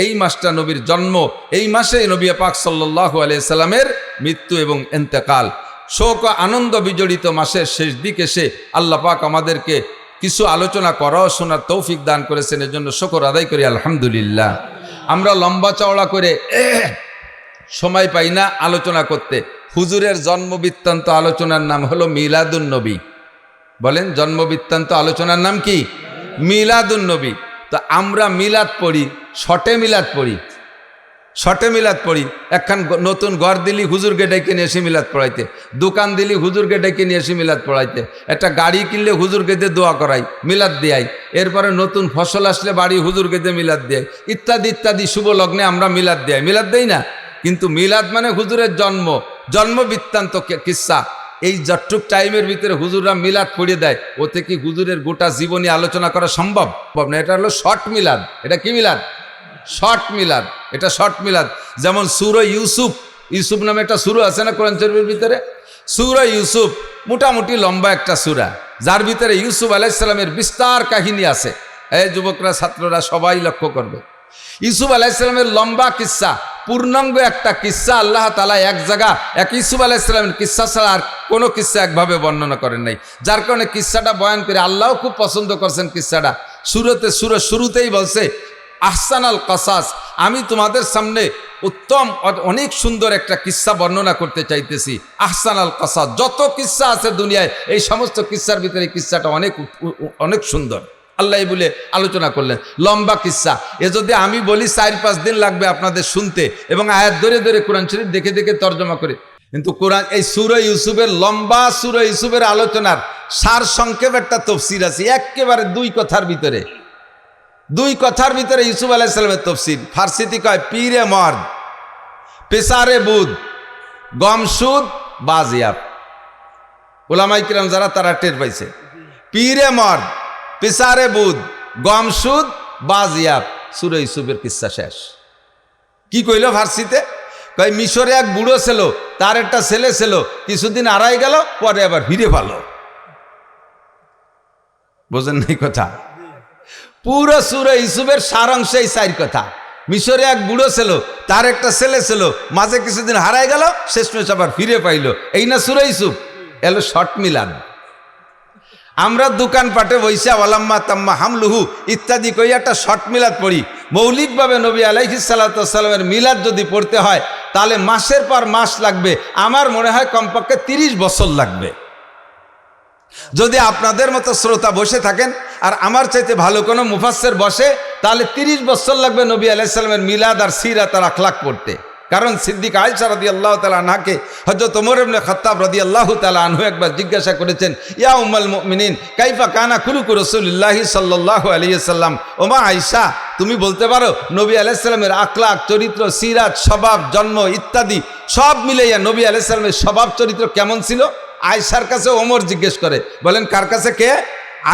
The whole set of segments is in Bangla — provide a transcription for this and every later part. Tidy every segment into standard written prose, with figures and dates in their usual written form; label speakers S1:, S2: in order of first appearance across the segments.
S1: এই মাসটা নবীর জন্ম, এই মাসে নবী পাক সাল্লাল্লাহু আলাইহি সাল্লামের মৃত্যু এবং ইন্তেকাল। শোক ও আনন্দ বিজড়িত মাসের শেষ দিকে এসে আল্লাহ পাক আমাদেরকে কিছু আলোচনা করা ও শোনার তৌফিক দান করেছেন, এর জন্য শুকর আদায় করি আলহামদুলিল্লাহ। আমরা লম্বা চওড়া করে সময় পাই না আলোচনা করতে। হুজুরের জন্ম বৃত্তান্ত আলোচনার নাম হলো মিলাদুন নবী। বলেন, জন্ম বৃত্তান্ত আলোচনার নাম কি? মিলাদুন নবী। তো আমরা মিলাদ পড়ি, শটে মিলাদ পড়ি, শটে মিলাদ পড়ি। একখান নতুন ঘর দিলি হুজুরকে ডেকে নিয়ে এসে মিলাদ পড়াইতে, দোকান দিলি হুজুরকে ডেকে নিয়ে এসে মিলাদ পড়াইতে, একটা গাড়ি কিনলে হুজুরকে দিয়ে দোয়া করাই, মিলাদ দিয়াই। এরপরে নতুন ফসল আসলে বাড়ি হুজুরকে দিয়ে মিলাদ দেয়, ইত্যাদি ইত্যাদি শুভ লগ্নে আমরা মিলাদ দেয়, মিলাদ দেই না? কিন্তু মিলাদ মানে হুজুরের জন্ম, জন্ম বৃত্তান্ত কিসসা। এই যতটুক টাইমের ভিতরে হুজুররা মিলাদ পড়িয়ে দেয়, ওতে কি হুজুরের গোটা জীবনী আলোচনা করা সম্ভব না? এটা হলো শর্ট মিলাদ। এটা কি মিলাদ? শর্ট মিলাদ। এটা শর্ট মিলাদ। যেমন সূরা ইউসুফ, ইউসুফ নামে একটা সূরা আছে না কোরআন শরীফের ভিতরে? সূরা ইউসুফ মোটামুটি লম্বা একটা সূরা, যার ভিতরে ইউসুফ আলাইহিস সালামের বিস্তার কাহিনী আছে। এই যুবকরা, ছাত্ররা সবাই লক্ষ্য করবে। ইউসুফ আলাইহিস সালামের লম্বা কিসসা, পূর্ণাঙ্গ একটা কিসসা আল্লাহ তাআলা এক জায়গা এক ইউসুফ আলাইহিস সালামের কিসসা ছাড়া আর কোনো কিসসা একভাবে বর্ণনা করেন নাই। যার কারণে কিসসাটা বয়ান করে আল্লাহও খুব পছন্দ করছেন কিসসাটা। সূরার শুরুতেই বলছে, আহসানাল কাসাস, আমি তোমাদের সামনে উত্তম অনেক সুন্দর একটা কিসসা বর্ণনা করতে চাইতেছি। আহসানাল কাসাস, যত কিসসা আছে দুনিয়ায় এই সমস্ত কিসসার ভিতরে কিসসাটা অনেক অনেক সুন্দর। আল্লাহ বলে আলোচনা করলেন লম্বা কিসসা। এ যদি আমি বলি 4-5 দিন লাগবে আপনাদের শুনতে, এবং আয়াত ধরে ধরে কোরআন শরীফ দেখে দেখে তর্জমা করে। কিন্তু কোরআন এই সূরা ইউসুফের লম্বা সূরা ইউসুফের আলোচনার সার সংক্ষেপ একটা তাফসীর আছে, একেবারে 2 কথার ভিতরে। 2 কথার ভিতরে ইউসুফ আলাইহিস সালামের তাফসীর। ফার্সিতে কয় পীরে মর্দ, পেসারে বুদ, গমসুদ, বাজিয়াব। উলামায়ে কিরাম যারা তারা টের পাইছে। পীরে মর্দ, পেসারে বুদ, গমসুদ, বাজিয়াব, সূরা ইউসুফের কিসসা শেষ। কি কইল ফার্সিতে? কয় মিশরে এক বুড়ো ছিল, তার একটা ছেলে ছিল, কিছুদিন হারাই গেল, পরে আবার ফিরে পেল। বোঝেন নাই কথা? পুরো সূরা ইউসুফের সারাংশ এই 4 কথা। মিশরে এক বুড়ো ছিল, তার একটা ছেলে ছিল, মাঝে কিছুদিন হারাই গেল, শেষমেশ আবার ফিরে পাইল। এই না সূরা ইউসুফ? এলো শর্ট মিলাদ। আমরা দোকানপাটে বইসা ওয়ালাম্মা তাম্মা হামলুহু ইত্যাদি কই একটা শর্ট মিলাদ পড়ি। মৌলিকভাবে নবী আলাইহিস সালাতু ওয়াস সালামের মিলাদ যদি পড়তে হয় তাহলে মাসের পর মাস লাগবে। আমার মনে হয় কমপক্ষে 30 বছর লাগবে। যদি আপনাদের মতো শ্রোতা বসে থাকেন আর আমার চাইতে ভালো কোনো মুফাসসির বসে, তাহলে 30 বছর লাগবে নবী আলাইহিস সালামের মিলাদ আর সিরাত আর আখলাক পড়তে। কারণ সিদ্দিক আয়েশা রাদিয়াল্লাহু তাআলা আনহাকে হযরত ওমর ইবনে খাত্তাব রাদিয়াল্লাহু তাআলা আনহু একবার জিজ্ঞাসা করেছেন, ইয়া উম্মুল মুমিনিন কাইফা কানা খুলুকু রাসূলিল্লাহি সাল্লাল্লাহু আলাইহি ওয়াসাল্লাম। ওমা আয়েশা, তুমি বলতে পারো নবী আলাইহিস সালামের আখলাক, চরিত্র, সিরাত, স্বভাব, জন্ম ইত্যাদি সব মিলাইয়া নবী আলাইহিস সালামের স্বভাব চরিত্র কেমন ছিল? আয়েশার কাছে ওমর জিজ্ঞেস করে। বলেন কার কাছে? কে?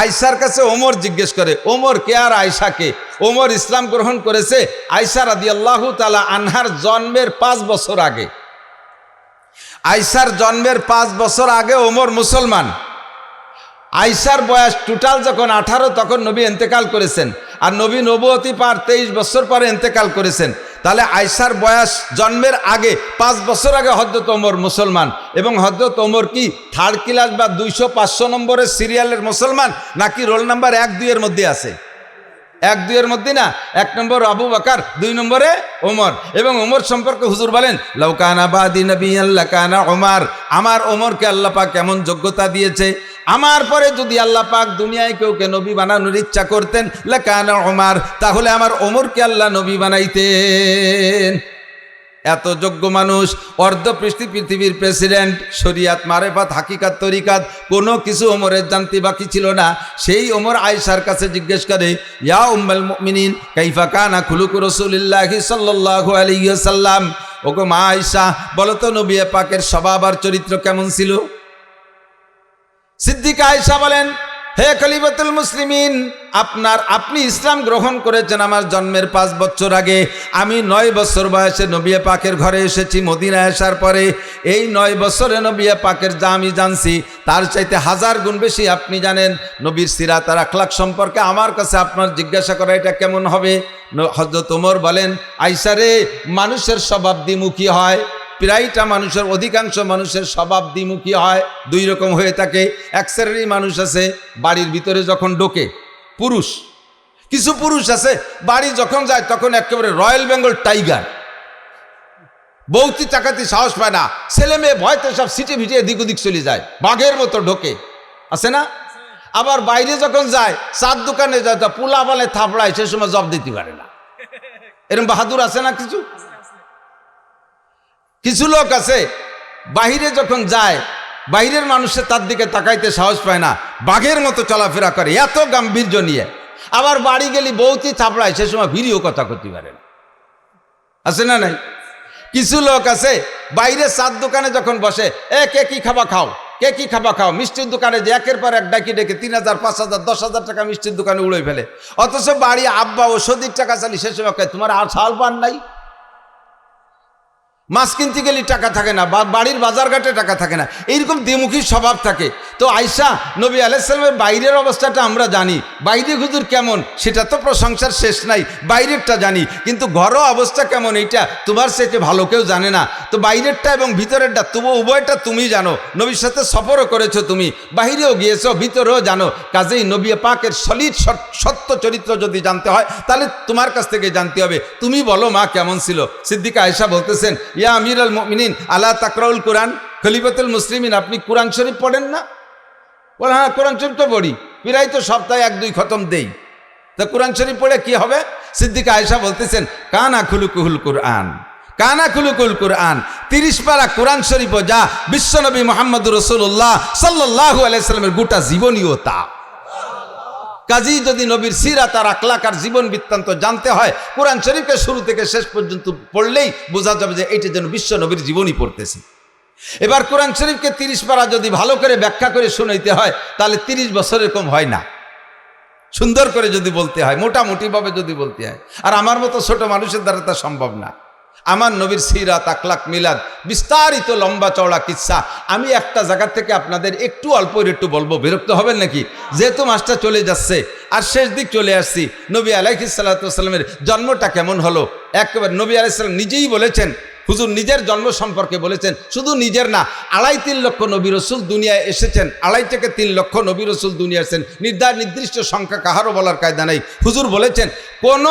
S1: আয়েশার কাছে ওমর জিজ্ঞেস করে। ওমর কে আর আয়েশা কে? ওমর ইসলাম গ্রহণ করেছে আয়েশা রাদিয়াল্লাহু তাআলা আনহার জন্মের 5 বছর আগে। আয়েশার জন্মের 5 বছর আগে ওমর মুসলমান। আয়েশার বয়স টোটাল যখন 18, তখন নবী ইন্তেকাল করেছেন। আর নবী নবুয়তি পার 23 বছর পরে ইন্তেকাল করেছেন। তাহলে আয়েশার বয়স জন্মের আগে 5 বছর আগে হযরত ওমর মুসলমান। এবং হযরত ওমর কি 3rd ক্লাস বা 200-500 নম্বরের সিরিয়ালের মুসলমান, নাকি রোল নাম্বার 1-2 এর মধ্যে আছে? 1-2 এর মধ্যে না। 1 নম্বর আবু বকর, 2 নম্বরে ওমর। এবং ওমর সম্পর্কে হুজুর বলেন, লাউ কানা বাদি নাবিয়্যান লাকানা ওমর। আমার ওমরকে আল্লাহ পাক কেমন যোগ্যতা দিয়েছে, আমার পরে যদি আল্লাহ পাক দুনিয়ায় কেউকে নবী বানানোর ইচ্ছা করতেন লাকানা ওমর, তাহলে আমার ওমরকে আল্লাহ নবী বানাইতেন। এত যোগ্য মানুষ, পৃথিবীর প্রেসিডেন্ট, শরিয়াত, মারেফাত, হাকিকাত, তরিকাত কোনো কিছু ওমরের জানতে বাকি ছিল না। সেই ওমর আয়েশার কাছে জিজ্ঞেস করে, ইয়া উম্মুল মুমিনিন কাইফা কানা খুলুকু রাসূলিল্লাহি সাল্লাল্লাহু আলাইহি ওয়াসাল্লাম। ওগো মা আয়েশা, বলো তো নবী পাকের স্বভাব আর চরিত্র কেমন ছিল? সিদ্দিকা আয়েশা বলেন, হে খলিফাতুল মুসলিমিন, আপনি ইসলাম গ্রহণ করেছেন আমার জন্মের 5 বছর আগে। আমি 9 বছর বয়সে নবী পাকের ঘরে এসেছি মদিনায় আসার পরে। এই 9 বছরে নবী পাকের যা আমি জানছি তার চাইতে 1000 গুণ বেশি আপনি জানেন। নবীর সিরাত আর আখলাক সম্পর্কে আমার কাছে আপনার জিজ্ঞাসা করা এটা কেমন হবে? হযরত ওমর বলেন, আয়েশা রে, মানুষের স্বভাব দ্বিমুখী হয়। প্রায়টা মানুষের, অধিকাংশ মানুষের স্বভাব দ্বিমুখী হয়, 2 রকম হয়ে থাকে। এক শ্রেণীর মানুষ আছে বাড়ির ভিতরে যখন ঢোকে পুরুষ, কিছু পুরুষ আছে বাড়ি যখন যায় তখন একেবারে রয়্যাল বেঙ্গল টাইগার, বউতি চাকাতি সাহস পায় না, ছেলে মেয়ে ভয়তে সব সিটে ভিটে এদিক ওদিক চলে যায়, বাঘের মতো ঢোকে, আছে না? আবার বাইরে যখন যায়, চার দোকানে যায়, তা পোলা বলে থাপড়ায়, সে সময় জব দিতে পারে না। এরকম বাহাদুর আছে না? কিছু লোক আছে বাহিরে যখন যায়, বাইরের মানুষের তার দিকে তাকাইতে সাহস পায় না, বাঘের মতো চলাফেরা করে, এত গাম্ভীর্য নিয়ে। আবার বাড়ি গেলি বউতি থাপড়ায়, সে সময় ভিড়িও কথা করতে পারে না, আছে না নাই? কিছু লোক আছে বাইরে চার দোকানে যখন বসে, কে কি খাবা খাও, কে কি খাবা খাও, মিষ্টির দোকানে যে একের পর এক ডাকি ডেকে 3000, 5000, 10,000 টাকা মিষ্টির দোকানে উড়ে ফেলে। অথচ বাড়ি আব্বা ওষুধের টাকা চালি, সে সময় তোমার আর ছাল পান নাই। মাছ কিনতে গেলে টাকা থাকে না, বাড়ির বাজারঘাটে টাকা থাকে না, এইরকম দ্বিমুখী স্বভাব থাকে। তো আয়েশা, নবী আলাইহিস সালামের বাইরের অবস্থাটা আমরা জানি, বাইরে হুজুর কেমন সেটা তো প্রশংসার শেষ নাই, বাইরেরটা জানি, কিন্তু ঘরোয়া অবস্থা কেমন এইটা তোমার সাথে ভালো কেউ জানে না। তো বাইরেরটা এবং ভিতরেরটা তবু উভয়টা তুমি জানো, নবীর সাথে সফরও করেছো তুমি, বাহিরেও গিয়েছো, ভিতরেও জানো। কাজেই নবী পাকের সলিড সত্য চরিত্র যদি জানতে হয় তাহলে তোমার কাছ থেকে জানতে হবে। তুমি বলো মা কেমন ছিল? সিদ্দিকা আয়েশা বলতেছেন, ইয়া আমিরুল মুমিনিন আলা তাকরাউল কোরআন, খলিফাতুল মুসলিমিন, আপনি কোরআন শরীফ পড়েন না? বলে, হ্যাঁ কোরআন শরীফ তো পড়ি, প্রায় তো সপ্তাহে 1-2 খতম দেই। তা কোরআন শরীফ পড়ে কি হবে? সিদ্দিকা আয়েশা বলতেছেন, কানা খুলুকুল কোরআন, কানা খুলুকুল কোরআন, 30 পারা কোরআন শরীফও যা বিশ্বনবী মুহাম্মদুর রাসূলুল্লাহ সাল্লাল্লাহু আলাইহি সাল্লামের গোটা জীবনীও তা। কাজী যদি নবীর সিরাত আর আখলাক আর জীবন বৃত্তান্ত জানতে হয়, কোরআন শরীফকে শুরু থেকে শেষ পর্যন্ত পড়লেই বোঝা যাবে যে এইটা যেন বিশ্ব নবীর জীবনী পড়তেছে। এবার কোরআন শরীফকে 30 পারা যদি ভালো করে ব্যাখ্যা করে শুনাইতে হয় তাহলে 30 বছরের কম হয় না। সুন্দর করে যদি বলতে হয়, মোটামুটি ভাবে যদি বলতে হয়, আর আমার মতো ছোট মানুষের দ্বারা তা সম্ভব না। আমার নবীর সিরাত, আখলাক, মিলাদ, বিস্তারিত লম্বা চওড়া কিচ্ছা আমি একটা জায়গা থেকে আপনাদের একটু অল্প একটু বলবো, বিরক্ত হবেন নাকি? যেহেতু মাসটা চলে যাচ্ছে আর শেষ দিক চলে আসছি, নবী আলাইহিস সালাতু ওয়াস সালামের জন্মটা কেমন হলো একেবারে নবী আলাইহিস সালাম নিজেই বলেছেন, হুজুর নিজের জন্ম সম্পর্কে বলেছেন, শুধু নিজের না, 2.5-3 লক্ষ নবী রসুল দুনিয়ায় এসেছেন, 2.5 থেকে 3 লক্ষ নবী রসুল দুনিয়া এসেছেন, নির্দিষ্ট সংখ্যা কাহারও বলার কায়দা নেই। হুজুর বলেছেন কোন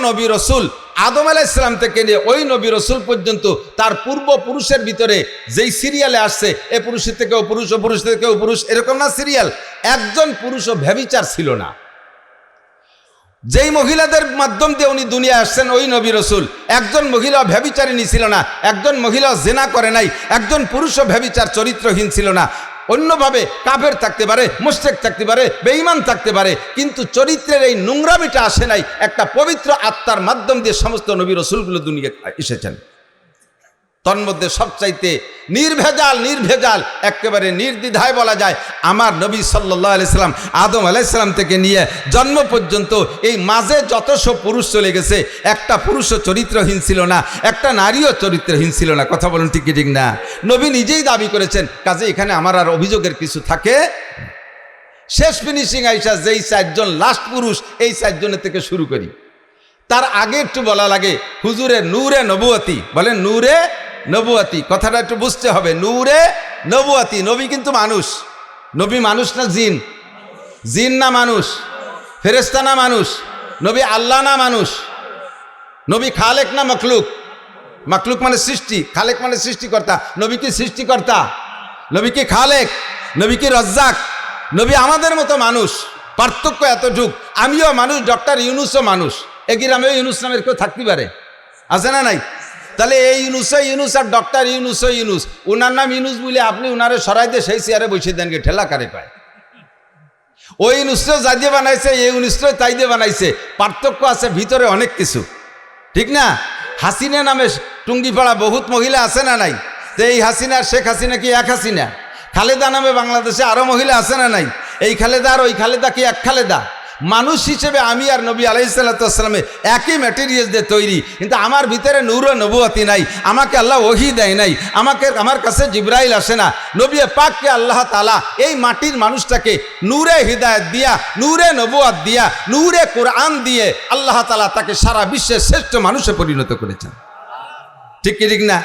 S1: নবী রসুল আদম আলাইহিস সালাম থেকে নিয়ে ওই নবী রসুল পর্যন্ত তার পূর্বপুরুষের ভিতরে যেই সিরিয়ালে আসছে, এ পুরুষের থেকেও পুরুষ, ও পুরুষ থেকেও পুরুষ, এরকম না সিরিয়াল, একজন পুরুষও ব্যভিচার ছিল না। যেই মহিলাদের মাধ্যম দিয়ে উনি দুনিয়া আসছেন ওই নবী রসুল, একজন মহিলা ব্যভিচারিণী ছিল না, একজন মহিলা জেনা করে নাই, একজন পুরুষও ব্যভিচার চরিত্রহীন ছিল না। অন্যভাবে কাফের থাকতে পারে, মুশরিক থাকতে পারে, বেঈমান থাকতে পারে, কিন্তু চরিত্রের এই নোংরামিটা আসে নাই। একটা পবিত্র আত্মার মাধ্যম দিয়ে সমস্ত নবী রসুলগুলো দুনিয়া এসেছেন। তন্মধ্যে সবচাইতে নির্ভেজাল একেবারে নির্দ্বিধায় বলা যায় আমার নবী সাল্লাল্লাহু আলাইহি সাল্লাম আদম আলাইহিস সালাম থেকে নিয়ে জন্ম পর্যন্ত এই মাঝে যতশো পুরুষ চলে গেছে, একটা পুরুষও চরিত্রহীন ছিল না, একটা নারীও চরিত্রহীন ছিল না। কথা বলুন ঠিক কি ঠিক না? নবী নিজেই দাবি করেছেন। কাজে এখানে আমার আর অভিযোগের কিছু থাকে? শেষ ফিনিশিং আইসা যেই 4 জন লাস্ট পুরুষ, এই 4 জনের থেকে শুরু করি। তার আগে একটু বলা লাগে হুজুরের নূরে নবুয়তি, বলেন নূরে নবুয়তি, কথাটা একটু বুঝতে হবে। নূরে নবুয়তি, নবী কিন্তু মানুষ। নবী মানুষ না জিন? জিন না মানুষ? ফেরেশতা না মানুষ? নবী আল্লাহ না মানুষ? নবী খালেক না মখলুক? মখলুক মানে সৃষ্টি, খালেক মানে সৃষ্টিকর্তা। নবী কি সৃষ্টিকর্তা? নবী কি খালেক? নবী কি রজ্জাক? নবী আমাদের মতো মানুষ, পার্থক্য এতটুক। আমিও মানুষ, ডক্টর ইউনুসও মানুষ। এ গ্রামেও ইউনুস নামের কেউ থাকতে পারে? আছে না নাই? তাহলে এই ইউনুস আর ডক্টর ইউনুস, উনার নাম ইউনুস বলে আপনি উনারে সরাই দিয়ে সেই চেয়ারে বসে দেন, গে ঠেলা কারে পায়। ওই ইউনুসটাও যা দিয়ে বানাইছে, এই ইউনুসটাও তাই দিয়ে বানাইছে। পার্থক্য আছে ভিতরে অনেক কিছু, ঠিক না? হাসিনা নামে টুঙ্গিপাড়া বহুত মহিলা আছে না নাই? তো এই হাসিনা আর শেখ হাসিনা কি এক হাসিনা? খালেদা নামে বাংলাদেশে আরো মহিলা আছে না নাই? এই খালেদা আর ওই খালেদা কি এক খালেদা? মানুষ হিসেবে আমি আর নবী আলাইহিসসালামে একই ম্যাটেরিয়াল দিয়ে তৈরি, কিন্তু আমার ভিতরে নূর ও নবুয়তি নাই, আমাকে আল্লাহ ওহী দেয় নাই, আমার কাছে জিবরাইল আসে না। নবী পাককে আল্লাহ তাআলা এই মাটির মানুষটাকে নূরে হিদায়াত দিয়া, নূরে নবুয়ত দিয়া, নূরে কোরআন দিয়ে আল্লাহ তাআলা তাকে সারা বিশ্বের শ্রেষ্ঠ মানুষে পরিণত করেছেন। ঠিক কি ঠিক না?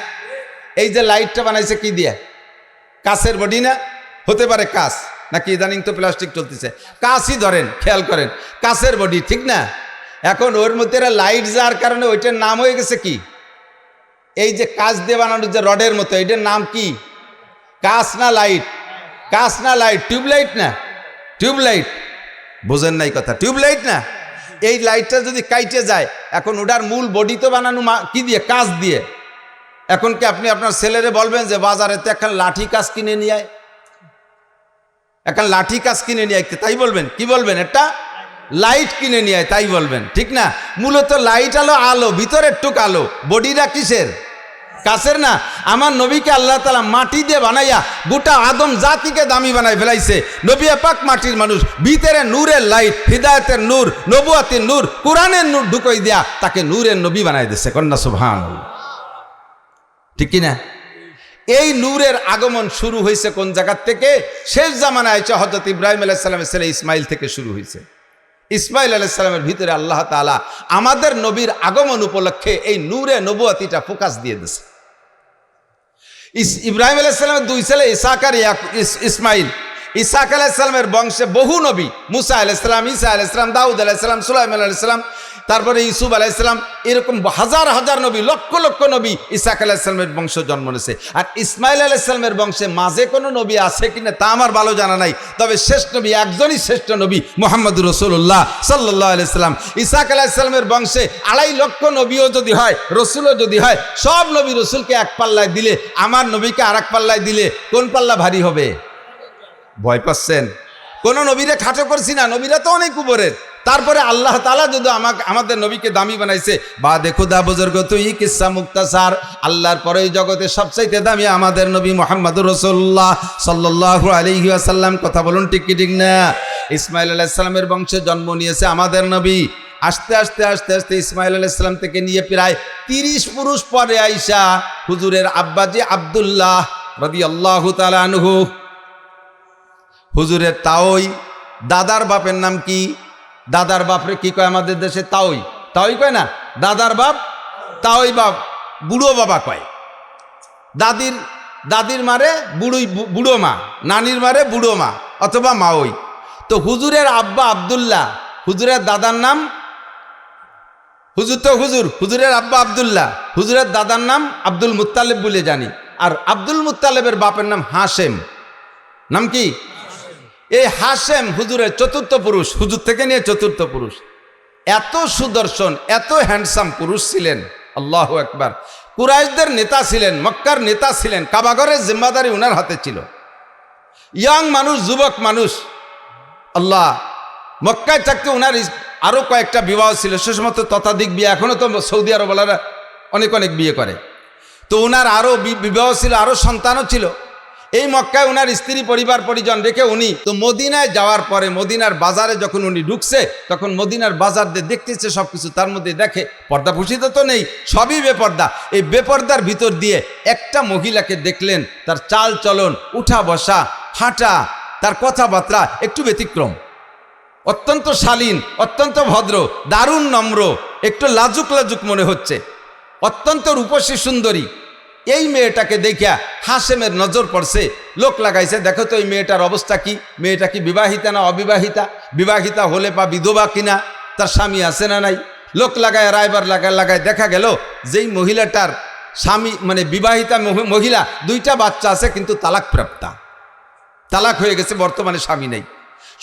S1: এই যে লাইটটা বানাইছে কি দিয়ে? কাঁচের বডি না? হতে পারে কাঁচ, নাকি ইদানিং তো প্লাস্টিক চলতেছে, কাঁচই ধরেন, খেয়াল করেন, কাঁচের বডি, ঠিক না? এখন ওর মধ্যে লাইট যাওয়ার কারণে ওইটার নাম হয়ে গেছে কি? এই যে কাঁচ দিয়ে বানানো যে রডের মতো, এটার নাম কি? কাঁচ না লাইট? কাঁচ না লাইট? টিউবলাইট না? টিউবলাইট। বোঝেন নাই কথা? টিউবলাইট না? এই লাইটটা যদি কাইটে যায়, এখন ওটার মূল বডি তো বানানো কি দিয়ে? কাঁচ দিয়ে। এখন কি আপনি আপনার ছেলেরে বলবেন যে বাজারে তো এখন লাঠি কাঁচ কিনে নিয়ে আয়, এখন লাঠি কাঁচ কিনে নিয়ে আইতে, তাই বলবেন? কি বলবেন? একটা লাইট কিনে নিয়ে আয়, তাই বলবেন, ঠিক না? মূলত লাইট আলো, আলো ভিতরের টুক আলো, বডিটা কিসের? কাছের না? আমার নবীকে আল্লাহ তাআলা মাটি দিয়ে বানাইয়া গোটা আদম জাতিকে দামি বানাই ফেলাইছে। নবী পাক মাটির মানুষ, ভিতরে নূরের লাইট, হিদায়াতের নূর, নবুয়তের নূর, কোরআনের নূর ঢুকাই দিয়া তাকে নূরের নবী বানাই দিয়েছে। কন্যা সুবহানাল্লাহ, ঠিক কিনা? এই নূরের আগমন শুরু হয়েছে কোন জায়গার থেকে? শেষ জামানায় হযরত ইব্রাহিম আলাইহিস সালামের ছেলে ইসমাইল থেকে শুরু হয়েছে। ইসমাইল আলাইহিস সালামের ভিতরে আল্লাহ তাআলা আমাদের নবীর আগমন উপলক্ষে এই নূরে নবুয়তিটা ফোকাস দিয়ে দিয়েছে। ইব্রাহিম আলাইহিস সালামের দুই ছেলে ইসহাক আর ইসমাইল। ইসহাক আলাইহিস সালামের বংশে বহু নবী, মুসা আলাইহিস সালাম, ঈসা আলাইহিস সালাম, দাউদ আলাইহিস সালাম, সুলাইমান আলাইহিস সালাম, তারপরে ইউসুফ আলাইহিস সালাম, এরকম হাজার হাজার নবী, লক্ষ লক্ষ নবী ইসহাক আলাইহিস সালামের বংশ জন্ম নিয়েছে। আর ইসমাইল আলাইহিস সালামের বংশে মাঝে কোনো নবী আছে কিনা তা আমার ভালো জানা নাই, তবে শেষ নবী একজনই শ্রেষ্ঠ নবী, মুহাম্মদুর রাসূলুল্লাহ সাল্লাল্লাহু আলাইহি সাল্লাম। ইসহাক আলাইহিস সালামের বংশে 2.5 লক্ষ নবীও যদি হয়, রসুলও যদি হয়, সব নবী রসুলকে এক পাল্লায় দিলে, আমার নবীকে আর এক পাল্লায় দিলে কোন পাল্লা ভারী হবে? ভয় পাচ্ছেন? কোন নবীরে খাটো করছি না, নবীরা তো অনেক উপরের। তারপরে আল্লাহ তাআলা যদি আমাদের নবীকে দামি বানাইছে, বা দেখো দা বুজুর্গ তুই কিসসা মুক্তাসার, আল্লাহর পরে এই জগতে সবচাইতে দামি আমাদের নবী মুহাম্মদুর রাসূলুল্লাহ সাল্লাল্লাহু আলাইহি ওয়াসাল্লাম। কথা বলুন ঠিক কি ঠিক না? ইসমাইল আলাইহিস সালামের বংশে জন্ম নিয়েছে আমাদের নবী। আস্তে আস্তে আস্তে আস্তে ইসমাইল আলাইহিস সালাম থেকে নিয়ে প্রায় 30 পুরুষ পরে আইসা হুজুরের আব্বাজি আব্দুল্লাহ রাদিয়াল্লাহু তাআলা আনহু, হুজুরের তাওই, দাদার বাপের নাম কি? দাদার বাপরে কি কয় আমাদের দেশে? তাওই। তাওই কয় না? দাদার বাপ তাওই বাপ, বুড়ো বাবা কয়। দাদির মারে বুড়ো মা, নানির মারে বুড়ো মা অথবা মাওই। তো হুজুরের আব্বা আব্দুল্লাহ, হুজুরের দাদার নাম হুজুর, তো হুজুরের আব্বা আব্দুল্লাহ, হুজুরের দাদার নাম আব্দুল মুত্তালিব বলে জানি। আর আব্দুল মুত্তালিবের বাপের নাম হাশেম। নাম কি? এই হাশেম হুজুরের চতুর্থ পুরুষ, হুজুর থেকে নিয়ে চতুর্থ পুরুষ। এত সুদর্শন, এত হ্যান্ডসাম পুরুষ ছিলেন, আল্লাহু আকবার। কুরাইশদের নেতা ছিলেন, মক্কার নেতা ছিলেন, কাবাঘরের জিম্মাদারি উনার হাতে ছিল। ইয়াং মানুষ, যুবক মানুষ, আল্লাহ। মক্কায় থাকতে উনার আরো কয়েকটা বিবাহ ছিল, সে সময় ততাধিক বিয়ে, এখনো তো সৌদি আরবওয়ালারা অনেক অনেক বিয়ে করে। তো উনার আরো বিবাহ ছিল, আরো সন্তানও ছিল। এই মক্কায় উনার স্ত্রী পরিবার পরিজন রেখে উনি তো মদিনায় যাওয়ার পরে মদিনার বাজারে যখন উনি ঢুকছে, তখন মদিনার বাজার দিয়ে দেখতেছে সবকিছু, তার মধ্যে দেখে পর্দা পুষিত তো নেই, সবই বেপর্দা। এই বেপর্দার ভিতর দিয়ে একটা মহিলাকে দেখলেন, তার চাল চলন, উঠা বসা, হাঁটা, তার কথাবার্তা একটু ব্যতিক্রম, অত্যন্ত শালীন, অত্যন্ত ভদ্র, দারুণ নম্র, একটু লাজুক লাজুক মনে হচ্ছে, অত্যন্ত রূপসী সুন্দরী। এই মেয়েটাকে দেখিয়া হাশেমের নজর পড়ছে, লোক লাগাইছে, দেখো তো এই মেয়েটার অবস্থা কি, মেয়েটা কি বিবাহিতা না অবিবাহিতা, বিবাহিতা হলে বা বিধবা কিনা, তার স্বামী আছে না নাই। লোক লাগায় রায়বার লাগায় দেখা গেল যেই মহিলাটার স্বামী মানে বিবাহিতা মহিলা, 2টা বাচ্চা আছে, কিন্তু তালাক প্রাপ্তা, তালাক হয়ে গেছে, বর্তমানে স্বামী নেই।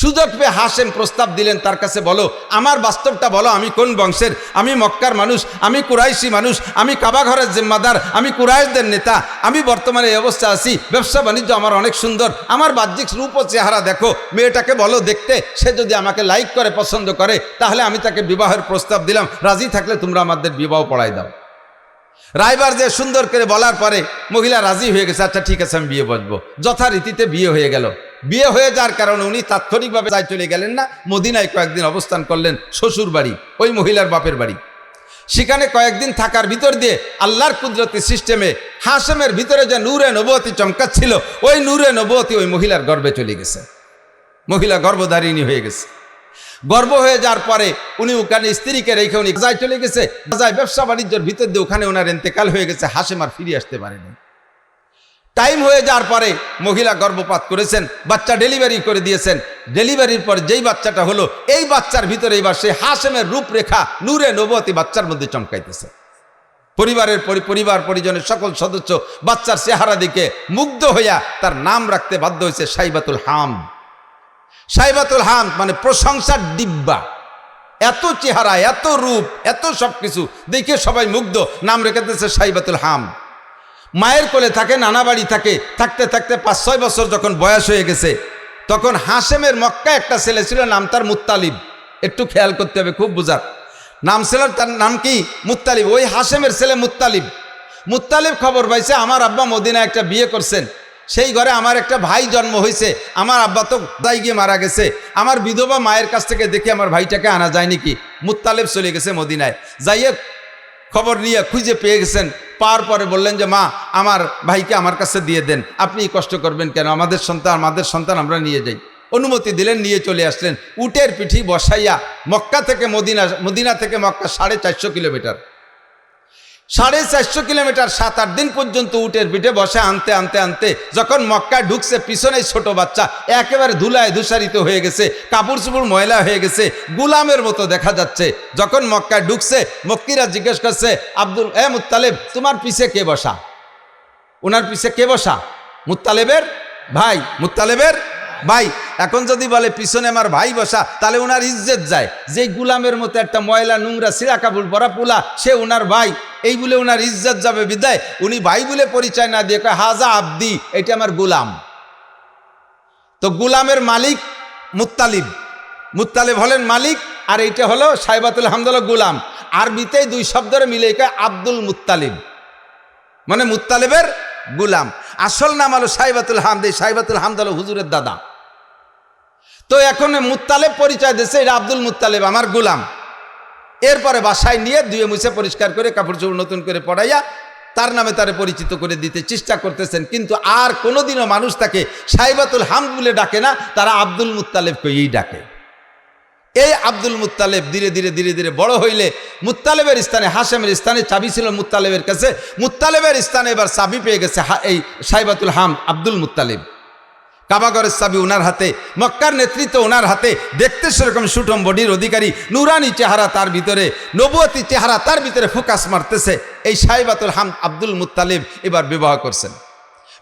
S1: সুযোগ পেয়ে হাশেম প্রস্তাব দিলেন, তার কাছে বলো, আমার বাস্তবটা বলো, আমি কোন বংশের, আমি মক্কার মানুষ, আমি কুরাইশি মানুষ, আমি কাবাঘরের জিম্মাদার, আমি কুরাইশদের নেতা, আমি বর্তমানে এই অবস্থা আছি, ব্যবসা বাণিজ্য আমার অনেক সুন্দর, আমার বাহ্যিক রূপ ও চেহারা দেখো, মেয়েটাকে বলো দেখতে, সে যদি আমাকে লাইক করে, পছন্দ করে, তাহলে আমি তাকে বিবাহের প্রস্তাব দিলাম, রাজি থাকলে তোমরা আমাদের বিবাহ পড়াই দাও। রায়বার যে সুন্দর করে বলার পরে মহিলা রাজি হয়ে গেছে, আচ্ছা ঠিক আছে আমি বিয়ে বসবো। যথারীতিতে বিয়ে হয়ে গেল। বিয়ে হয়ে যাওয়ার কারণে উনি তাৎক্ষণিকভাবে যায় চলে গেলেন না, মদিনায় কয়েকদিন অবস্থান করলেন, শ্বশুর বাড়ি, ওই মহিলার বাপের বাড়ি। সেখানে কয়েকদিন থাকার ভিতর দিয়ে আল্লাহর কুদরতি সিস্টেমে হাশেমের ভিতরে যে নূরে নবুয়তি চমকাচ্ছিল, ওই নূরে নবুয়তি ওই মহিলার গর্ভে চলে গেছে। মহিলা গর্ভধারিণী হয়ে গেছে। গর্ভ হয়ে যাওয়ার পরে উনি ওখানে স্ত্রীকে রেখে উনি গাজায় চলে গেছে। গাজায় ব্যবসা বাণিজ্যের ভিতর দিয়ে ওখানে ওনার ইন্তেকাল হয়ে গেছে। হাশেম আর ফিরে আসতে পারেনি। টাইম হয়ে যাওয়ার পরে মহিলা গর্ভপাত করেছেন, বাচ্চা ডেলিভারি করে দিয়েছেন। ডেলিভারির পর যেই বাচ্চাটা হলো, এই বাচ্চার ভিতরে এবার সেই হাশেমের রূপরেখা নূরে নবুয়তি বাচ্চার মধ্যে চমকাইতেছে। পরিবার পরিজনের সকল সদস্য বাচ্চার চেহারা দিকে মুগ্ধ হইয়া তার নাম রাখতে বাধ্য হয়েছে সাইবাতুল হামদ। সাইবাতুল হামদ মানে প্রশংসার ডিব্বা। এত চেহারা, এত রূপ, এত সবকিছু দেখে সবাই মুগ্ধ, নাম রেখে দিয়েছে সাইবাতুল হামদ। মায়ের কোলে থাকে, নানা বাড়ি থাকে, থাকতে থাকতে 5-6 বছর যখন বয়স হয়ে গেছে, তখন হাশেমের মক্কায় একটা ছেলে ছিল, নাম তার মুত্তালিব। একটু খেয়াল করতে হবে, খুব বুঝার নাম ছিল, তার নাম কি? মুত্তালিব। ওই হাশেমের ছেলে মুত্তালিব। মুত্তালিব খবর পাইছে আমার আব্বা মদিনায় একটা বিয়ে করছেন, সেই ঘরে আমার একটা ভাই জন্ম হয়েছে। আমার আব্বা তো দায় গিয়ে মারা গেছে, আমার বিধবা মায়ের কাছ থেকে দেখি আমার ভাইটাকে আনা যায় নাকি। মুত্তালিব চলে গেছে মদিনায়, যাইয়ে খবর নিয়ে খুঁজে পেয়ে গেছেন। পাওয়ার পরে বললেন যে মা, আমার ভাইকে আমার কাছে দিয়ে দেন, আপনি কষ্ট করবেন কেন, আমাদের সন্তান আমরা নিয়ে যাই। অনুমতি দিলেন, নিয়ে চলে আসলেন। উটের পিঠি বসাইয়া মক্কা থেকে মদিনা থেকে মক্কা 450 কিলোমিটার, 450 কিলোমিটার 7-8 দিন পর্যন্ত উটের পিঠে বসে আনতে আনতে আনতে যখন মক্কায় ঢুকছে, পিছনে ছোট বাচ্চা একেবারে ধুলায় ধূসারিত হয়ে গেছে, কাপড় চোপড় ময়লা হয়ে গেছে, গুলামের মতো দেখা যাচ্ছে। যখন মক্কায় ঢুকছে, মক্কিরা জিজ্ঞেস করছে, আব্দুল মুত্তালিব, তোমার পিছে কে বসা? ওনার পিছে কে বসা? মুত্তালিবের ভাই, মুত্তালিবের ভাই। এখন যদি বলে পিছনে আমার ভাই বসা, তাহলে ওনার ইজ্জত যায়। যে গুলামের মতো একটা ময়লা নোংরা ছিঁড়া কাপড় পরা পোলা, সে ওনার ভাই, এই বলে ওনার ইজ্জত যাবে। বিদায় উনি ভাই বলে পরিচয় না দিয়ে কয়, হাজা আব্দি, এটা আমার গুলাম। তো গুলামের মালিক মুত্তালিব, মুত্তালিব হলেন মালিক, আর এইটা হলো সাইবাতুল হামদ হলো গুলাম। আরবিতেই 2 শব্দের মিলে কয় আব্দুল মুত্তালিব, মানে মুত্তালিবের গুলাম। আসল নাম হলো সাইবাতুল হামদ। সাইবাতুল হামদ হলো হুজুরের দাদা। তো এখন মুত্তালিব পরিচয় দিচ্ছে, এটা আব্দুল মুত্তালিব, আমার গুলাম। এরপরে বাসায় নিয়ে ধুয়ে মুছে পরিষ্কার করে কাপড় চোপড় নতুন করে পড়াইয়া তার নামে তারে পরিচিত করে দিতে চেষ্টা করতেছেন। কিন্তু আর কোনোদিনও মানুষ তাকে সাইবাতুল হামদ বলে ডাকে না, তারা আব্দুল মুত্তালিবকেই ডাকে। এই আব্দুল মুত্তালিব ধীরে ধীরে বড় হইলে মুত্তালিবের স্থানে, হাশেমের স্থানে চাবি ছিল মুত্তালিবের কাছে, মুত্তালিবের স্থানে এবার চাবি পেয়ে গেছে এই সাইবাতুল হামদ আব্দুল মুত্তালিব। কাবাগরের চাবি ওনার হাতে, মক্কার নেতৃত্ব ওনার হাতে। দেখতে সেরকম সুঠম বডির অধিকারী, নুরানি চেহারা তার ভিতরে, নবুয়তি চেহারা তার ভিতরে ফোকাস মারতেছে। এই সাইবাতুল হামদ আব্দুল মুত্তালিব এবার বিবাহ করছেন।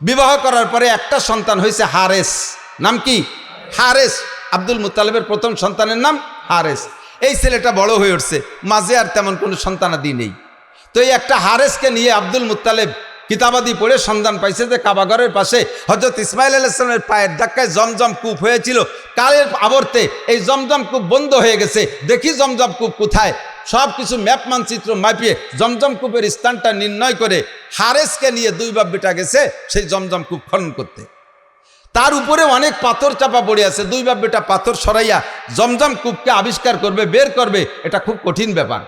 S1: বিবাহ করার পরে একটা সন্তান হয়েছে হারেস। নাম কি? হারেস। আব্দুল মুত্তালিবের প্রথম সন্তানের নাম হারেস। এই ছেলেটা বড় হয়ে উঠছে, মাঝে আর তেমন কোনো সন্তানাদি নেই। তো এই একটা হারেসকে নিয়ে আব্দুল মুত্তালিব কিতাবাদি পড়ে সন্ধান পাইছে যে কাবাগরের পাশে হযরত ইসমাইল আলাইহিস সালামের পায়ের ধাক্কায় জমজম কূপ হয়েছিল। কালের আবর্তে এই জমজম কূপ বন্ধ হয়ে গেছে। দেখি জমজম কূপ কোথায়, সব কিছু ম্যাপ মানচিত্র মাপিয়ে জমজম কূপের স্থানটা নির্ণয় করে হারেসকে নিয়ে 2 বাপ বেটা গেছে সেই জমজম কূপ খনন করতে। তার উপরে অনেক পাথর চাপা পড়ে আছে। 2 বাপ বেটা পাথর সরাইয়া জমজম কূপকে আবিষ্কার করবে, বের করবে, এটা খুব কঠিন ব্যাপার।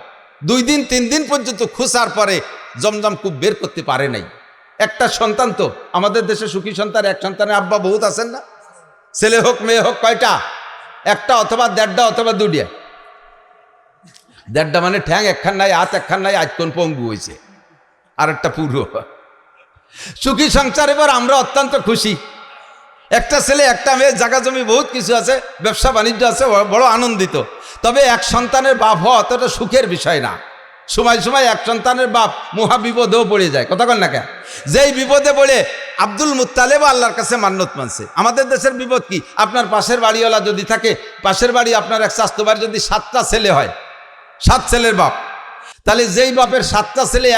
S1: 2 দিন 3 দিন পর্যন্ত খোঁজার পরে জমজম কূপ বের করতে পারে নাই। একটা সন্তান, তো আমাদের দেশে সুখী সন্তান, এক সন্তানের আব্বা বহুত আছেন না? ছেলে হোক মেয়ে হোক, কয়টা? একটা অথবা 1.5টা অথবা 2টা। 1.5টা মানে ঠ্যাং একখান নাই, হাত একখান নাই, আজ কোন পঙ্গু হয়েছে, আর একটা পুরো সুখী সংসার। এবার আমরা অত্যন্ত খুশি। একটা ছেলে একটা মেয়ে, জায়গা জমি বহুত কিছু আছে, ব্যবসা বাণিজ্য আছে, বড় আনন্দিত। তবে এক সন্তানের বাপ হওয়া অতটা সুখের বিষয় না। সময় সময় এক সন্তানের বাপ মহা বিপদেও পড়ে যায়। কথা কন না কেন? যেই বিপদে পড়ে আব্দুল মুত্তালিব আল্লাহর কাছে মান্নত মানছে। আমাদের দেশের বিপদ কি? আপনার পাশের বাড়িওয়ালা যদি থাকে, পাশের বাড়ি আপনার এক স্বাস্থ্য বাড়ি যদি 7টা ছেলে হয়, 7 ছেলের বাপ, তাহলে যেই বাপের 7টা ছেলে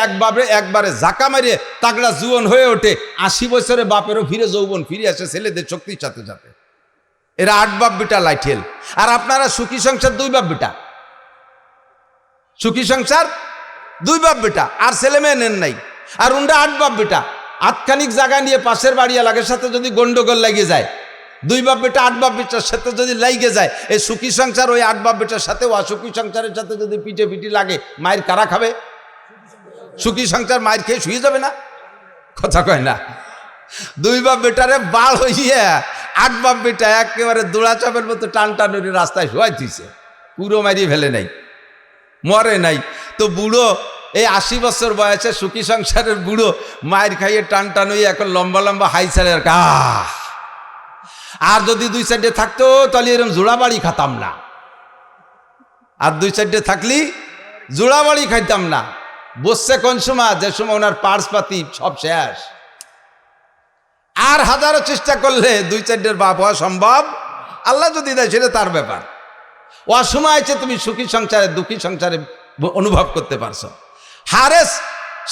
S1: একবারে ঝাঁকা মারিয়ে তাগড়া জুয়ন হয়ে ওঠে, 80 বছরে বাপেরও ফিরে যৌবন ফিরে আসে ছেলেদের শক্তির সাথে সাথে। এরা 8 বাপ বেটা লাইঠেল। আর আপনারা সুখী সংসার 2 বাপ বেটা, সুখী সংসার 2 বাপ বেটা, আর ছেলে মেয়ে নেন নাই। আর উনরা 8 বাপ বেটা। আটখানিক জায়গা নিয়ে পাশের বাড়িওয়ালার সাথে যদি গন্ডগোল লেগে যায়, দুই বাপ বেটা 8 বাপ বেটার সাথে যদি লাইগে যায়, এই সুখী সংসার ওই 8 বাপ বেটার সাথে অসুখী সংসারের সাথে যদি পিঠে পিঠি লাগে, মায়ের কারা খাবে? সুখী সংসার মায়ের খেয়ে শুয়ে যাবে না? কথা কয় না। দুই বাপ বেটারে বাল হইয়া 8 বাপ বেটা একেবারে দোড়াচাপের মতো টান টানুরি রাস্তায় শোয়াই দিছে, পুরো মারিয়ে ফেলে নাই, মরে নাই। তো বুড়ো এই 80 বছর বয়সে সুখী সংসারের বুড়ো মায়ের খাইয়ে টান টান হইয়া এখন লম্বা লম্বা হাই ছাড়ে আর আর যদি 2 সাইডে থাকতো তাহলে এরকম জোড়া বাড়ি খাতাম না, আর 2 সাইডে থাকলি জোড়া বাড়ি খাইতাম না। বসছে কোন সময়? যে সময় ওনার পার্স পাতি সব শেষ। আর হাজারো চেষ্টা করলে 2 সাইডের বাপ হওয়া সম্ভব, আল্লাহ যদি দেয় সেটা তার ব্যাপার। অসময় আছে তুমি সুখী সংসারে দুঃখী সংসারে অনুভব করতে পারছো। হারেস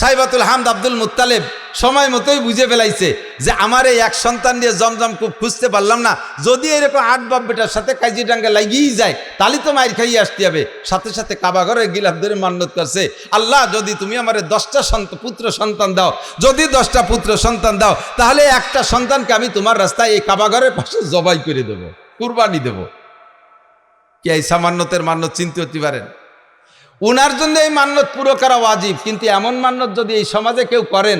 S1: সাইবাতুল হামদ আব্দুল মুত্তালেব সময় মতোই বুঝে ফেলাইছে যে আমার এই এক সন্তান দিয়ে জমজম খুব খুঁজতে পারলাম না, যদি এরকম 8 বাপ বেটার সাথে কাজি ডাঙ্গা লাগিয়েই যায় তাহলে তো মায়ের খাইয়ে আসতে হবে। সাথে সাথে কাবা ঘরে গিলাফ ধরে মান্নত করছে, আল্লাহ যদি তুমি আমার 10টা পুত্র সন্তান দাও, যদি 10টা পুত্র সন্তান দাও তাহলে একটা সন্তানকে আমি তোমার রাস্তায় এই কাবা ঘরের পাশে জবাই করে দেবো, কুরবানি দেব। কি এই সামান্যতের মান্নত চিনতে হতে পারেন? উনার জন্য এই মান্নত পুরো করা ওয়াজিব, কিন্তু এমন মান্নত যদি এই সমাজে কেউ করেন,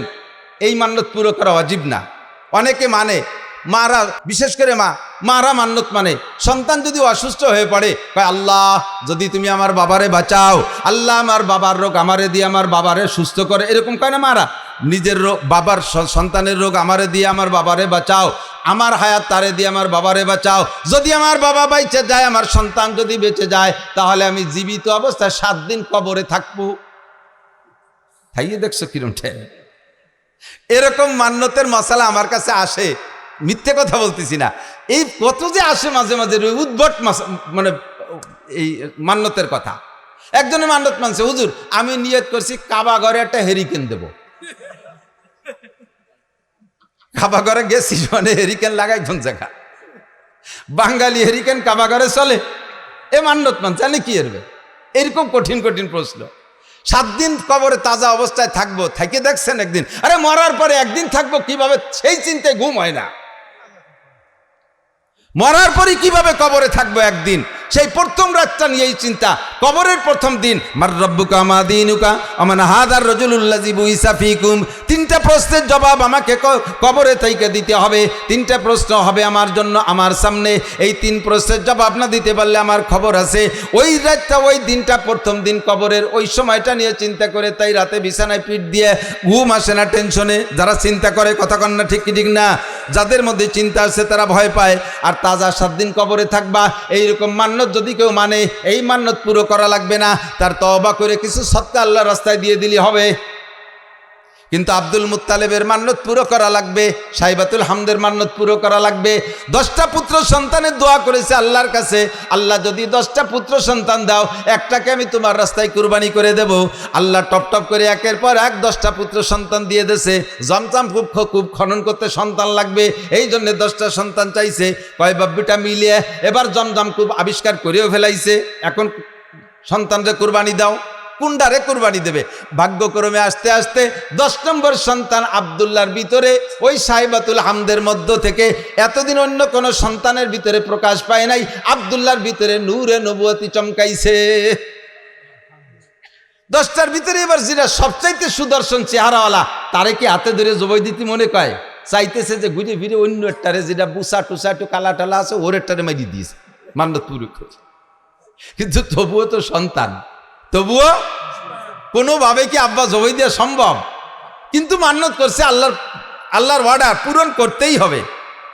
S1: এই মান্নত পুরো করা ওয়াজিব না। অনেকে মানে, মারা বিশেষ করে মারা মান্নত মানে সন্তান যদি অসুস্থ হয়ে পড়ে, কয় আল্লাহ যদি তুমি আমার বাবারে বাঁচাও, আল্লাহ আমার বাবার রোগ আমারে দিয়ে আমার বাবারে সুস্থ করে, এরকম কয় না মারা? নিজের রোগ, বাবার সন্তানের রোগ আমারে দিয়ে আমার বাবারে বাঁচাও, আমার হায়াত তারে দিয়ে আমার বাবারে বাঁচাও, যদি আমার বাবা বেঁচে যায়, আমার সন্তান যদি বেঁচে যায়, তাহলে আমি জীবিত অবস্থায় 7 দিন কবরে থাকবো। খাইয়ে দেখছো কিরম ঠেক? এরকম মান্যতের মশালা আমার কাছে আসে, মিথ্যে কথা বলতেছি না। এই কত যে আসে মাঝে মাঝে উদ্ভট মানে এই মান্যতের কথা। একজনের মান্যত মানছে, হুজুর আমি নিয়ত করছি কাবা ঘরে একটা হেরিকেন দেব। কাবা ঘরে গেছি মানে হেরিকেন লাগাই কোন জায়গা? বাঙালি হেরিকেন কাবা ঘরে চলে? এ মান্যত মানছে, জানি কি এরবে? এরকম কঠিন কঠিন প্রশ্ন। 7 দিন কবরে তাজা অবস্থায় থাকবো, থেকে দেখছেন একদিন? আরে মরার পরে একদিন থাকবো কিভাবে, সেই চিন্তায় ঘুম হয় না। মরার পরে কিভাবে কবরে থাকবো একদিন, সেই প্রথম রাতটা নিয়ে এই চিন্তা। কবরের প্রথম দিন, মার রব্বুকা মা দীনুকা আমান হাদার রাজুলুল্লাযী বুইসা ফীকুম, 3টা প্রশ্নের জবাব আমাকে কবরে থেকে দিতে হবে। 3টা প্রশ্ন হবে আমার জন্য, আমার সামনে। এই 3 প্রশ্নের জবাব না দিতে পারলে আমার খবর আছে। ওই রাতটা, ওই দিনটা, প্রথম দিন কবরের ওই সময়টা নিয়ে চিন্তা করে তাই রাতে বিছানায় পিঠ দিয়ে ঘুম আসে না টেনশনে। যারা চিন্তা করে, কথা কন না ঠিক কি ঠিক না? যাদের মধ্যে চিন্তা আছে তারা ভয় পায়। আর তাজা 7 দিন কবরে থাকবা, এইরকম মান্যত যদি কেউ মানে, এই মান্যত পুরো করা লাগবে না, তার তওবা করে কিছু সদকা আল্লাহর রাস্তায় দিয়ে দিলে হবে। কিন্তু আব্দুল মুত্তালেবের মান্যত পুরো করা লাগবে, সাইবাতুল হামদের মান্যত পুরো করা লাগবে। 10টা পুত্র সন্তানের দোয়া করেছে আল্লাহর কাছে, আল্লাহ যদি 10টা পুত্র সন্তান দাও, একটাকে আমি তোমার রাস্তায় কুরবানি করে দেব। আল্লাহ টপ টপ করে একের পর এক 10টা পুত্র সন্তান দিয়ে দেছে। জমজম খুব খনন করতে সন্তান লাগবে, এই জন্য 10টা সন্তান চাইছে। কয় বাব্বিটা মিলিয়ে এবার জমজম খুব আবিষ্কার করেও ফেলাইছে। এখন সন্তানরে কুরবানি দাও, কুন্ডারে কুরবানি দেবে। ভাগ্যক্রমে আস্তে আস্তে 10 নম্বর সন্তান আব্দুল্লাহর ভিতরে, ওই সাইবাতুল হামদের মধ্য থেকে এতদিন অন্য কোন সন্তানের ভিতরে প্রকাশ পায় নাই, আব্দুল্লাহর ভিতরে নূরে নবুয়তি চমকাইছে। 10টার ভিতরে এবার যেটা সবচাইতে সুদর্শন চেহারাওয়ালা, তারে কি হাতে ধরে জবাই দিতে মনে কয়? চাইতেছে যে ঘুরে ফিরে অন্য একটারে, যেটা বুসা টুসা একটু কালা টালা আছে, ওর একটারে মাইরি দিয়েছে, মান্যত পুরো করে। কিন্তু তবুও তো সন্তান, তবুও কোনোভাবে কি আব্বা জবাই দেওয়া সম্ভব? কিন্তু মান্যত করছে, আল্লাহর ওয়ার্ডার পূরণ করতেই হবে।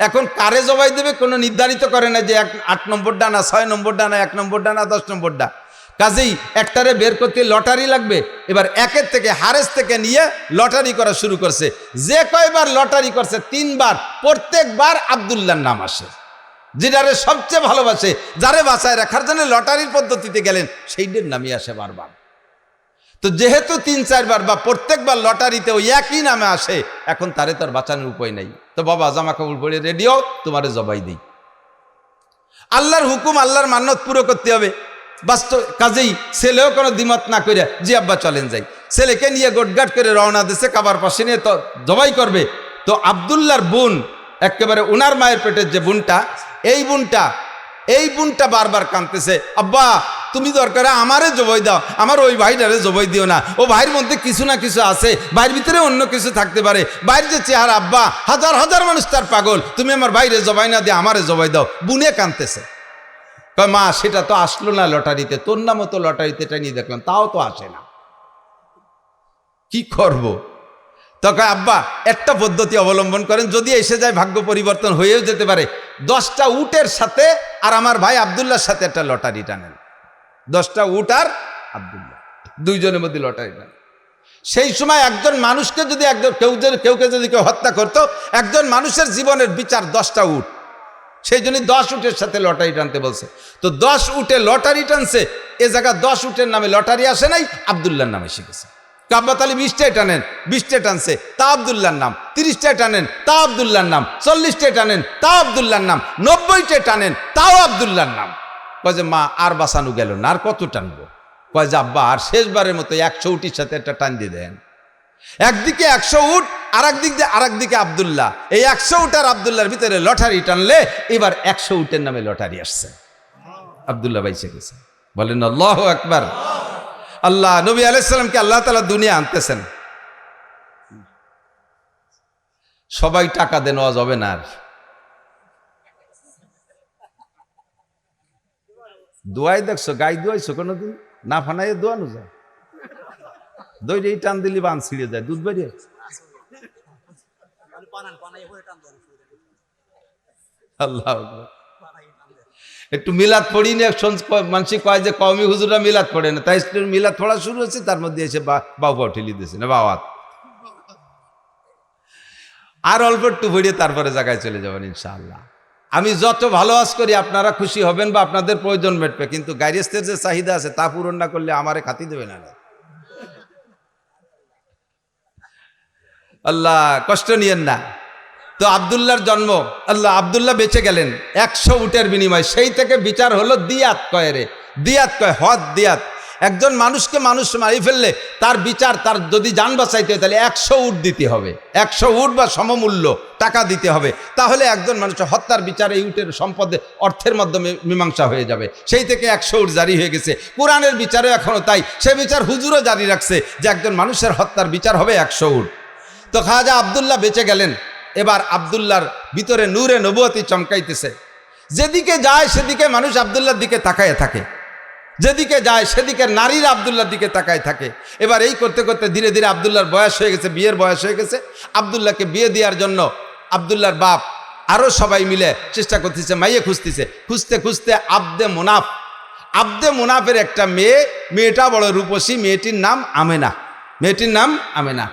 S1: এখন কারে জবাই দেবে কোনো নির্ধারিত করে না যে 8 নম্বর ডানা, 6 নম্বর ডানা, 1 নম্বর ডানা, 10 নম্বর ডা। কাজেই একটারে বের করতে লটারি লাগবে। এবার একের থেকে, হারেস থেকে নিয়ে লটারি করা শুরু করছে। যে কয়বার লটারি করছে 3 বার, প্রত্যেকবার আব্দুল্লাহর নাম আসে। যেটারে সবচেয়ে ভালোবাসে, যারে বাঁচায় রাখার জন্য লটারির পদ্ধতিতে গেলেন, সেইটার নামই আসে বারবার। তো যেহেতু 3-4 বার বা প্রত্যেকবার লটারিতে ওই একই নামে আসে, এখন তারে তার বাঁচানোর উপায় নাই। তো বাবা জামা কাপড় পরে রেডিও, তোমারে জবাই দিই। আল্লাহর হুকুম, আল্লাহর মান্যত পুরো করতে হবে। বাস্তব কাজেই ছেলেও কোনো দ্বিমত না করে, জি আব্বা চলেন যাই। ছেলেকে নিয়ে গোটগাট করে রওনা দিছে, কাবার পাশে নিয়ে তো জবাই করবে। তো আব্দুল্লাহর বোন একেবারে উনার মায়ের পেটের যে বোনটা, এই বোনটা বারবার কাঁদতেছে, আব্বা তুমি দরকার আমারে জবাই দাও, আমার ওই ভাইটারে জবাই দিও না, ও ভাইয়ের মধ্যে কিছু না কিছু আছে, ভাইয়ের ভিতরে অন্য কিছু থাকতে পারে, ভাইয়ের যে চেহারা, আব্বা হাজার হাজার মানুষ তার পাগল, তুমি আমার ভাইরে জবাই না দিয়ে আমারে জবাই দাও। বুনে কাঁদতেছে। মা সেটা তো আসলো না লটারিতে, তোর নামও তো লটারিতে টানিয়ে দেখলাম, তাও তো আসে না, কি করব? তখন আব্বা একটা পদ্ধতি অবলম্বন করেন, যদি এসে যায় ভাগ্য পরিবর্তন হয়েও যেতে পারে, 10টা উটের সাথে আর আমার ভাই আব্দুল্লাহর সাথে একটা লটারি টানেন। 10টা উট আর আব্দুল্লাহ, দুইজনের মধ্যে লটারি টানেন। সেই সময় একজন মানুষকে যদি কেউকে যদি কেউ হত্যা করতো, একজন মানুষের জীবনের বিচার 10টা উট, সেই জন্য 10 উটের সাথে লটারি টানতে বলছে। তো 10 উটে লটারি টানছে, এ জায়গা 10 উটের নামে লটারি আসে নাই, আব্দুল্লাহর নামে শিখেছে। কাব্বাত আলী 20টায় টানেন, 20টায় টানছে, তা আব্দুল্লাহর নাম। 30টায় টানেন, তা আব্দুল্লাহর নাম। 40টায় টানেন, তা আব্দুল্লাহর নাম। 90টায় টানেন, তাও আব্দুল্লাহর নাম। কয় যে মা আর বাঁচানো গেল না, আর কত টানবো? কয় যে আব্বা আর শেষবারের মতো 100 উটির সাথে একটা টান দিয়ে দেন। একদিকে 100 উট, আর একদিকে আব্দুল্লাহ। এই 100 উট আর আব্দুল্লাহর ভিতরে লটারি টানলে এবার 100 উটের নামে লটারি আসছে, আব্দুল্লাহ বাইসে গেছে। বলেন আল্লাহু আকবার। আল্লাহ নবী আলাইহিস সালামকে আল্লাহ তাআলা দুনিয়া আনতেছেন, সবাই টাকা দেন, নেওয়া যাবে না। আর দোয়াই দেখছো, গাই দোয়াইছো কোনোদিন? না ফানাইয়ে দোয়ানো যায়, দই টান দিলি বান ছিঁড়ে যায়, দুধ বেরিয়ে। আল্লাহ একটু মিলাদ পড়ি না, মানুষ কয় যে কওমি হুজুরা মিলাদ পড়ে না, তাই মিলাদ পড়া শুরু হচ্ছে, তার মধ্যে এসে বাবা ঠেলি দিয়েছে না বাবা, আর অল্প একটু পড়িয়ে তারপরে জায়গায় চলে যাবেন ইনশাআল্লাহ। আমি যত ভালো আজ করি আপনারা খুশি হবেন বা আপনাদের প্রয়োজন মেটবে, কিন্তু গাইরেস্তের যে চাহিদা আছে তা পূরণ না করলে আমারে খাতি দেবে না। আল্লাহ কষ্ট নিয়েন না। তো আব্দুল্লাহর জন্ম, আব্দুল্লাহ বেঁচে গেলেন 100 উটের বিনিময়। সেই থেকে বিচার হলো দিয়াত কয় রে, দিয়াত কয় হদ দিয়াত। একজন মানুষকে মানুষ মারি ফেললে তার বিচার, তার যদি জান বাঁচাইতে হয় তাহলে 100 উট দিতে হবে, 100 উট বা সমমূল্য টাকা দিতে হবে, তাহলে একজন মানুষের হত্যার বিচার এই উটের সম্পদে অর্থের মাধ্যমে মীমাংসা হয়ে যাবে। সেই থেকে 100 উট জারি হয়ে গেছে। কোরআনের বিচারে এখনো তাই, সে বিচার হুজুরও জারি রাখছে যে একজন মানুষের হত্যার বিচার হবে 100 উট। তো খাজা আব্দুল্লাহ বেঁচে গেলেন। এবার আব্দুল্লাহর ভিতরে নূরে নবুয়তি চমকাইতেছে, যেদিকে যায় সেদিকে মানুষ আব্দুল্লাহর দিকে তাকায় থাকে, যেদিকে যায় সেদিকে নারীরা আব্দুল্লাহর দিকে তাকায় থাকে। এবার এই করতে করতে ধীরে ধীরে আব্দুল্লাহর বয়স হয়ে গেছে, বিয়ের বয়স হয়ে গেছে। আব্দুল্লাহকে বিয়ে দেওয়ার জন্য আব্দুল্লাহর বাপ আরও সবাই মিলে চেষ্টা করতেছে, মাইয়ে খুঁজতেছে। খুঁজতে খুঁজতে আব্দে মুনাফের একটা মেয়েটা বড় রূপসী, মেয়েটির নাম আমেনা।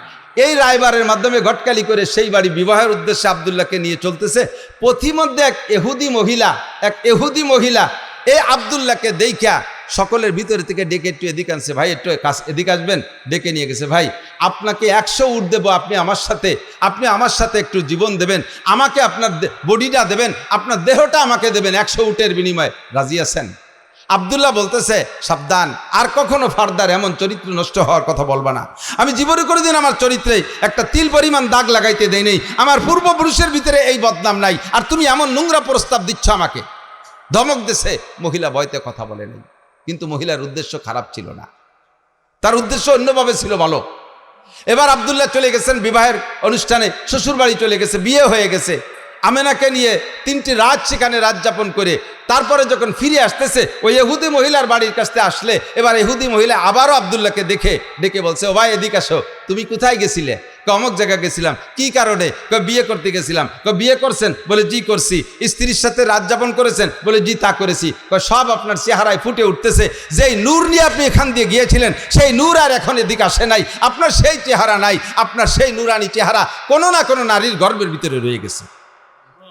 S1: এই রায়বারের মাধ্যমে ঘটকালি করে সেই বাড়ি বিবাহের উদ্দেশ্যে আব্দুল্লাহকে নিয়ে চলতেছে। পথিমধ্যে এক এহুদি মহিলা এই আব্দুল্লাহকে দেখা সকলের ভিতরে থেকে ডেকে একটু এদিকে আনছে, ভাই একটু এদিকে আসবেন, ডেকে নিয়ে গেছে। ভাই আপনাকে 100 উট দেবো, আপনি আমার সাথে একটু জীবন দেবেন, আমাকে আপনার বডিটা দেবেন, আপনার দেহটা আমাকে দেবেন, 100 উটের বিনিময়ে রাজি আছেন? আব্দুল্লাহ বলতেছে, সাবধান, আর কখনো ফার্দার এমন চরিত্র নষ্ট হওয়ার কথা বলবা না। আমি জীবনে কোনোদিন আমার চরিত্রে একটা তিল পরিমাণ দাগ লাগাইতে দেই নেই, আমার পূর্বপুরুষের ভিতরে এই বদনাম নাই, আর তুমি এমন নোংরা প্রস্তাব দিচ্ছ আমাকে। ধমক দেশে মহিলা ভয়তে কথা বলে নেই, কিন্তু মহিলার উদ্দেশ্য খারাপ ছিল না, তার উদ্দেশ্য অন্যভাবে ছিল ভালো। এবার আব্দুল্লাহ চলে গেছেন বিবাহের অনুষ্ঠানে, শ্বশুর বাড়ি চলে গেছে, বিয়ে হয়ে গেছে। আমেনাকে নিয়ে 3টি রাত সেখানে রাত যাপন করে তারপরে যখন ফিরে আসতেছে, ওই ইহুদি মহিলার বাড়ির কাছে আসলে এবার ইহুদি মহিলা আবারও আব্দুল্লাহকে ডেকে বলছে, ও ভাই এদিকে আসো, তুমি কোথায় গেছিলে? অমুক জায়গায় গেছিলাম। কি কারণে? বিয়ে করতে গেছিলাম। বিয়ে করছেন? বলে জি করছি। স্ত্রীর সাথে রাত যাপন করেছেন? বলে জি তা করেছি। সব আপনার চেহারায় ফুটে উঠতেছে, যেই নূর নিয়ে আপনি এখান দিয়ে গিয়েছিলেন সেই নূর আর এখন এদিকে আসে নাই, আপনার সেই চেহারা নাই, আপনার সেই নূরানি চেহারা কোনো না কোনো নারীর গর্ভের ভিতরে রয়ে গেছে।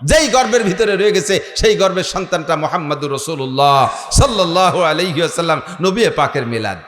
S1: যেই গর্বের ভিতরে রয়ে গেছে সেই গর্বের সন্তানটা মুহাম্মদুর রাসূলুল্লাহ সাল্লাল্লাহু আলাইহি ওয়াসাল্লাম, নবী পাকের মিলাদ।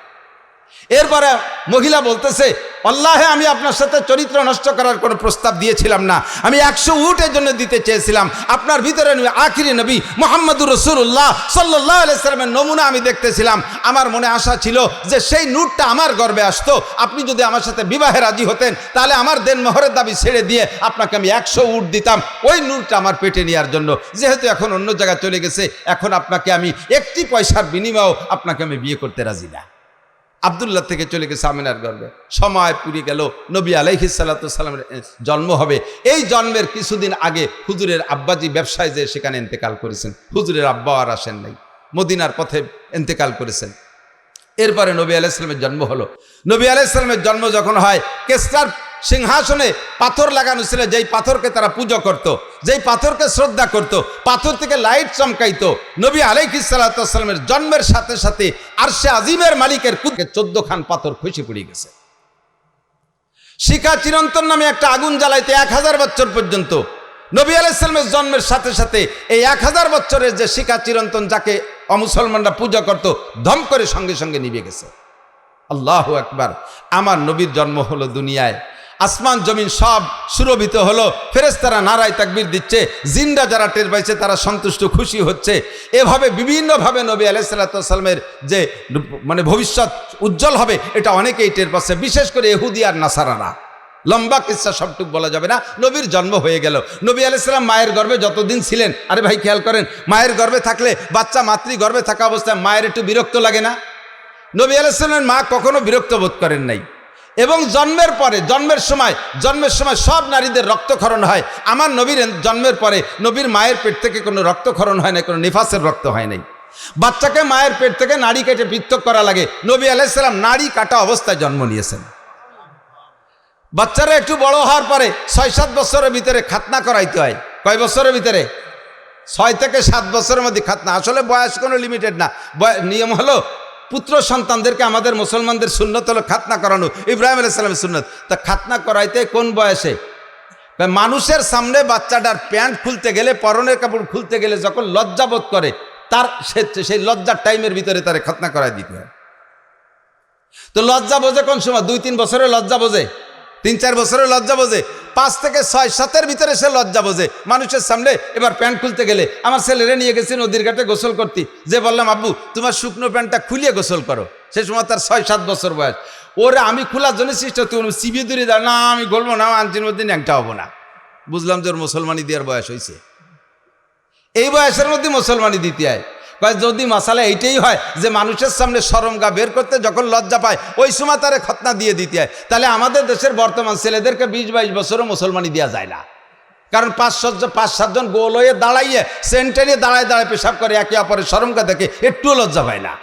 S1: এরপরে মহিলা বলতেছে, আল্লাহে আমি আপনার সাথে চরিত্র নষ্ট করার কোনো প্রস্তাব দিয়েছিলাম না, আমি 100 উটের জন্য দিতে চেয়েছিলাম। আপনার ভিতরে আখিরি নবী মুহাম্মদুর রাসূলুল্লাহ সাল্লাল্লাহু আলাইহি সাল্লামের নমুনা আমি দেখতেছিলাম। আমার মনে আশা ছিল যে সেই নূরটা আমার গর্বে আসতো। আপনি যদি আমার সাথে বিবাহে রাজি হতেন তাহলে আমার দেনমোহরের দাবি ছেড়ে দিয়ে আপনাকে আমি 100 উট দিতাম ওই নূরটা আমার পেটে নেওয়ার জন্য। যেহেতু এখন অন্য জায়গায় চলে গেছে, এখন আপনাকে আমি একটি পয়সার বিনিময়েও আপনাকে আমি বিয়ে করতে রাজি না। আব্দুল্লাহ থেকে চলে গেছে আমিনার গর্ভে। সময় পুরিয়ে গেল, নবী আলাইহিস সালাতু ওয়াস সালামের জন্ম হবে। এই জন্মের কিছুদিন আগে হুজুরের আব্বাজি ব্যবসায় যে সেখানে ইন্তেকাল করেছেন। হুজুরের আব্বা আর আসেন নাই, মদিনার পথে ইন্তেকাল করেছেন। এরপরে নবী আলাইহিস সালামের জন্ম হলো। নবী আলাইহিস সালামের জন্ম যখন হয়, কিসরার সিংহাসনে পাথর লাগানো ছিল, যেই পাথরকে তারা পুজো করত, যেই পাথরকে শ্রদ্ধা করত, পাথর থেকে লাইট চমকাইতো। নবী আলাইহিস সালাতু ওয়াস সালামের জন্মের সাথে সাথে আরশে আজিমের মালিকের কুদকে 14 খান পাথর খসে পড়ে গেছে। শিখা চিরন্তন নামে একটা আগুন জ্বালাইতে 1000 বছর পর্যন্ত। নবী আলাইহিস সালামের জন্মের সাথে সাথে এই 1000 বছরের যে শিখা চিরন্তন, যাকে অমুসলমানরা পূজা করত, ধম করে সঙ্গে সঙ্গে নিভে গেছে। আল্লাহু আকবার। আমার নবীর জন্ম হলো দুনিয়ায়, আসমান জমিন সব সুরভিত হলো, ফেরেশতারা নারায় তাকবীর দিচ্ছে, জিনরা যারা টের পাইছে তারা সন্তুষ্ট খুশি হচ্ছে। এভাবে বিভিন্নভাবে নবী আলাইহিস সালাতু ওয়াস সালামের যে ভবিষ্যৎ উজ্জ্বল হবে এটা অনেকেই টের পাচ্ছে, বিশেষ করে ইহুদি আর নাসারারা। লম্বা কিসসা সবটুক বলা যাবে না। নবীর জন্ম হয়ে গেল। নবী আলাইহিস সালাম মায়ের গর্ভে যতদিন ছিলেন, আরে ভাই খেয়াল করেন, মায়ের গর্ভে থাকলে বাচ্চা মাতৃ গর্ভে থাকা অবস্থায় মায়ের একটু বিরক্ত লাগে না? নবী আলাইহিস সালামের মা কখনো বিরক্ত বোধ করেন নাই। এবং জন্মের পরে, জন্মের সময় সব নারীদের রক্তক্ষরণ হয়। আমার নবীর জন্মের পরে নবীর মায়ের পেট থেকে কোনো রক্তক্ষরণ হয় না, কোনো নিফাসের রক্ত হয় নাই। বাচ্চাকে মায়ের পেট থেকে নাড়ি কেটে পৃথক করা লাগে। নবী আলাইহিস সালাম নাড়ি কাটা অবস্থায় জন্ম নিয়েছেন। বাচ্চারা একটু বড় হওয়ার পরে 6-7 বছরের ভিতরে খাতনা করাইতে হয়। কয় বছরের ভিতরে? 6 থেকে 7 বছরের মধ্যে খাতনা। আসলে বয়স কোনো লিমিটেড না, নিয়ম হলো পুত্র সন্তানদেরকে আমাদের মুসলমানদের সুন্নত হলো খাতনা করানো, ইব্রাহিম আলাইহিস সালামের সুন্নত। তা খাতনা করাইতে কোন বয়সে? মানুষের সামনে বাচ্চাটার প্যান্ট খুলতে গেলে, পরনের কাপড় খুলতে গেলে যখন লজ্জাবোধ করে, তার সেই লজ্জার টাইমের ভিতরে তারে খাতনা করাই দিতে হয়। তো লজ্জা বোঝে কোন সময়? 2-3 বছরের লজ্জা বোঝে, 3-4 বছরের লজ্জা বোঝে, 5 থেকে 6-7-এর ভিতরে সে লজ্জা বোঝে। মানুষের সামনে এবার প্যান্ট খুলতে গেলে, আমার ছেলেরে নিয়ে গেছি নদীর ঘাটে গোসল করতে, যে বললাম আব্বু তোমার শুকনো প্যান্টটা খুলিয়ে গোসল করো। সে সময় তার 6-7 বছর বয়স। ওরে আমি খোলার জন্য চেষ্টা, তুই চিবিয়ে দূরে দাঁড়, না আমি বলবো না, আঞ্চির মধ্যে ন্যাংটা হবো না। বুঝলাম যে ওর মুসলমানি দেওয়ার বয়স হয়েছে। এই বয়সের মধ্যে মুসলমানি দিতে হয়। যদি মশালা এইটাই হয় যে মানুষের সামনে শরম গা বের করতে যখন লজ্জা পায়, ওই সময় তারে খতনা দিয়ে দিতে হয়, তাহলে আমাদের দেশের বর্তমান ছেলেদেরকে 20-22 বছরও মুসলমানি দেওয়া যায় না। কারণ 5-7 জন গোল হয়ে দাঁড়াইয়ে সেন্টারে দাঁড়ায় পেশাব করে, একে অপরের শরমকা দেখে একটুও লজ্জা পায় না।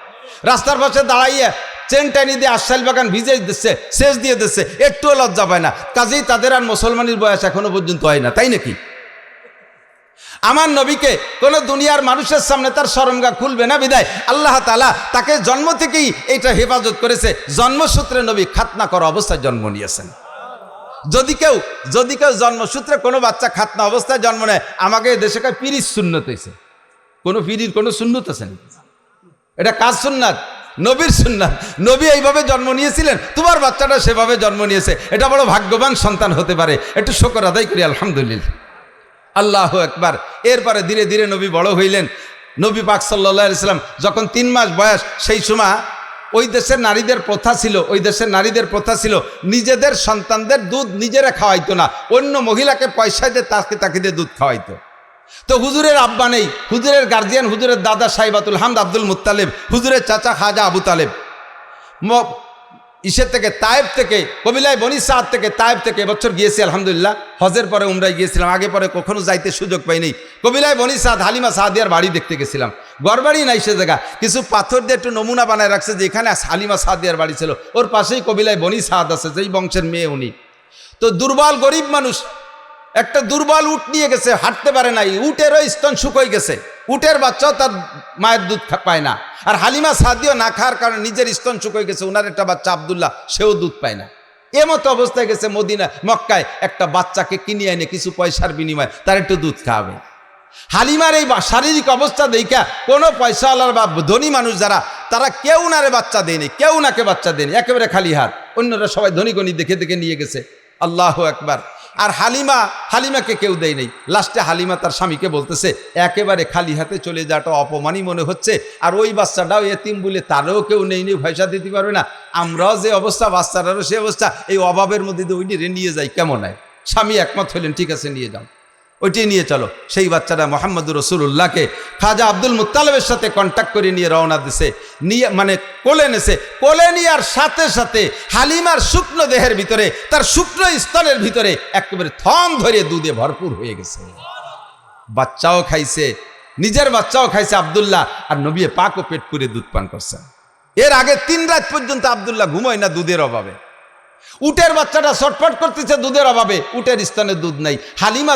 S1: রাস্তার পাশে দাঁড়াইয়ে চেন টাইনি দিয়ে আশাইল বাগান ভিজে দিচ্ছে, সেচ দিয়ে দিচ্ছে, একটুও লজ্জা পায় না। কাজেই তাদের আর মুসলমানির বয়স এখনো পর্যন্ত হয় না, তাই নাকি? আমার নবীকে কোনো দুনিয়ার মানুষের সামনে তার শরমগা খুলবে না, বিদায় আল্লাহ তাআলা তাকে জন্ম থেকেই এইটা হেফাজত করেছে। জন্মসূত্রে নবী খাতনা করা অবস্থায় জন্ম নিয়েছেন। যদি কেউ জন্মসূত্রে কোনো বাচ্চা খাতনা অবস্থায় জন্ম নেয়, আমাকে দেশে কয় পিরির সুন্নত হয়েছে। কোনো পিরির কোনো সুন্নত আছে না, এটা কাজ সুন্নাত, নবীর সুন্নাত। নবী এইভাবে জন্ম নিয়েছিলেন, তোমার বাচ্চাটা সেভাবে জন্ম নিয়েছে, এটা বড় ভাগ্যবান সন্তান হতে পারে। একটু শুকর আদায় করি আলহামদুলিল্লাহ, আল্লাহু আকবার। এরপরে ধীরে ধীরে নবী বড় হইলেন। নবী পাক সাল্লাল্লাহু আলাইহি সাল্লাম যখন 3 মাস বয়স, সেই সময় ওই দেশের নারীদের প্রথা ছিল নিজেদের সন্তানদের দুধ নিজেরা খাওয়াইতো না, অন্য মহিলাকে পয়সা দিয়ে তাকে দিয়ে দুধ খাওয়াইতো। তো হুজুরের আব্বা নেই, হুজুরের গার্জিয়ান হুজুরের দাদা সাইবাতুল হামদ আব্দুল মুত্তালিব, হুজুরের চাচা খাজা আবু তালেব ইসের থেকে তায়েব থেকে, কবিলায় বনি সাদ থেকে, তায়েব থেকে এবছর গিয়েছি আলহামদুলিল্লাহ। হজের পরে উমরায় গিয়েছিলাম, আগে পরে কখনো যাইতে সুযোগ পাইনি। কবিলায় বনি সাদ হালিমা সাদিয়ার বাড়ি দেখতে গেছিলাম। ঘরবাড়ি নাই সে জায়গা, কিছু পাথর দিয়ে একটু নমুনা বানায় রাখছে যে এখানে হালিমা সাদিয়ার বাড়ি ছিল। ওর পাশেই কবিলায় বনি সাদ আছে, যেই বংশের মেয়ে উনি। তো দুর্বল গরিব মানুষ, একটা দুর্বল উট নিয়ে গেছে, হাঁটতে পারে নাই, উটেরও স্তন শুকোয় গেছে, উটের বাচ্চাও তার মায়ের দুধ পায় না। আর হালিমা সাদিও না খাওয়ার কারণে নিজের স্তন শুকোয় গেছে, ওনার একটা বাচ্চা আব্দুল্লাহ, সেও দুধ পায় না। এমতো অবস্থায় গেছে মদিনা মক্কায় একটা বাচ্চাকে কিনে এনে কিছু পয়সার বিনিময়ে তার একটু দুধ খাওয়াবে। হালিমার এই শারীরিক অবস্থা দেখা কোনো পয়সাওয়ালার বা ধনী মানুষ যারা, তারা কেউ নারে বাচ্চা দেয়নি, কেউ নাকে বাচ্চা দেয়নি, একেবারে খালি হাত। অন্যরা সবাই ধনী গণী দেখে দেখে নিয়ে গেছে। আল্লাহু আকবার। আর হালিমাকে কেউ দেয় নেই। লাস্টে হালিমা তার স্বামীকে বলতেছে, একেবারে খালি হাতে চলে যাওয়াটা অপমানই মনে হচ্ছে, আর ওই বাচ্চাটাও এতিম বলে তারও কেউ নেই পয়সা দিতে পারবে না, আমরাও যে অবস্থা বাচ্চাটারও সে অবস্থা, এই অভাবের মধ্যে দিয়ে ওইটি নিয়ে যাই কেমন হয়। স্বামী একমত হলেন, ঠিক আছে নিয়ে যাও, ওইটাই নিয়ে চলো। সেই বাচ্চাটা মোহাম্মদুর রাসূলুল্লাহকে খাজা আব্দুল মুত্তালিবের সাথে কন্ট্যাক্ট করে নিয়ে রওনা দিছে, নিয়ে মানে কোলে নেছে। কোলে নেওয়ার সাথে সাথে হালিমার শুকনো দেহের ভিতরে, তার শুকনো স্তনের ভিতরে একেবারে থম ধরে দুধে ভরপুর হয়ে গেছে। বাচ্চাও খাইছে, নিজের বাচ্চাও খাইছে আব্দুল্লাহ, আর নবী পাকও পেট পুরে দুধ পান করছে। এর আগে 3 রাত পর্যন্ত আব্দুল্লাহ ঘুমায় না দুধের অভাবে। উটের বাচ্চাটা ছটফট করতেছে দুধের অভাবে, উটের স্তনে দুধ নাই। হালিমা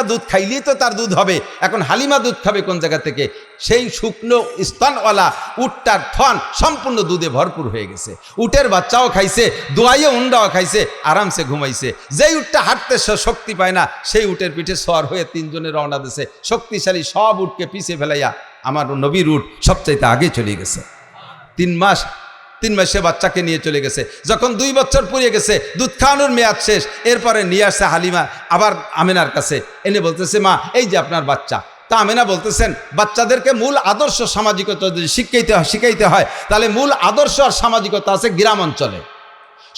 S1: দুধ খাইলেই তো তার দুধ হবে। এখন হালিমা দুধ খাবে কোন জায়গা থেকে? সেই শুকনো স্তনওয়ালা উটটার থন সম্পূর্ণ দুধে ভরপুর হয়ে গেছে। উটের বাচ্চাও খাইছে, দোয়াইয়ে উন্ডাও খাইছে, আরামসে ঘুমাইছে। যেই উটটা হাঁটতে শক্তি পায় না, সেই উটের পিঠে সওয়ার হয়ে 3 জনে রওনা দিছে। শক্তিশালী সব উটকে পিছে ফেলাইয়া আমার নবীর উট সবচাইতে আগে চলে গেছে। 3 মাসে বাচ্চাকে নিয়ে চলে গেছে। যখন 2 বছর পুড়িয়ে গেছে, দুধ খাওয়ানোর মেয়াদ শেষ, এরপরে নিয়ে আসছে হালিমা আবার আমেনার কাছে, এনে বলতেছে, মা এই যে আপনার বাচ্চা। তা আমেনা বলতেছেন, বাচ্চাদেরকে মূল আদর্শ সামাজিকতা যদি শিখাইতে হয়, তাহলে মূল আদর্শ আর সামাজিকতা আছে গ্রাম অঞ্চলে।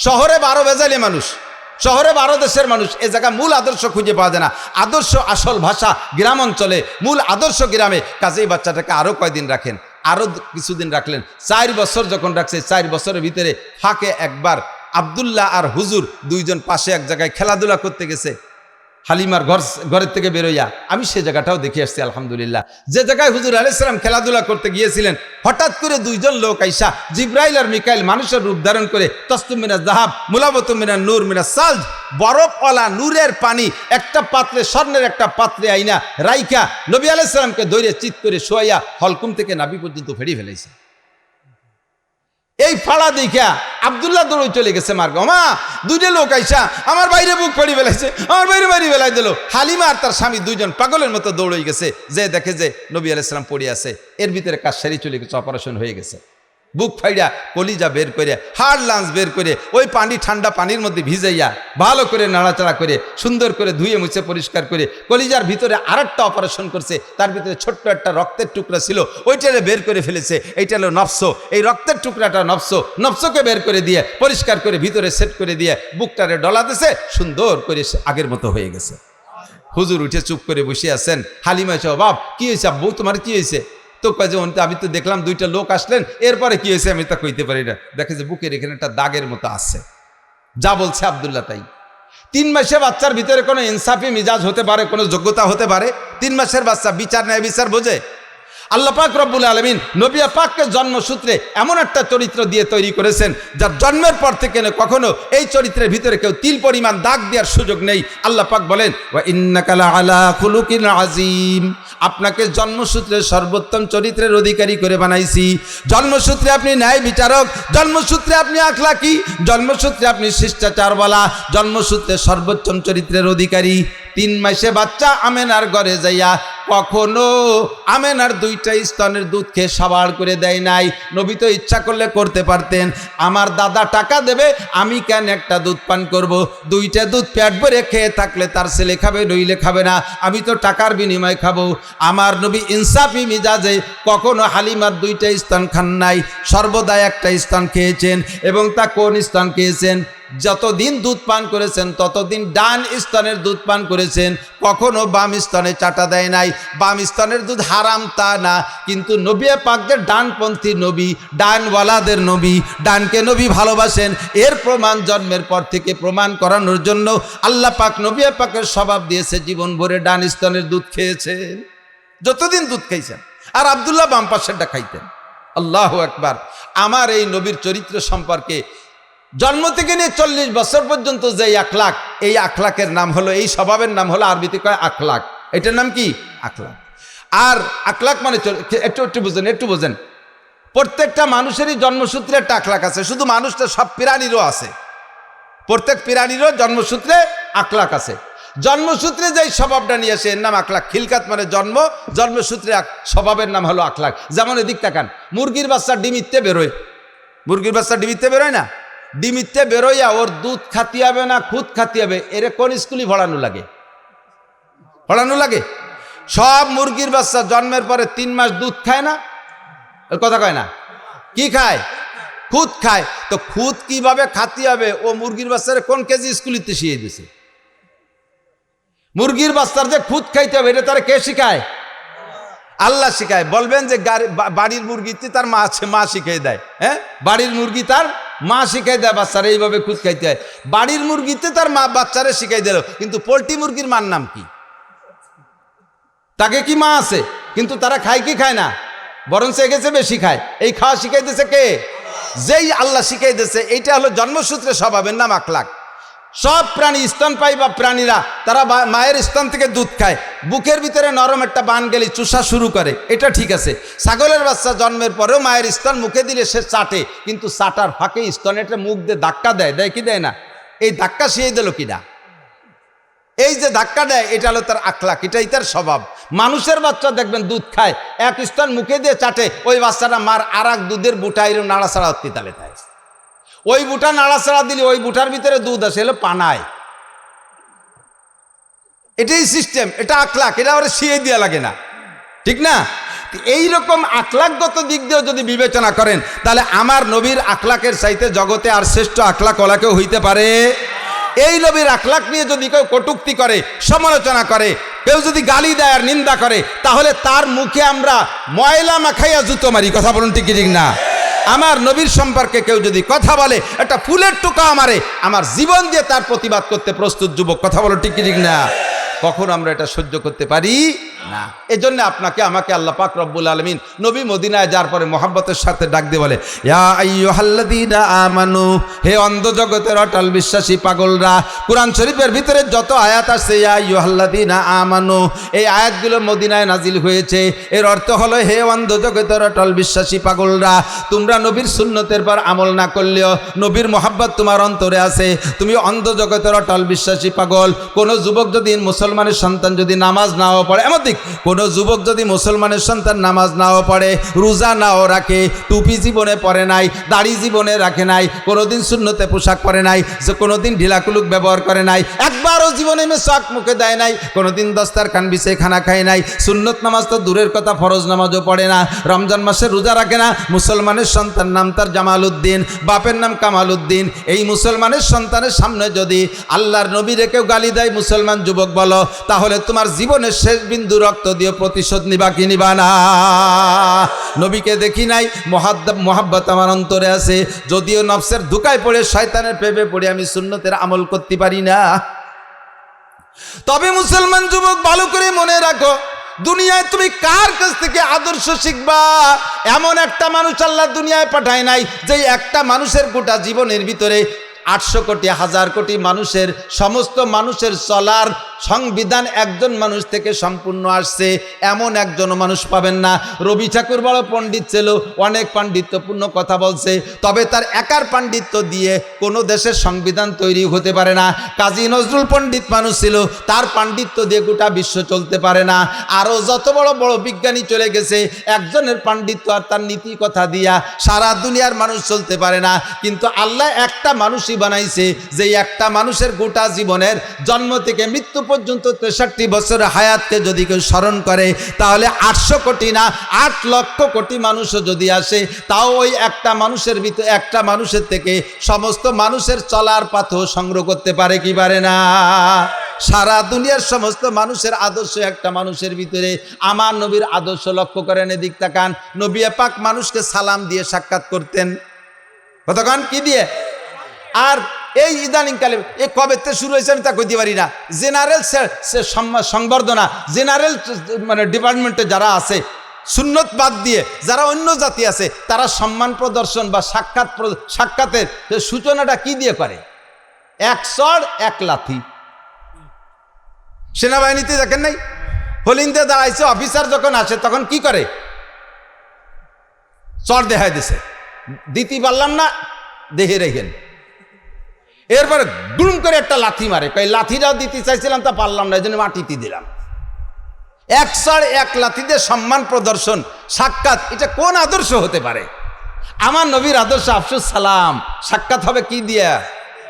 S1: শহরে 12 বেজালি মানুষ, শহরে 12 দেশের মানুষ, এ জায়গা মূল আদর্শ খুঁজে পাওয়া যায় না। আদর্শ আসল ভাষা গ্রাম অঞ্চলে, মূল আদর্শ গ্রামে। কাজেই বাচ্চাটাকে আরও কয়দিন রাখেন, আরও কিছুদিন রাখলেন। 4 বছর যখন রাখছে, 4 বছরের ভিতরে ফাঁকে একবার আব্দুল্লাহ আর হুজুর 2 জন পাশে এক জায়গায় খেলাধুলা করতে গেছে। হালিমার ঘরের থেকে বেরোইয়া আমি সে জায়গাটাও দেখে আসছি আলহামদুলিল্লাহ। যে জায়গায় হুজুর আলাইহিস সালাম খেলাধুলা করতে গিয়েছিলেন, হঠাৎ করে 2 জন লোক আইসা, জিব্রাইল আর মিকাইল, মানুষের রূপ ধারণ করে, তসতুম মিনাজ যাহাব মুলাবাতুম মিনান নূর মিনাস সালজ, বরফওয়ালা নূরের পানি একটা পাত্রে, স্বর্ণের একটা পাত্রে আইনা রাইখা নবী আলাইহিস সালামকে ধরে চিৎ করে শোয়াইয়া হলকুম থেকে নাভি পর্যন্ত ফেরি ফেলাইছে। এই ফাড়া দেখা আব্দুল্লাহ দৌড়ে চলে গেছে মার্গ। মা 2 লোক আইসা আমার বাইরে বুক ফাড়ি ফেলাইছে, আমার বাইরে ফেলাই দিল। হালিমা আর তার স্বামী 2 জন পাগলের মতো দৌড়ে গেছে, যে দেখে যে নবী আলাইহিস সালাম পড়ে আছে। এর ভিতরে কাজ সারি চলে গেছে, অপারেশন হয়ে গেছে। বুক ফাইড়া কলিজা বের করে, হাড় লাঞ্চ বের করে, ওই পানি ঠান্ডা পানির মধ্যে ভিজাইয়া ভালো করে নাড়াচাড়া করে, সুন্দর করে ধুয়ে মুছে পরিষ্কার করে, কলিজার ভিতরে আরেকটা অপারেশন করছে। তার ভিতরে ছোট্ট একটা রক্তের টুকরা ছিল, ওইটারে বের করে ফেলেছে। এইটা হলো নফস। এই রক্তের টুকরাটা নফসকে বের করে দিয়ে পরিষ্কার করে ভিতরে সেট করে দিয়ে বুকটারে ডলা দিছে, সুন্দর করে আগের মতো হয়ে গেছে। হুজুর উঠে চুপ করে বসে আছেন। হালিমা এসে, বাপ কি হয়েছে আব্বু, তোমার কি হয়েছে? তো কয় যে আমি তো দেখলাম 2টা লোক আসলেন, এরপরে কি হয়েছে আমি তা কইতে পারি না। দেখে যে বুকের এখানে একটা দাগের মতো আছে। যা বলছে আব্দুল্লাহ তাই। 3 মাসে বাচ্চার ভিতরে কোনো ইনসাফি মিজাজ হতে পারে, কোনো যোগ্যতা হতে পারে? 3 মাসের বাচ্চা বিচার ন্যায় বিচার বোঝে? আল্লাহ পাক রব্বুল আলামিন নবী পাককে জন্মসূত্রে এমন একটা চরিত্র দিয়ে তৈরি করেছেন, যার জন্মের পর থেকে কখনো এই চরিত্রের ভিতরে কেউ তিল পরিমাণ দাগ দেওয়ার সুযোগ নেই। আল্লাহ পাক বলেন, ওয়া ইন্নাকা লাআলা খুলুকিন আযীম, আপনাকে জন্মসূত্রে সর্বোত্তম চরিত্রের অধিকারী করে বানাইছি। জন্মসূত্রে আপনি ন্যায় বিচারক, জন্মসূত্রে আপনি আখলাকি, জন্মসূত্রে আপনি শিষ্টাচারওয়ালা, জন্মসূত্রে সর্বোত্তম চরিত্রের অধিকারী। 3 মাসে বাচ্চা আমেনার ঘরে যাইয়া কখনো আমেনার 2টা স্তনের দুধ খেয়ে সাবাড় করে দেয় নাই। নবী তো ইচ্ছা করলে করতে পারতেন, আমার দাদা টাকা দেবে, আমি কেন একটা দুধ পান করব? 2টা দুধ পেট ভরে খেয়ে থাকলে তার ছেলে খাবে, নইলে খাবে না, আমি তো টাকার বিনিময়ে খাবো। আমার নবী ইনসাফি মিজাজে কখনো হালিমার 2টা স্তন খান নাই, সর্বদা একটা স্তন খেয়েছেন। এবং তা কোন স্তন খেয়েছেন? যতদিন দুধ পান করেছেন ততদিন ডান স্তনের দুধ পান করেছেন, কখনো বাম স্তনে চাটা দেয় নাই। বাম স্তনের দুধ হারাম তা না, কিন্তু নবী পাকদের ডানপন্থী নবী, ডানওয়ালাদের নবী, ডানকে নবী ভালোবাসেন। এর প্রমাণ জন্মের পর থেকে প্রমাণ করানোর জন্য আল্লাহ পাক নবী পাকের স্বভাব দিয়েছে, জীবন ভরে ডান স্তনের দুধ খেয়েছেন, যতদিন দুধ খাইছেন। আর আব্দুল্লাহ বাম পাশেরটা খাইতেন। আল্লাহু আকবার। আমার এই নবীর চরিত্র সম্পর্কে জন্ম থেকে নিয়ে 40 বছর পর্যন্ত যে আখলাক, এই আখলাকের নাম হলো, এই স্বভাবের নাম হলো, আরবিতে কয় আখলাক। এটার নাম কি? আখলাক। আর আখলাক মানে একটু বোঝেন, প্রত্যেকটা মানুষেরই জন্মসূত্রে একটা আখলাক আছে। শুধু মানুষটা, সব প্রাণীরও আছে, প্রত্যেক প্রাণীরও জন্মসূত্রে আখলাক আছে। জন্মসূত্রে যেই স্বভাবটা নিয়ে আসে এর নাম আখলাক। খিলকাত মানে জন্ম, জন্মসূত্রে স্বভাবের নাম হলো আখলাক। যেমন এদিক তাকান, মুরগির বাচ্চা ডিমিতে বেরোয়, মুরগির বাচ্চা ডিমিতে বেরোয় না, ডিমিতে বেরোইয়া ওর দুধ খাতি হবে না খুদ খাতি হবে, এর কোন স্কুলই পড়ানো লাগে? পড়ানো লাগে? সব মুরগির বাচ্চা জন্মের পরে 3 মাস দুধ খায় না, কথা কয় না, কি খায়? খুদ খায়। তো খুদ কিভাবে খাতি হবে ও মুরগির বাচ্চারে কোন কেজি স্কুলিতে শিখিয়ে দিছে? মুরগির বাচ্চার যে খুদ খাইতে হবে এটা তারা কে শিখায়? আল্লাহ শিখায়। বলবেন যে বাড়ির মুরগিতে তার মা আছে, মা শিখাই দেয়। হ্যাঁ, বাড়ির মুরগি তার মা শিখাই দেয় বাচ্চারা এইভাবে খুদ খাইতে হয়। বাড়ির মুরগিতে তার মা বাচ্চারা শিখাই দিল, কিন্তু পোল্ট্রি মুরগির মার নাম কি? তাকে কি মা আছে? কিন্তু তারা খায় কি খায় না? বরং সে গেছে বেশি খায়। এই খাওয়া শিখাইতেছে কে? যেই আল্লাহ শিখাইতেছে। এইটা হলো জন্মসূত্রে স্বভাবের নাম আখলাক। সব প্রাণী স্তনপায়ী বা প্রাণীরা তারা মায়ের স্তন থেকে দুধ খায়, বুকের ভিতরে নরম একটা বান গেলে চুষা শুরু করে, এটা ঠিক আছে। ছাগলের বাচ্চা জন্মের পরেও মায়ের স্তন মুখে দিলে সে চাটে, কিন্তু চাটার ফাঁকে স্তনে একটা মুখ দিয়ে ধাক্কা দেয়, দেয় কি দেয় না? এই ধাক্কা শিয়ে দিল কিনা? এই যে ধাক্কা দেয় এটা হলো তার আখলাক, এটাই তার স্বভাব। মানুষের বাচ্চা দেখবেন দুধ খায়, এক স্তন মুখে দিয়ে চাটে, ওই বাচ্চাটা মার আর এক দুধের বুটা এরকম নাড়াচাড়া তালে দেয়। ওই বুটা নাড়াচাড়া দিলে ওই বুটার ভিতরে দুধ আসে, এলো পানায়। এটাই সিস্টেম, এটা আখলাক, এটা ওরা শিয়ে দেওয়া লাগে না, ঠিক না? এইরকম আখলাকগত দিক দিয়েও যদি বিবেচনা করেন, তাহলে আমার নবীর আখলাকের চাইতে জগতে আর শ্রেষ্ঠ আখলাক ওলা কেউ হইতে পারে? এই নবীর আখলাক নিয়ে যদি কেউ কটূক্তি করে, সমালোচনা করে, কেউ যদি গালি দেয় আর নিন্দা করে, তাহলে তার মুখে আমরা ময়লা মাখাইয়া জুতো মারি। কথা বলুন ঠিক ঠিক না? আমার নবীর সম্পর্কে কেউ যদি কথা বলে, একটা ফুলের টোকা মারে, আমার জীবন দিয়ে তার প্রতিবাদ করতে প্রস্তুত যুবক। কথা বলো ঠিক ঠিক না? কখন আমরা এটা সহ্য করতে পারি না। এজন্য আপনাকে আমাকে আল্লাহ পাক রব্বুল আলামিন নবী মদিনায় যাওয়ার পরে মহব্বতের সাথে ডাক দিয়ে বলে, ইয়া আইয়ুহাল্লাযীনা আমানু, হে অন্ধ জগতের অটল বিশ্বাসী পাগলরা। কুরআন শরীফের ভিতরে যত আয়াত আছে ইয়া আইয়ুহাল্লাযীনা আমানু, এই আয়াতগুলো মদিনায় নাজিল হয়েছে। এর অর্থ হলো, হে অন্ধ জগতের অটল বিশ্বাসী পাগলরা, তোমরা নবীর সুন্নতের পর আমল না করলেও নবীর মহব্বত তোমার অন্তরে আছে। তুমি অন্ধ জগতের অটল বিশ্বাসী পাগল। কোন যুবক যদি মুসলমানের সন্তান যদি নামাজ নাও পড়ে, এমন কোন যুবক যদি মুসলমানের সন্তান নামাজ নাও পড়ে, রোজা নাও রাখে, টুপি জীবনে পরে নাই, দাড়ি জীবনে রাখে নাই, কোনোদিন সুন্নতে পোশাক পরে নাই, যে কোনোদিন ঢিলাকুলুক ব্যবহার করে নাই, একবারও জীবনে মেশাক মুখে দেয় নাই, কোনোদিন দস্তারখান বিছে খানা খায় নাই, সুন্নত নামাজ তো দূরের কথা ফরজ নামাজও পড়ে না, রমজান মাসে রোজা রাখে না, মুসলমানের সন্তান নাম তার জামাল উদ্দিন, বাপের নাম কামাল উদ্দিন। এই মুসলমানের সন্তানের সামনে যদি আল্লাহর নবী রেখেও গালি দেয় মুসলমান যুবক বলো, তাহলে তোমার জীবনের শেষ বিন্দু রক্ত দিয়ে প্রতিশোধ নিবা কি নিবা না? নবীকে দেখি নাই, মোহাব্বত আমার অন্তরে আছে, যদিও নফসের ধোঁকায় পড়ে শয়তানের প্রেমে পড়ে আমি সুন্নতের আমল করতে পারি না। তবে মুসলমান যুবক ভালো করে মনে রাখো, দুনিয়ায় তুমি কার কাছ থেকে আদর্শ শিখবা? এমন একটা মানুষ আল্লাহ দুনিয়ায় পাঠায় নাই যে একটা মানুষের গোটা জীবনের ভিতরে 800 কোটি 1000 কোটি মানুষের সমস্ত মানুষের চলার সংবিধান একজন মানুষ থেকে সম্পূর্ণ আসছে, এমন একজন মানুষ পাবেন না। রবি ঠাকুর বড় পণ্ডিত ছিল, অনেক পাণ্ডিত্যপূর্ণ কথা বলছে, তবে তার একার পাণ্ডিত্য দিয়ে কোনো দেশের সংবিধান তৈরি হতে পারে না। কাজী নজরুল পণ্ডিত মানুষ ছিল, তার পাণ্ডিত্য দিয়ে গোটা বিশ্ব চলতে পারে না। আরও যত বড় বড় বিজ্ঞানী চলে গেছে, একজনের পাণ্ডিত্য আর তার নীতি কথা দিয়া সারা দুনিয়ার মানুষ চলতে পারে না। কিন্তু আল্লাহ একটা মানুষই বানাইছে, যে একটা মানুষের গোটা জীবনের জন্ম থেকে মৃত্যু পর্যন্ত 63 বছরের হায়াতকে যদি কেউ স্মরণ করে, তাহলে 800 কোটি না 8 লক্ষ কোটি মানুষও যদি আসে, তাও ওই একটা মানুষের ভিতরে, একটা মানুষের থেকে সমস্ত মানুষের চলার পথ সংগ্রহ করতে পারে কি পারে না? সারা দুনিয়ার সমস্ত মানুষের আদর্শ একটা মানুষের ভিতরে। আমার নবীর আদর্শ লক্ষ্য করেন, এদিক তাকান। নবী পাক মানুষকে সালাম দিয়ে সাক্ষাৎ করতেন। কতক্ষণ কি দিয়ে? আর এই ইদানিংকালে এ কবেতে শুরু হয়েছে আমি তা কইতে পারি না। জেনারেল সংবর্ধনা, জেনারেল মানে ডিপার্টমেন্টে যারা আছে, সুন্নত বাদ দিয়ে যারা অন্য জাতি আছে, তারা সম্মান প্রদর্শন বা সাক্ষাতের সূচনাটা কি দিয়ে করে? 1 চড় 1 লাথি। সেনাবাহিনীতে দেখেন নাই, হলিন্দে দাঁড়াইছে, অফিসার যখন আসে তখন কি করে? চড় দেখাই দিছে, দিতে পারলাম না, দেহে রেখেন।
S2: এরপরে দুম করে একটা লাথি মারে, কই লাথিটাও দিতে চাইছিলাম তা পারলাম না, এই জন্য মাটিতে দিলাম। এক সাড় এক লাথিতে সম্মান প্রদর্শন, সাক্ষাৎ, এটা কোন আদর্শ হতে পারে? আমার নবীর আদর্শ আফসুস সালাম, সাক্ষাৎ হবে কি দিয়া?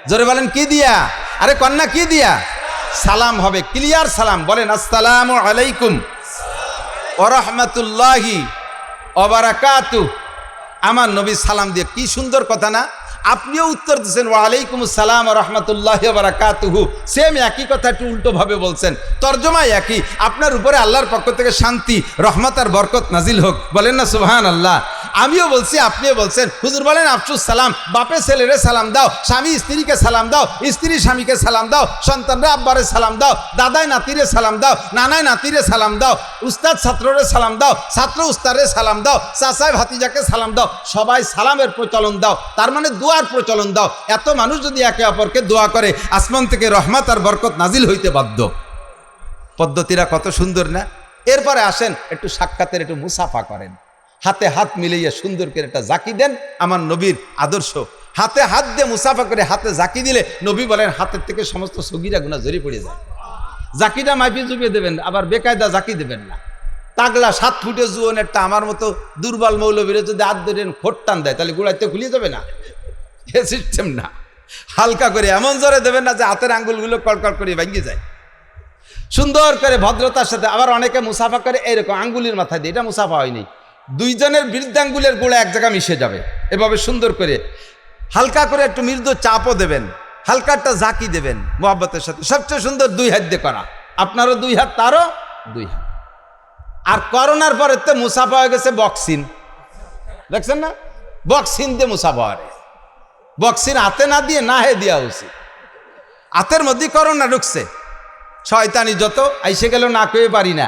S2: জোরে বলেন কি দিয়া? আরে কন্যা কি দিয়া? সালাম হবে, ক্লিয়ার সালাম। বলেন আসসালামু আলাইকুম ওয়া রাহমাতুল্লাহি ওয়া বারাকাতুহু। আমার নবী সালাম দিয়ে, কি সুন্দর কথা না? আপনিও উত্তর দিচ্ছেন ওয়া আলাইকুম আসসালাম ওয়া রাহমাতুল্লাহি ওয়া বারাকাতুহু, সেম একই কথা একটু উল্টো ভাবে বলছেন, তর্জমা একই। আপনার উপরে আল্লাহর পক্ষ থেকে শান্তি, রহমত আর বরকত নাজিল হোক, বলেন না সুবহানাল্লাহ। আমিও বলছি, আপনিও বলছেন। হুজুর বলেন আফসুস সালাম, বাপে ছেলেরে সালাম দাও, স্বামী স্ত্রীকে সালাম দাও, স্ত্রী স্বামীকে সালাম দাও, সন্তানরা আব্বারে সালাম দাও, দাদাই নাতিরে সালাম দাও, নানায় নাতিরে সালাম দাও, উস্তাদ ছাত্ররে সালাম দাও, ছাত্র উস্তাদরে সালাম দাও, চাচায় ভাতিজাকে সালাম দাও, সবাই সালামের প্রচলন দাও, তার মানে দোয়ার প্রচলন দাও। এত মানুষ যদি একে অপরকে দোয়া করে, আসমান থেকে রহমত আর বরকত নাজিল হইতে বাধ্য। পদ্ধতিরা কত সুন্দর না? এরপরে আসেন একটু সাক্ষাতের একটু মুসাফা করেন, হাতে হাত মিলিয়ে সুন্দর করে একটা জাকি দেন। আমার নবীর আদর্শ, হাতে হাত দিয়ে মুসাফা করে হাতে জাকি দিলে নবী বলেন হাতের থেকে সমস্ত সগীরা গুনাহ ঝরে পড়ে যায়। জাকিটা মাইপি চুপিয়ে দেবেন, আবার বেকায়দা জাকি দেবেন না। তাগলা 7 ফুটে জুয়ন একটা আমার মতো দুর্বল মৌলবীরে যদি হাত ধরে খোট টান দেয়, তাহলে গোড়াইতে খুলিয়ে যাবে না? এ সিস্টেম না। হালকা করে এমন জোরে দেবেন না যে হাতের আঙ্গুলগুলো কড়কড় করে ভেঙে যায়। সুন্দর করে ভদ্রতার সাথে। আবার অনেকে মুসাফা করে এরকম আঙ্গুলির মাথায় দিয়ে, এটা মুসাফা হয়নি। দুইজনের বৃদ্ধাঙ্গুলের গোড়া এক জায়গায় মিশে যাবে, এভাবে সুন্দর করে হালকা করে একটু মৃদু চাপও দেবেন, হালকা একটা জাকি দেবেন মোহাব্বতের সাথে। সবচেয়ে সুন্দর 2 হাত দিয়ে করা, আপনারও 2 হাত, তারও 2 হাত। আর করোনার পরে তো মুসাফা হয়ে গেছে বক্সিন, দেখছেন না? বক্সিন দিয়ে মুসাফা হয়। বক্সিন হাতে না দিয়ে না হে দেওয়া উচিত। হাতের মধ্যে করোনা ঢুকছে, শয়তানি যত আইসে গেল না কয়ে পারি না।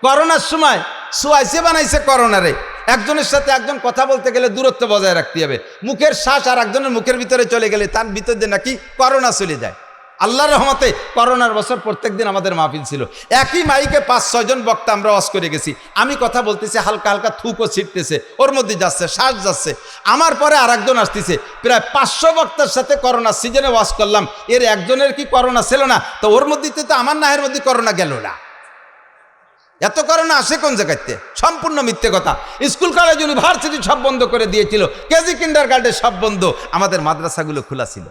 S2: করোনার সময় সুয়াইসে বানাইছে করোনারে। একজনের সাথে একজন কথা বলতে গেলে দূরত্ব বজায় রাখতে হবে। মুখের শ্বাস আর একজনের মুখের ভিতরে চলে গেলে তার ভিতর দিয়ে নাকি করোনা চলে যায়। আল্লাহর রহমতে করোনার বছর প্রত্যেক দিন আমাদের মাহফিল ছিল। একই মাইকে 5-6 জন বক্তা আমরা ওয়াজ করে গেছি। আমি কথা বলতেছি, হালকা হালকা থুকও ছিটতেছে, ওর মধ্যে যাচ্ছে, শ্বাস যাচ্ছে। আমার পরে আর একজন আসতেছে, প্রায় 500 বক্তার সাথে করোনা সিজনে ওয়াজ করলাম। এর একজনের কি করোনা ছিল না? তো ওর মধ্যে তো আমার নাহের মধ্যে করোনা গেল না। এত করোনা আসে কোন জায়গাতে? সম্পূর্ণ মিথ্যে কথা। স্কুল কলেজ ইউনিভার্সিটি সব বন্ধ করে দিয়েছিল, কেজি কিন্ডারগার্টেন সব বন্ধ, আমাদের মাদ্রাসাগুলো খোলা ছিল।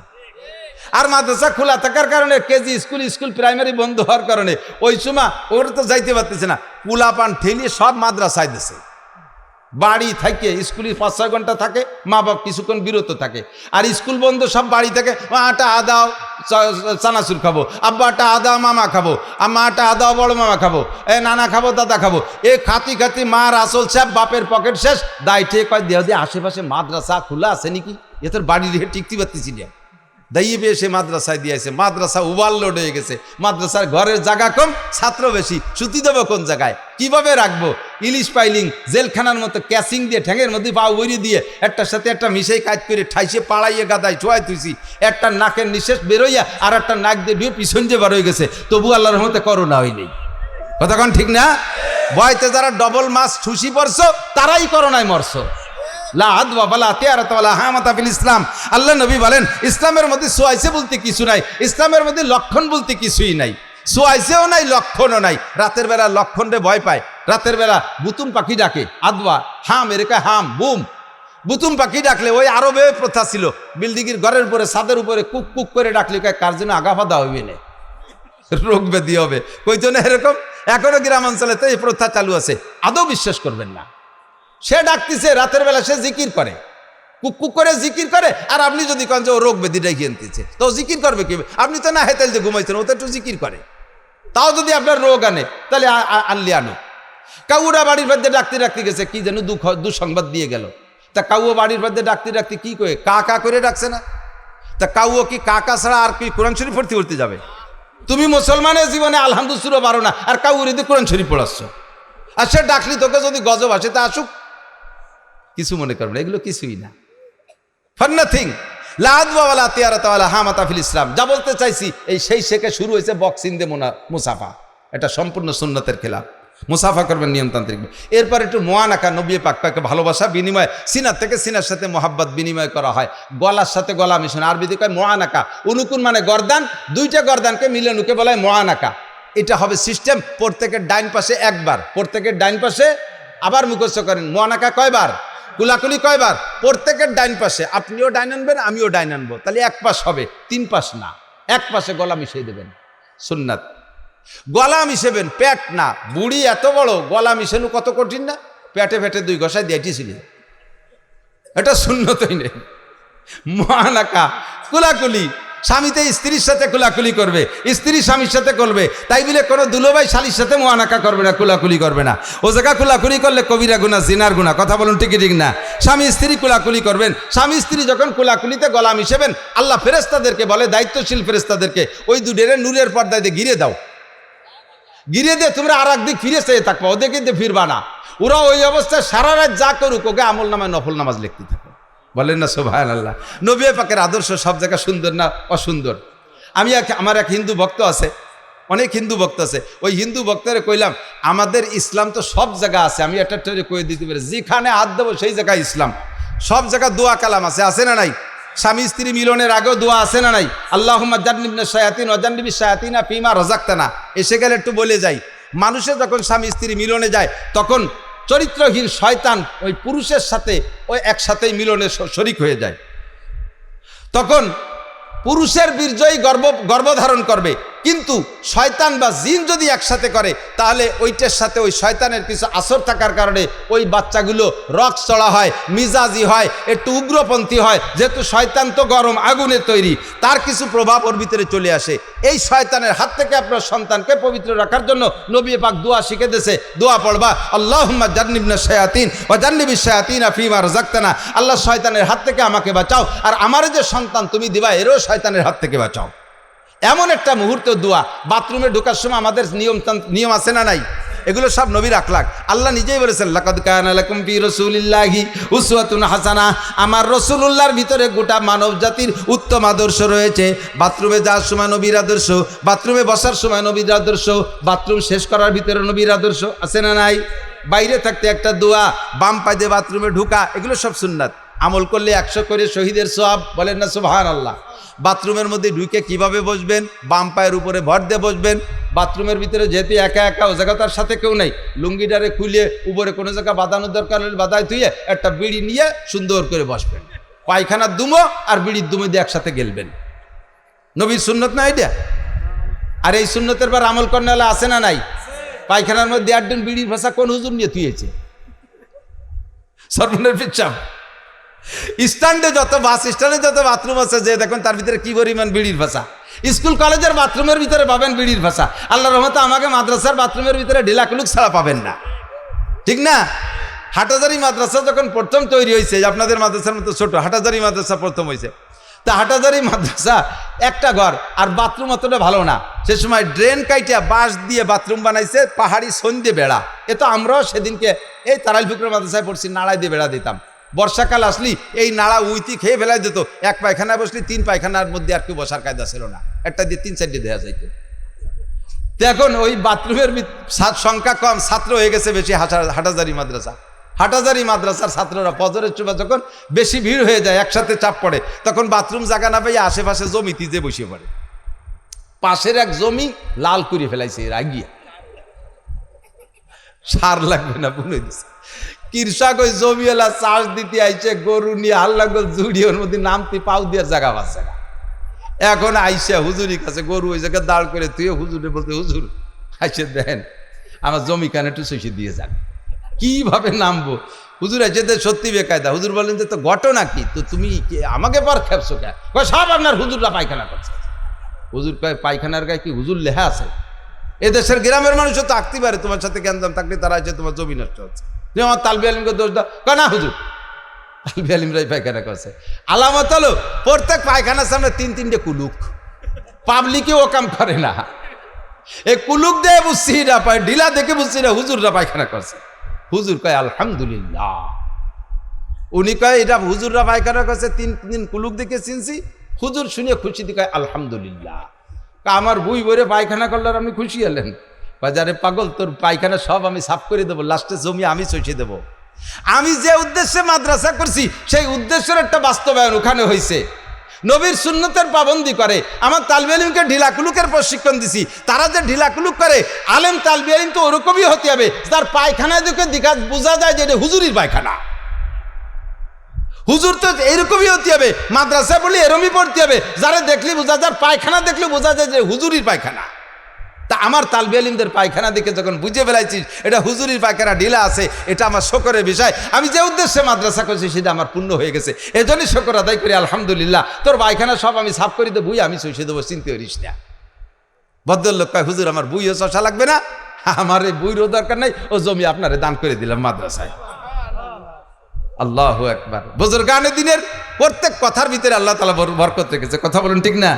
S2: আর মাদ্রাসা খোলা থাকার কারণে কেজি স্কুল প্রাইমারি বন্ধ হওয়ার কারণে ওই সময় ওরা তো যাইতে পারতেছে না, পোলাপান ঠেলিয়ে সব মাদ্রাসায় দিছে। বাড়ি থেকে স্কুলে 5-6 ঘন্টা থাকে, মা বাপ কিছুক্ষণ বিরত থাকে। আর স্কুল বন্ধ, সব বাড়ি থেকে আটা আদাও চানাচুর খাবো, আব্বা আটা আদাও মামা খাবো, আম্মা আটা আদাও বড় মামা খাবো, নানা খাবো দাদা খাবো। খাতি খাতি মার আসল সাহেব, বাপের পকেট শেষ, দায় ঠিক কয় দেহ দিয়ে আশেপাশে মাদ্রাসা খোলা আছে নাকি, এ তোর বাড়ি রেখে টিকতে পারতেছি না। দাইয়ে পেয়ে সে মাদ্রাসায় দিয়েছে, মাদ্রাসা ওভারলোড হয়ে গেছে, মাদ্রাসার ঘরের জায়গা কম, ছাত্র বেশি, সুতি দেবো কোন জায়গায়, কিভাবে রাখবো? ইলিশ পাইলিং জেলখানার মতো ক্যাসিং দিয়ে ঠ্যাঙের মধ্যে পা উড়িয়ে দিয়ে একটার সাথে একটা মিশাই কাজ করে ঠাইসে পাড়াইয়ে গাদায় ছোঁয়াই তুইছি, একটা নাকের নিঃশ্বাস বেরোইয়া আর একটা নাক দিয়ে ঢুয়ে পিছন দিয়ে বার হয়ে গেছে, তবু আল্লাহর রহমতে করোনা হয়নি। কতক্ষণ ঠিক না? বয়তে যারা ডবল মাস ঠুসি পড়ছো তারাই করোনায় মরছো। ইসলাম, আল্লাহ নবী বলেন ইসলামের মধ্যে সোয়াইছে বলতে কিছু নাই, ইসলামের মধ্যে লক্ষণ বলতে কিছুই নাই, সোয়াইছেও নাই, লক্ষণও নাই। রাতের বেলা লক্ষণ রে ভয় পায়, রাতের বেলা বুতুম পাখি ডাকে, আদওয়া হাম এরকা হাম বুম, বুতুম পাখি ডাকলে ওই আরবে প্রথা ছিল, বিল্ডিংয়ের ঘরের উপরে ছাদের উপরে কুক কুক করে ডাকলে কার জন্য আগাফাদা হইবে না, রোগ ব্যাধি হবে, কইতো না এরকম। এখনো গ্রামাঞ্চলে তো এই প্রথা চালু আছে, আদৌ বিশ্বাস করবেন না। সে ডাকতেছে রাতের বেলা, সে জিকির করে, কুক কুক করে জিকির করে। আর আপনি যদি কন যে ও রোগ ব্যাধি ডাকি আনতেছে, তো জিকির করবে কি? আপনি তো না হেতেল যে ঘুমাইছেন, ও তো একটু জিকির করে। তাও যদি আপনার রোগ আনে তাহলে আনলি আনো। কাউরা বাড়ির মধ্যে ডাকতে ডাকতে গেছে, কি যেন দুঃসংবাদ দিয়ে গেল। তা কাউ বাড়ির মধ্যে ডাকতে ডাকতে কি করে কা কা করে ডাকছে না? তা কাউ কি কাকা ছাড়া আর কি কোরআন শরীফ পড়তে পড়তে যাবে? তুমি মুসলমানের জীবনে আলহামদুলিল্লাহ পারো না, আর কাউরিতে কোরআন শরীফ পড়াচ্ছ। আর সে ডাকলি তোকে যদি গজব আসে তা আসুক, কিছু মনে করবে না, এগুলো কিছুই না, ফর নাথিং। ইসলাম যা বলতে চাইছি, এই সেই শেখে শুরু হয়েছে বক্সিং দে মুসাফা, এটা সম্পূর্ণ সুন্নতের খেলাফ। মুসাফা করবেন নিয়মতান্ত্রিক। এরপর একটু মোয়ানাকা, নবী পাককে ভালোবাসা বিনিময়, সিনার থেকে সিনার সাথে মোহাব্বত বিনিময় করা হয়, গলার সাথে গলা মিশন, আরবিতে কয় মোয়ানাকা। উনুকুন মানে গর্দান, দুইটা গর্দানকে মিলানুকে বলা হয় মোয়ানাকা। এটা হবে সিস্টেম, প্রত্যেকের ডাইন পাশে একবার, প্রত্যেকের ডাইন পাশে আবার মুখস্থ করেন। মোয়ানাকা কয়বার? কুলাকুলি কয়বার? প্রত্যেকের ডাইন পাশে, আপনিও ডাইন আনবেন আমিও ডাইন আনবো, তাহলে এক পাশ হবে, তিন পাশ না, এক পাশে গলা মিশিয়ে দেবেন, সুন্নাত। গলা মিশেবেন, পেট না। বুড়ি এত বড়, গলা মিশানো কত কঠিন না? পেটে পেটে দুই ঘষায় দিয়েছিল, এটা সুন্নতই নেই। মহানাকা কুলাকুলি, স্বামীতে স্ত্রীর সাথে কুলাকুলি করবে, স্ত্রী স্বামীর সাথে করবে, তাই বলে কোনো দুলোভাই শালির সাথে মহানাকা করবে না, কুলাকুলি করবে না। ও জায়গা কুলাকুলি করলে কবিরা গুনাহ, জিনার গুনাহ। কথা বলুন ঠিক ঠিক না? স্বামী স্ত্রী কুলাকুলি করবেন, স্বামী স্ত্রী যখন কুলাকুলিতে গলা মিশেবেন, আল্লাহ ফেরেশতাদেরকে বলে, দায়িত্বশীল ফেরেশতাদেরকে, ওই দুডেরে নূরের পর্দায় দিয়ে ঘিরে দাও, গিরে দিয়ে তোমরা আর একদিক ফিরে চেয়ে থাকবো, ওদেরকে দিয়ে ফিরবা না। ওরা ওই অবস্থায় সারা রাত যা করুক, ওকে আমল নামায় নফল নামাজ লিখতে থাকো। বলেন না সুবহানাল্লাহ? নবী পাকের আদর্শ সব জায়গা সুন্দর না অসুন্দর? আমার এক হিন্দু ভক্ত আছে, অনেক হিন্দু ভক্ত আছে, ওই হিন্দু ভক্তরে কইলাম, আমাদের ইসলাম তো সব জায়গা আছে, আমি একটা কয়ে দিতে পারি, যেখানে হাত দেবো সেই জায়গায় ইসলাম। সব জায়গা দোয়া কালাম আছে না নাই? স্বামী স্ত্রী মিলনের আগেও দোয়া আছে না নাই? আল্লাহুম্মা জান্নিবনা শায়াতিন ওয়া জান্নিবিশ শায়াতিনা ফীমা রাযাকতানা। এসে গেলে একটু বলে যাই, মানুষের যখন স্বামী স্ত্রী মিলনে যায়, তখন চরিত্রহীন শয়তান ওই পুরুষের সাথে ওই একসাথেই মিলনে শরিক হয়ে যায়। তখন পুরুষের বীর্যই গর্ভধারণ করবে, কিন্তু শয়তান বা জিন যদি একসাথে করে, তাহলে ওইটার সাথে ওই শয়তানের কিছু আসর থাকার কারণে ওই বাচ্চাগুলো রক চড়া হয়, মিজাজি হয়, একটু উগ্রপন্থী হয়। যেহেতু শয়তান তো গরম আগুনের তৈরি, তার কিছু প্রভাব ওর ভিতরে চলে আসে। এই শয়তানের হাত থেকে আপনার সন্তানকে পবিত্র রাখার জন্য নবী পাক দোয়া শিখে দিয়েছে। দোয়া পড়বা, আল্লাহুম্মা জান্নিবনা শায়াতিন ওয়া জান্নিবিশ শায়াতিনা ফীমা রাযাকতানা। আল্লাহ শয়তানের হাত থেকে আমাকে বাঁচাও, আর আমার যে সন্তান তুমি দিবা, এরও শয়তানের হাত থেকে বাঁচাও। এমন একটা মুহূর্ত দোয়া। বাথরুমে ঢোকার সময় আমাদের নিয়ম আছে না নাই? এগুলো সব নবীর আখলাক। আল্লাহ নিজেই বলেছেন, লাকাদ কানা লাকুম ফি রাসূলিল্লাহি উসওয়াতুন হাসানাহ। আমার রাসূলুল্লাহর ভিতরে গোটা মানব জাতির উত্তম আদর্শ রয়েছে। বাথরুমে যাওয়ার সময় নবীর আদর্শ, বাথরুমে বসার সময় নবীর আদর্শ, বাথরুম শেষ করার ভিতরে নবীর আদর্শ আছে না নাই? বাইরে থাকতে একটা দোয়া, বাম পায়ে দিয়ে বাথরুমে ঢোকা, এগুলো সব সুন্নাত। আমল করলে 100 করে শহীদের সওয়াব। বলেন না সুবহানাল্লাহ? বাথরুমের মধ্যে ঢুকে কিভাবে বসবেন? বাম পায়ের উপরে ভর দিয়ে বসবেন। বাথরুমের ভিতরে যেহেতু একা একা, ও জায়গা তার সাথে কেউ নেই, লুঙ্গিটারে খুলিয়ে উপরে কোনো জায়গা বাঁধানোর দরকার হলে বাধায় থুয়ে একটা বিড়ি নিয়ে সুন্দর করে বসবেন। পায়খানার দুমো আর বিড়ির দুমো দিয়ে একসাথে গেলবেন। নবীর সুন্নত না এটা? আর এই সুন্নতের বার আমল করলে হলে আছে না নাই? পায়খানার মধ্যে 8 দিন বিড়ির ভাষা কোন হুজুর নিয়ে থুয়েছে? সর্বনের পিচ্ছাপ। স্ট্যান্ডে যত বাস স্ট্যান্ডে যত বাথরুম আছে, যে দেখুন তার ভিতরে কি পরিমাণ বিড়ির ভাষা। স্কুল কলেজের বাথরুমের ভিতরে পাবেন বিড়ির ভাষা। আল্লাহর রহমতে আমাকে মাদ্রাসার বাথরুমের ভিতরে ঢিলাকুলুক ছাড়া পাবেন না, ঠিক না? হাটাজারি মাদ্রাসা যখন প্রথম তৈরি হয়েছে, আপনাদের মাদ্রাসার মতো ছোট, হাটাজারি মাদ্রাসা প্রথম হয়েছে, তা হাটাজারি মাদ্রাসা একটা ঘর, আর বাথরুম অতটা ভালো না। সে সময় ড্রেন কাইটা বাঁশ দিয়ে বাথরুম বানাইছে, পাহাড়ি সন্ধে বেড়া। এ তো আমরাও সেদিনকে এই তারাইল ফুকরা মাদ্রাসায় পড়ছি, নাড়াই দিয়ে বেড়া দিতাম। বর্ষাকাল আসলি এই নাড়া উইতি খেয়ে ফেলাই দিত। এক পায়খানা বসলি 3 পায়খানার মধ্যে আর কেউ বসার কায়দা ছিল না, একটা দিয়ে 3-4 দেওয়া যাইত। তো এখন ওই বাথরুমের সংখ্যা কম, ছাত্র হয়ে গেছে বেশি। হাটাজারি মাদ্রাসা, হাটাজারি মাদ্রাসার ছাত্ররা ফজরের সময় যখন বেশি ভিড় হয়ে যায়, একসাথে চাপ পড়ে, তখন বাথরুম জায়গা না পেয়ে আশেপাশে জমিতে যে বসে পড়ে। পাশের এক জমি লাল করে ফেলাইছে রাগিয়া, সার লাগবে না বুনে দিছে। কৃষক ওই জমিওয়ালা চাষ দিতে আইছে, গরু নিয়ে হাল্লাগোল জুড়ি, ওর মধ্যে নামতে পাও দিয়ে জায়গা পাচ্ছে না। এখন আইসা হুজুরি কাছে গরু ওই জায়গায় দাঁড় করে তুই হুজুরে বলতে, হুজুর আইসে দেন আমার জমি কানে একটু শৈশে দিয়ে যান। কিভাবে নামবো? হুজুর আইসে সত্যি বেকায়দা। হুজুর বলেন যে তো ঘটনা কি, তো তুমি আমাকে পার খেপছো কে? সব আপনার হুজুররা পায়খানা করছে। হুজুর কয় পায়খানার গায়ে কি হুজুর লেখা আছে? এদেশের গ্রামের মানুষও তো আঁকতে পারে, তোমার সাথে জ্ঞান দাম থাকলে তারা আছে তোমার জমি নষ্ট হচ্ছে। তুমি আমার তালবি আলিমকে দোষ দাও, না হুজুর তালবি আলিমরাই পায়খানা করছে। আলামত হলো প্রত্যেক পায়খানার সামনে 3-3টে কুলুক। পাবলিকে ও কাম করে না, এই কুলুক দিয়ে বুঝছি না, পায় ঢিলা দেখে বুঝছি না হুজুররা পায়খানা করছে। হুজুর কয় আলহামদুলিল্লাহ। উনি কয় এটা হুজুররা পায়খানা করছে, 3 দিন কুলুক দেখে চিনছি। হুজুর শুনে খুশি দিয়ে কয় আলহামদুলিল্লাহ। আমার বুই বইরে পায়খানা করলে আপনি খুশি হলেন? বাজারে পাগল, তোর পায়খানা সব আমি সাফ করে দেবো, লাস্টে জমি আমি চষে দেবো। আমি যে উদ্দেশ্যে মাদ্রাসা করছি সেই উদ্দেশ্যের একটা বাস্তবায়ন ওখানে হয়েছে। নবীর সুন্নতের পাবন্দি করে, আমার তালবে ইলমকে ঢিলাকুলুকের প্রশিক্ষণ দিছি। তারা যে ঢিলাকুলুক করে, আলেম তালবে ইলম তো ওরকমই হতে হবে, তার পায়খানায় দেখে বোঝা যায় যে এটা হুজুরির পায়খানা। হুজুর তো এইরকমই হতে হবে, মাদ্রাসা বলি এরমই পড়তে হবে, যারা দেখলি বোঝা যায়, পায়খানা দেখলে বোঝা যায় যে হুজুরির পায়খানা। তা আমার তালবে ইলমদের পায়খানা দেখে যখন বুঝে ফেলাইছিস এটা হুজুরির পায়খানা ঢিলা আছে, এটা আমার শকরের বিষয়। আমি যে উদ্দেশ্যে মাদ্রাসা করছি সেটা আমার পূর্ণ হয়ে গেছে, এজন্যই শকর আদায় করি আলহামদুলিল্লাহ। তোর পায়খানা সব আমি সাফ করে দেবো, আমি চষে দেবো, চিনতে করিস না। ভদ্রলোক কয়, হুজুর আমার বইও চষা লাগবে না, আমার এই বইরও দরকার নাই, ও জমি আপনারে দান করে দিলাম মাদ্রাসায়। আল্লাহু আকবার। বুজুরগানে দিনের প্রত্যেক কথার ভিতরে আল্লাহ তাআলা বরকত রেখেছে, কথা বলুন ঠিক না?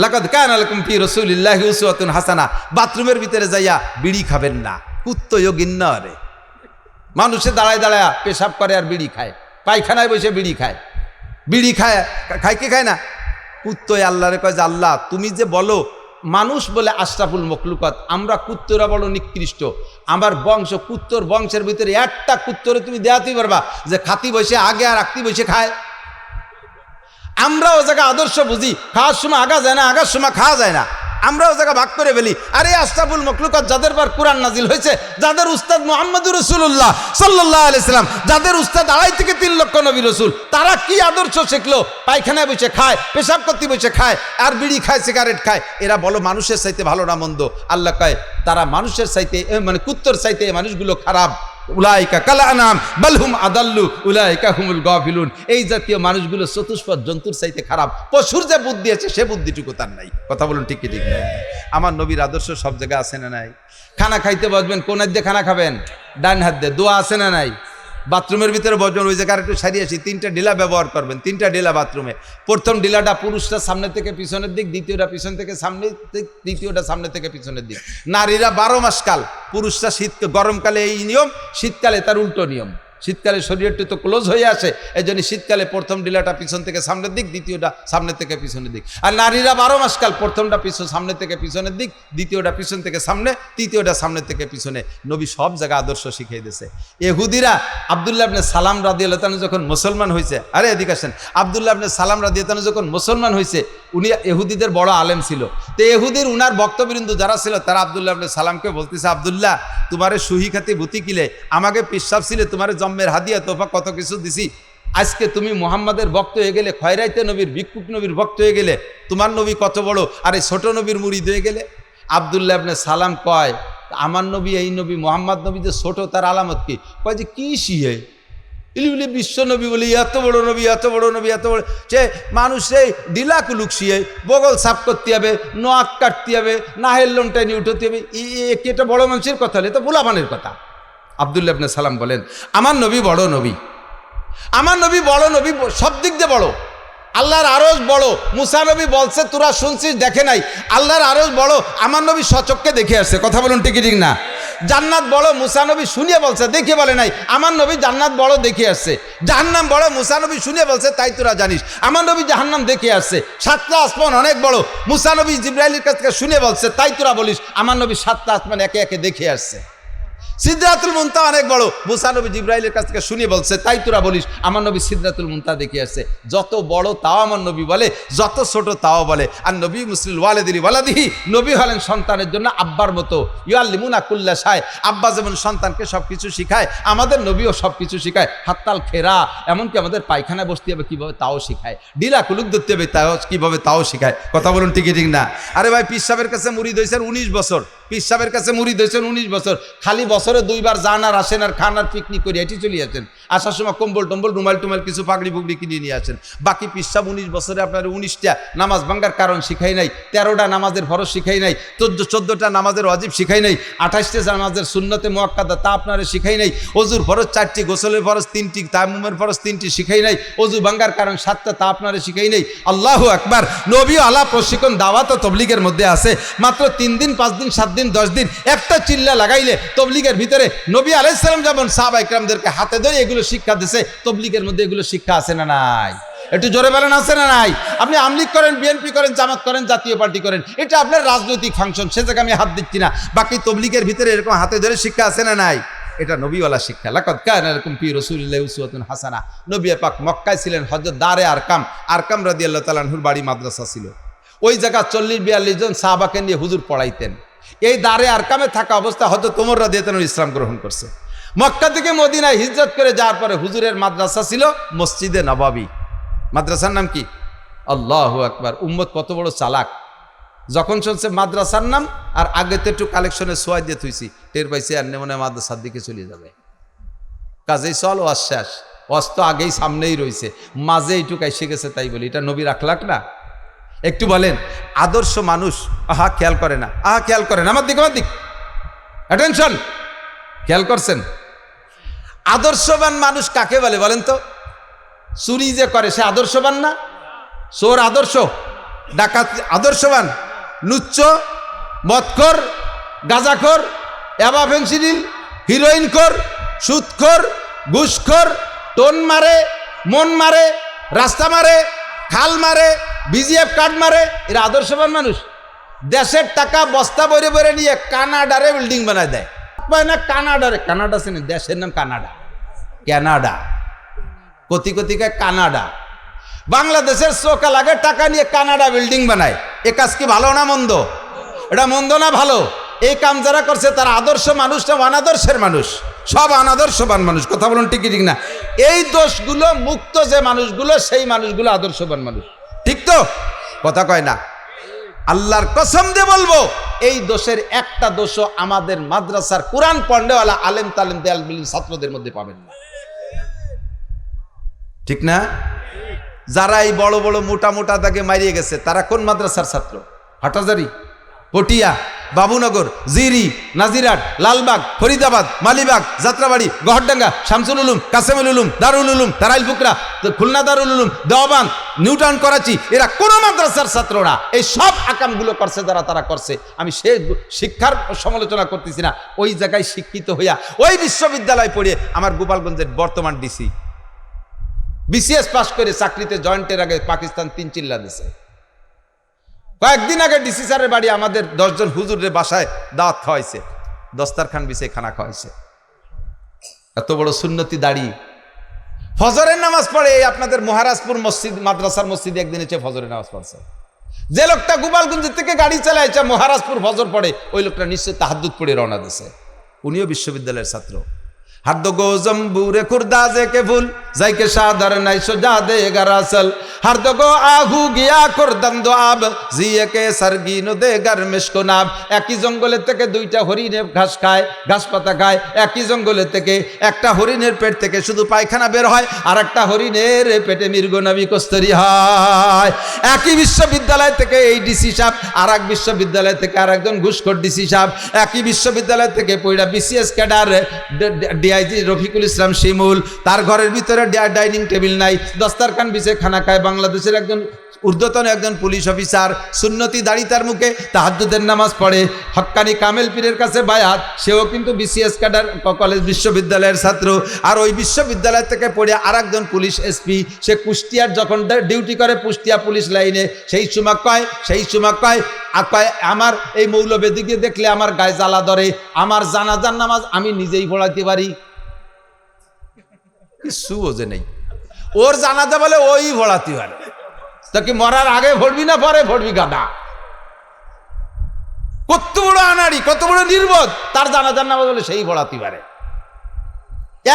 S2: লাকাদ কানা লাকুম ফি রাসূলিল্লাহি উসওয়াতুন হাসানা। বাথরুমের ভিতরে যাইয়া বিড়ি খাবেন না, কুত্তয়ও গিন্না রে। মানুষে দাঁড়ায় দাঁড়ায় পেশাব করে আর বিড়ি খায়, পায়খানায় বসে বিড়ি খায়, বিড়ি খায়, খায় কি খায় না? কুত্তয় আল্লাহরে কয় যে আল্লাহ তুমি যে বলো মানুষ বলে আশরাফুল মখলুকাত, আমরা কুত্তরা বড় নিকৃষ্ট, আমার বংশ কুত্তর বংশের ভিতরে একটা কুত্তরে তুমি দেখাতেই পারবা যে খাতি বসে আগে আর আকতি বসে খায়? আমরা ও জায়গা আদর্শ বুঝি, খাওয়ার সময় আগা যায় না, আগার সময় খাওয়া যায় না, আমরা ও জায়গা ভাগ করে ফেলি। আরে আশরাফুল মখলুকাত যাদের পর কোরআন নাজিল হয়েছে, যাদের উস্তাদ মুহাম্মদুর রাসূলুল্লাহ সাল্লাল্লাহু আলাইহি সাল্লাম, যাদের উস্তাদ 2.5 থেকে 3 লক্ষ নবী রাসূল, তারা কি আদর্শ শিখলো? পায়খানায় বসে খায়, পেশাব করতে বসে খায়, আর বিড়ি খায়, সিগারেট খায়। এরা বলো মানুষের চাইতে ভালো না মন্দ? আল্লাহ কয় তারা মানুষের চাইতে, মানে কুত্তর চাইতে এই মানুষগুলো খারাপ। উলাইকা কাল আনাম বাল হুম আদাল্লু উলাইকা হুমুল গাফিলুন। এই জাতীয় মানুষগুলো চতুষ্পদ জন্তুর চাইতে খারাপ। পশুর যে বুদ্ধি আছে সে বুদ্ধিটুকু তার নাই। কথা বলুন ঠিক কি ঠিক নাই? আমার নবীর আদর্শ সব জায়গায় আছে না নাই? খানা খাইতে বসবেন কোন হাত দিয়ে খানা খাবেন? ডান হাত দিয়ে। দোয়া আছে না নাই? বাথরুমের ভিতরে বসবেন, ওই জায়গায় একটু সারিয়ে আসি, 3টা ডিলা ব্যবহার করবেন, 3টা ডিলা বাথরুমে। প্রথম ডিলাটা পুরুষরা সামনে থেকে পিছনের দিক, দ্বিতীয়টা পিছন থেকে সামনে দিক, তৃতীয়টা সামনে থেকে পিছনের দিক। নারীরা 12 মাস কাল, পুরুষরা গরমকালে এই নিয়ম, শীতকালে তার উল্টো নিয়ম। শীতকালে শরীরটা তো ক্লোজ হয়ে আসে, এই জন্য শীতকালে প্রথম ডিলাটা পিছন থেকে সামনের দিক, দ্বিতীয়টা সামনে থেকে পিছনের দিক। আর নারীরা 12 মাস কাল, প্রথমটা সামনে থেকে পিছনের দিক, দ্বিতীয়টা পিছন থেকে সামনে, তৃতীয়টা সামনে থেকে পিছনে। নবী সব জায়গায় আদর্শ শিখিয়ে দিয়েছে। ইহুদিরা আব্দুল্লাহ ইবনে সালাম রাদিয়াল্লাহু তাআলা যখন মুসলমান হয়েছে, আরে এদিকে আসেন, আব্দুল্লাহ ইবনে সালাম রাদিয়াল্লাহু তাআলা যখন মুসলমান হয়েছে, উনি ইহুদিদের বড় আলেম ছিল। তো ইহুদির উনার বক্তবৃন্দ যারা ছিল তারা আব্দুল্লাহ ইবনে সালামকে বলতেছে, আব্দুল্লাহ তোমারে সহি খাতি ভূতি কিলে, আমাকে পিসাব ছিলে, তোমারে জন্মের হাদিয়া তোফা কত কিছু দিছি, আজকে তুমি মুহাম্মাদের ভক্ত হয়ে গেলে, খয়রাইতে নবীর, ভিক্ষুক নবীর ভক্ত হয়ে গেলে, তোমার নবী কত বড়, আর এই ছোট নবীর মুরিদ হয়ে গেলে। আব্দুল্লাহ ইবনে সালাম কয়, আমার নবী, এই নবী মুহাম্মদ নবী যে ছোট, তার আলামত কি? কয় যে কি শিহে ইলিবলি বিশ্ব নবী বলি, এত বড় নবী, এত বড় নবী, এত বড়, সে মানুষ সেই ডিলা কুলুক শিয়ে বগল সাফ করতে হবে, নোয়াক কাটতে হবে, নাহের লোমটা নিয়ে উঠতে হবে। এটা বড় মানুষের কথা হলে তো ভোলাবানের কথা। আব্দুল্লাহ ইবনে সালাম বলেন, আমার নবী বড় নবী, আমার নবী বড় নবী, সব দিক দিয়ে বড়। আল্লাহর আরশ বড়, মুসা নবী বলছে তোরা শুনছিস, দেখে নাই। আল্লাহর আরশ বড়, আমার নবী সচক্ষে দেখে আসছে। কথা বলুন ঠিক ঠিক না? জান্নাত বড়, মুসা নবী শুনিয়ে বলছে, দেখে বলে নাই। আমার নবী জান্নাত বড়, দেখে আসছে। জাহান্নাম বড়, মুসা নবী শুনিয়ে বলছে, তাই তোরা জানিস। আমার নবী জাহান্নাম দেখে আসছে। 7টা আসমান অনেক বড়, মুসা নবী জিবরাইলের কাছ থেকে শুনে বলছে, তাই তোরা বলিস। আমার নবী 7টা আসমান একে একে দেখে আসছে। সিদরাতুল মুনতাহা অনেক বড়, মুসা নবী জিবরাইলের কাছ থেকে শুনে বলছে, তাই তোরা বলিস। আমার নবী সিদরাতুল মুনতাহা দেখে আসছে। যত বড় তাও আমার নবী বলে, যত ছোট তাও বলে। আর নবী মুসলিল ওয়ালিদিহি ওয়ালাদিহি, নবী হলেন সন্তানের জন্য আব্বার মতো। ইউআল্লিমুনা কুল্লা শাই, আব্বা যেমন সন্তানকে সব কিছু শিখায়, আমাদের নবীও সব কিছু শিখায়। হাত্তাল খেরা, এমনকি আমাদের পায়খানায় বসতে হবে কীভাবে তাও শিখায়, ডিলা কুলুক ধরতে হবে তাও কীভাবে তাও শিখায়। কথা বলুন ঠিকই ঠিক না? আরে ভাই, পীর সাহেবের কাছে মুরিদ হয়েছেন 19 বছর, পীর সাহেবের কাছে মুরিদ হয়েছেন 19 বছর, খালি বছরে 2 বার যান আর আসেন, আর খান আর পিকনিক করে এটি চলে আসেন। আসার সময় কম্বল টম্বল, রুমাল টুমাল, কিছু পাগড়ি পুগড়ি কিনে নিয়ে আসেন। বাকি পীর সাহেব 19 বছরে আপনার 19টা নামাজ ভাঙ্গার কারণ শিখাই নাই, 13টা নামাজের ফরজ শিখাই নাই, 14টা নামাজের ওয়াজিব শিখাই নাই, 28টা নামাজের সুন্নতে মুআক্কাদা তা আপনারে শিখাই নাই, অজুর ফরজ 4টি, গোসলের ফরজ 3টি, তায়াম্মুমের ফরজ 3টি শিখাই নাই, অজু ভাঙ্গার কারণ 7টা তা আপনারে শিখাই নাই। আল্লাহু আকবার। নবী আলা প্রশিক্ষণ দাওয়াত ও তবলিগের মধ্যে আছে। মাত্র 3 দিন, 5 দিন, 7 দিন, 10 দিন একটা চিল্লা লাগাইলে তবলিগের ভিতরে নবী আলাইহিস সালাম যেমন সাহাবা ইকরামদেরকে হাতে ধরে এগুলো শিক্ষা দিয়েছে, তবলিগের মধ্যে এগুলো শিক্ষা আছে না নাই? একটু জোরে বলেন আছে না নাই? আপনি আমলিগ করেন, বিএনপি করেন, জামাত করেন, জাতীয় পার্টি করেন, এটা আপনার রাজনৈতিক ফাংশন, সে জায়গায় আমি হাত দিচ্ছি না। বাকি তবলিগের ভিতরে এরকম হাতে ধরে শিক্ষা আছে না নাই? এটা নবীওয়ালা শিক্ষা। লাকাদ কানা লাকুম ফি রাসূলিল্লাহি উসওয়াতুন হাসানাহ। নবী পাক মক্কায় ছিলেন, হযরত দারে আরকাম রাদিয়াল্লাহু তাআলা আনহুর বাড়ি মাদ্রাসা ছিল। ওই জায়গা 40-42 জন সাহাবাকে নিয়ে হুজুর পড়াইতেন। এই দারে আরকামে থাকা অবস্থায় হযরত ওমর রাদিয়াল্লাহু তাআলা ইসলাম গ্রহণ করছে। মক্কা থেকে মদিনায় হিজরত করে যাওয়ার পরে হুজুরের মাদ্রাসা ছিল মসজিদে নববী। মাদ্রাসার নাম কি? আল্লাহু আকবার। উম্মত কত বড় চালাক, যখন শুনছে মাদ্রাসার নাম আর আগে তো একটু কালেকশনে সোয়াই দিয়ে থুইছি, টের পাইছে আর মনে হয় মাদ্রাসার দিকে চলে যাবে। কাজেই চল অশ্বাস অস্ত আগেই সামনেই রয়েছে, মাঝে এইটুকু এসে গেছে, তাই বলি এটা নবীর আখলাক না? একটু বলেন আদর্শ মানুষ, আহা খেয়াল করে না, আহা খেয়াল করেন, আমার দিক অ্যাটেনশন, খেয়াল করছেন? আদর্শবান মানুষ কাকে বলে বলেন তো? চুরি যে করে সে আদর্শবান না? চোর আদর্শ, ডাকাত আদর্শবান, লুচ্চ, মদখোর, গাঁজাখোর, অ্যাবা ফেন্সিডিল, হিরোইনখোর, সুদখোর, ঘুষখোর, টোন মারে, মন মারে, রাস্তা মারে, খাল মারে, বিজিএফ কার্ড মারে, এরা আদর্শবান মানুষ? দেশের টাকা বস্তা বরে বরে নিয়ে কানাডারে বিল্ডিং বানায় দেয়। না কানাডারে, কানাডা চেনে? দেশের নাম কানাডা, কানাডা, কোটি কোটিকায় কানাডা। বাংলাদেশের চোখা লাগে টাকা নিয়ে কানাডা বিল্ডিং বানায়। এ কাজ কি ভালো না মন্দ? এটা মন্দ না ভালো? এই কাম যারা করছে তারা আদর্শ মানুষ না অনাদর্শের মানুষ? সব অনাদর্শবান মানুষ। কথা বলুন ঠিক ঠিক না? এই দোষগুলো মুক্ত যে মানুষগুলো, সেই মানুষগুলো আদর্শবান মানুষ। ঠিক তো? কথা কয় না? আল্লাহর কসম দিয়ে বলবো, এই দোষের একটা দোষও আমাদের মাদ্রাসার কোরআন পড়নেওয়ালা আলেম তালেম দেয়াল বিলিম ছাত্রদের মধ্যে পাবেন না। ঠিক না? যারা এই বড় বড় মোটা মোটা দাগে মারিয়ে গেছে তারা কোন মাদ্রাসার ছাত্র? হাটাজারি, পটিয়া, বাবুনগর, জিরি, নাজিরাট, লালবাগ, ফরিদাবাদ, মালিবাগ, যাত্রাবাড়ি, গহরডাঙ্গা, শামসুল উলুম, কাসেমুল উলুম, দারুল উলুম, তারাইল ফুকরা, খুলনা দারুল উলুম, দেওবান, নিউটাউন, করাচি, এরা কোন মাদ্রাসার ছাত্ররা। এই সব আকামগুলো করছে যারা, তারা করছে। আমি সে শিক্ষার সমালোচনা করতেছি না, ওই জায়গায় শিক্ষিত হইয়া ওই বিশ্ববিদ্যালয় পড়ে আমার গোপালগঞ্জের বর্তমান ডিসি বিসিএস পাস করে চাকরিতে জয়েন্টের আগে পাকিস্তান 3 চিল্লা দিছে। কয়েকদিন আগে ডিসি স্যারের বাড়ি আমাদের 10 জন হুজুরের বাসায় দাওয়াত খাওয়াইছে, দস্তারখান বিছিয়ে খানা খাওয়াইছে। এত বড় সুন্নতি দাড়ি। ফজরের নামাজ পড়ে আপনাদের মহারাজপুর মসজিদ মাদ্রাসার মসজিদে একদিন এসে ফজরের নামাজ পড়ছে। যে লোকটা গোপালগঞ্জ থেকে গাড়ি চালাইছে মহারাজপুর ফজর পড়ে, ওই লোকটা নিশ্চয় তাহাজ্জুদ পড়ে রওনা দিছে। উনিও বিশ্ববিদ্যালয়ের ছাত্র। হার্দ গো জম্বুরে খুরদাজে কে ফুল যাইকে সাদার নাই সোজা দে গারাসল হার্দ গো আহু গিয়া করদন্দ আব জিয়ে কে সরগিনো দে গার মিশকো নাব। একই জঙ্গলের থেকে 2টা হরিণে ঘাস খায়, ঘাস পাতা খায়। একই জঙ্গলের থেকে একটা হরিণের পেট থেকে শুধু পায়খানা বের হয়, আর একটা হরিণের পেটে মৃগনাভি কস্তরি হয়। একই বিশ্ববিদ্যালয় থেকে এই ডিসি সাহেব, আর এক বিশ্ববিদ্যালয় থেকে আর একজন ঘুষখোর ডিসি সাহেব, একই বিশ্ববিদ্যালয় থেকে পড়া BCS cadre DIG Rafiqul Islam শিমুল, তার ঘরের ভিতরে ডাইনিং টেবিল নাই, দস্তারখান বিছে খানা খায়। বাংলাদেশের একজন ঊর্ধ্বতন একজন পুলিশ অফিসার, সুন্নতি দাড়ি তার মুখে, তাহাজ্জুদের নামাজ পড়ে, হক্কানি কামেল পীরের কাছে বায়াত, সেও কিন্তু বিসিএস ক্যাডার কলেজ বিশ্ববিদ্যালয়ের ছাত্র। আর ওই বিশ্ববিদ্যালয় থেকে পড়ে আর একজন পুলিশ এসপি, সে কুষ্টিয়ার যখন ডিউটি করে কুষ্টিয়া পুলিশ লাইনে, সেই সময় কয় আমার এই মৌলবেদিকে দেখলে আমার গায়ে জ্বালা ধরে, আমার জানাজার নামাজ আমি নিজেই পড়াইতে পারি। কিছু ওজে নেই, ওর জানাজা বলে ওই পড়াতে পারে। তা কি মরার আগে ভরবি না পরে ভরবি? গাদা। কত বড় আনাড়ি, কত বড় নির্বোধ, তার জানাজার নামাজ বলে সেই পড়াতে পারে।